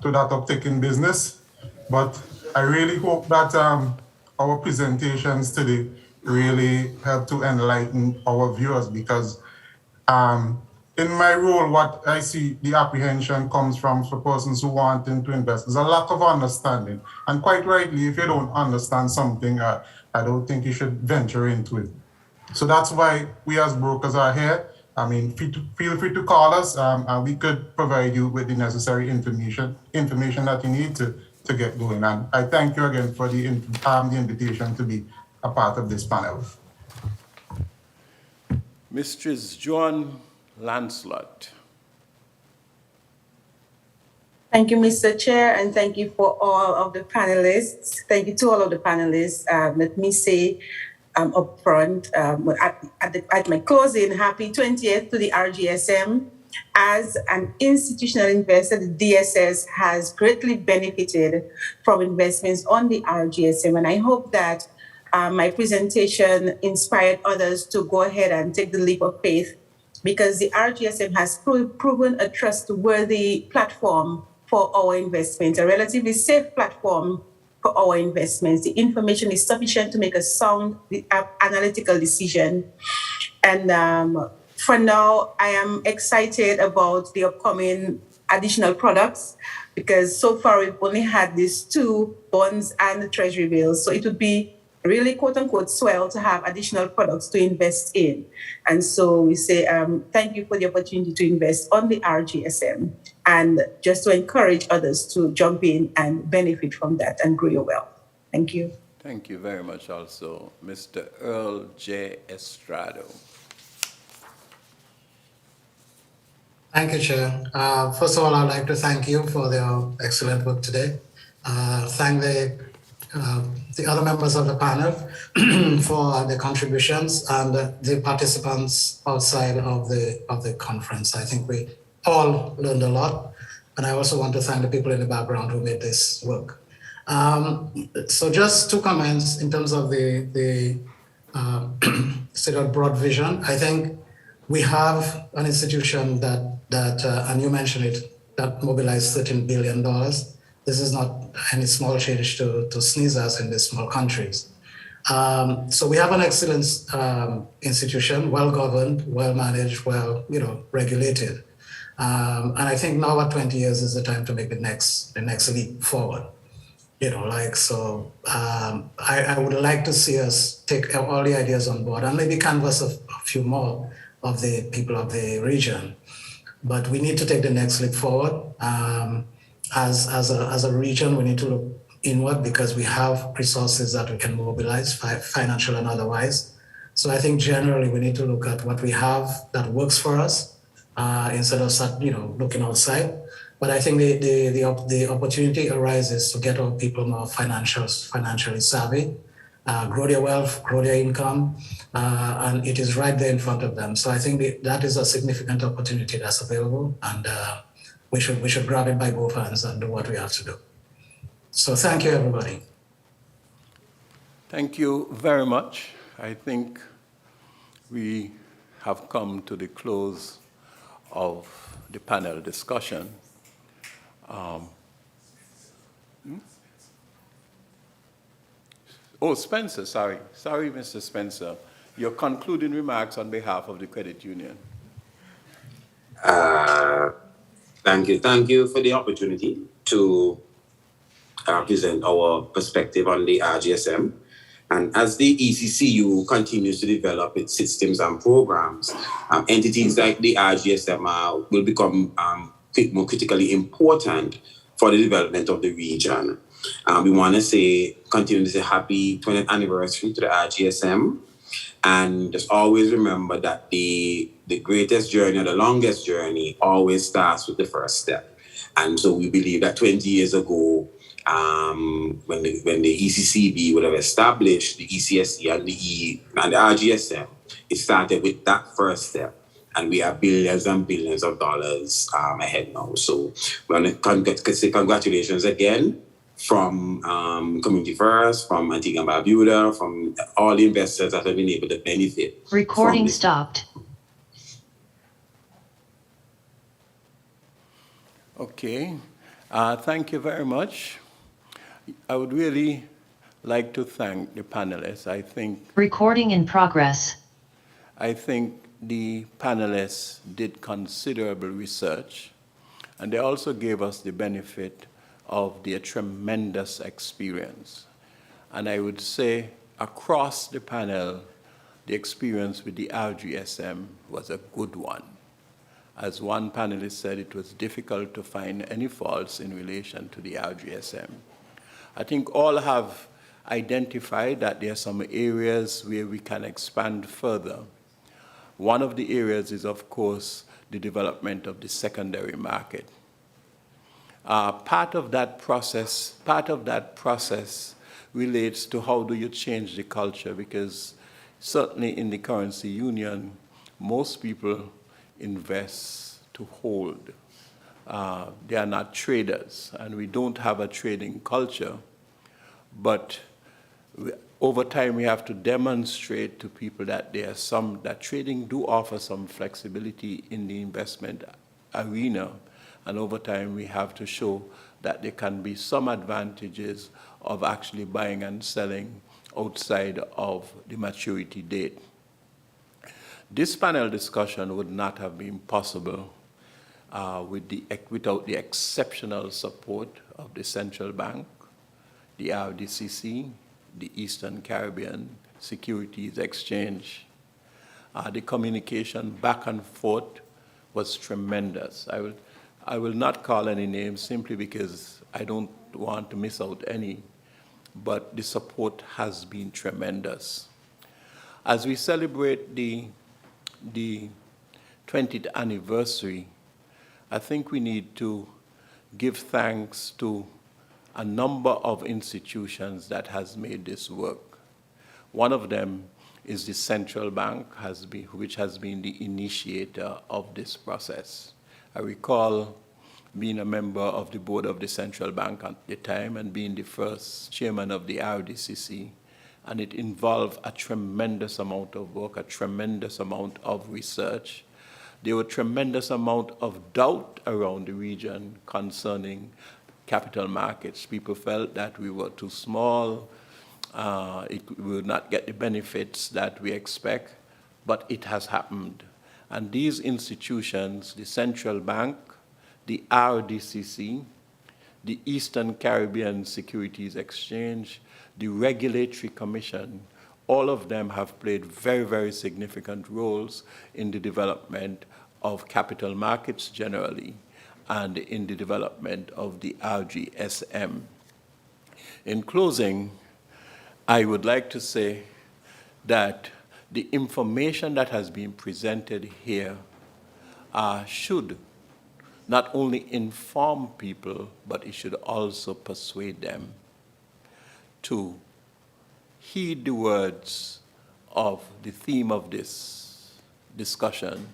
that uptick in business. But I really hope that our presentations today really help to enlighten our viewers, because in my role, what I see the apprehension comes from for persons who want to invest. There's a lack of understanding. And quite rightly, if you don't understand something, I don't think you should venture into it. So that's why we as brokers are here. I mean, feel free to call us, and we could provide you with the necessary information that you need to get going. And I thank you again for the invitation to be a part of this panel. Mistress Joan Lancelot. Thank you, Mr. Chair, and thank you for all of the panelists. Thank you to all of the panelists. Let me say up front, at my closing, happy 20th to the RGSM. As an institutional investor, the DSS has greatly benefited from investments on the RGSM, and I hope that my presentation inspired others to go ahead and take the leap of faith, because the RGSM has proven a trustworthy platform for our investments, a relatively safe platform for our investments. The information is sufficient to make a sound analytical decision. And for now, I am excited about the upcoming additional products, because so far we've only had these two bonds and the treasury bills. So it would be really, quote unquote, swell to have additional products to invest in. And so we say thank you for the opportunity to invest on the RGSM, and just to encourage others to jump in and benefit from that and grow your wealth. Thank you. Thank you very much also. Mr. Earl J. Estrado. Thank you, Chair. First of all, I'd like to thank you for the excellent work today. Thank the other members of the panel for their contributions, and the participants outside of the conference. I think we all learned a lot, and I also want to thank the people in the background who made this work. So just two comments in terms of the sort of broad vision. I think we have an institution that and you mentioned it, that mobilized $13 billion. This is not any small change to sneeze at in these small countries. So we have an excellent institution, well governed, well managed, well regulated, and I think now at 20 years is the time to make the next leap forward. I would like to see us take all the ideas on board and maybe canvass a few more of the people of the region. But we need to take the next leap forward. As a region, we need to look inward because we have resources that we can mobilize, financial and otherwise. So I think generally we need to look at what we have that works for us instead of looking outside. But I think the opportunity arises to get our people more financially savvy, grow their wealth, grow their income, and it is right there in front of them. So I think that is a significant opportunity that's available, and we should grab it by both hands and do what we have to do. So thank you, everybody. Thank you very much. I think we have come to the close of the panel discussion. Oh, Spencer, sorry, Mr. Spencer. Your concluding remarks on behalf of the credit union. Thank you for the opportunity to present our perspective on the RGSM. And as the ECCU continues to develop its systems and programs, entities like the RGSM will become more critically important for the development of the region. We want to continue to say happy 20th anniversary to the RGSM. And just always remember that the greatest journey or the longest journey always starts with the first step. And so we believe that 20 years ago, when the ECCB would have established the ECSC and the RGSM, it started with that first step. And we are billions and billions of dollars ahead now. So we want to say congratulations again from Community First, from Antigua and Barbuda, from all the investors that have been able to benefit. Recording stopped. Okay, thank you very much. I would really like to thank the panelists. I think Recording in progress. I think the panelists did considerable research, and they also gave us the benefit of their tremendous experience. And I would say across the panel, the experience with the RGSM was a good one. As one panelist said, it was difficult to find any faults in relation to the RGSM. I think all have identified that there are some areas where we can expand further. One of the areas is, of course, the development of the secondary market. Part of that process relates to how do you change the culture, because certainly in the currency union, most people invest to hold. They are not traders, and we don't have a trading culture. But over time, we have to demonstrate to people that that trading do offer some flexibility in the investment arena. And over time, we have to show that there can be some advantages of actually buying and selling outside of the maturity date. This panel discussion would not have been possible without the exceptional support of the Central Bank, the RDCC, the Eastern Caribbean Securities Exchange. The communication back and forth was tremendous. I will not call any names simply because I don't want to miss out any, but the support has been tremendous. As we celebrate the 20th anniversary, I think we need to give thanks to a number of institutions that has made this work. One of them is the Central Bank, which has been the initiator of this process. I recall being a member of the board of the central bank at the time and being the first chairman of the RDCC. And it involved a tremendous amount of work, a tremendous amount of research. There were tremendous amount of doubt around the region concerning capital markets. People felt that we were too small, we would not get the benefits that we expect, but it has happened. And these institutions, the Central Bank, the RDCC, the Eastern Caribbean Securities Exchange, the Regulatory Commission, all of them have played very, very significant roles in the development of capital markets generally and in the development of the RGSM. In closing, I would like to say that the information that has been presented here should not only inform people, but it should also persuade them to heed the words of the theme of this discussion: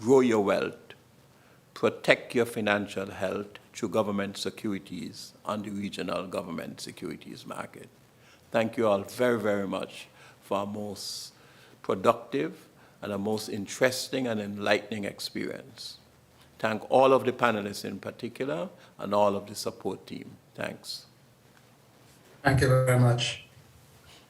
grow your wealth, protect your financial health through government securities on the regional government securities market. Thank you all very, very much for a most productive and a most interesting and enlightening experience. Thank all of the panelists in particular and all of the support team. Thanks. Thank you very much.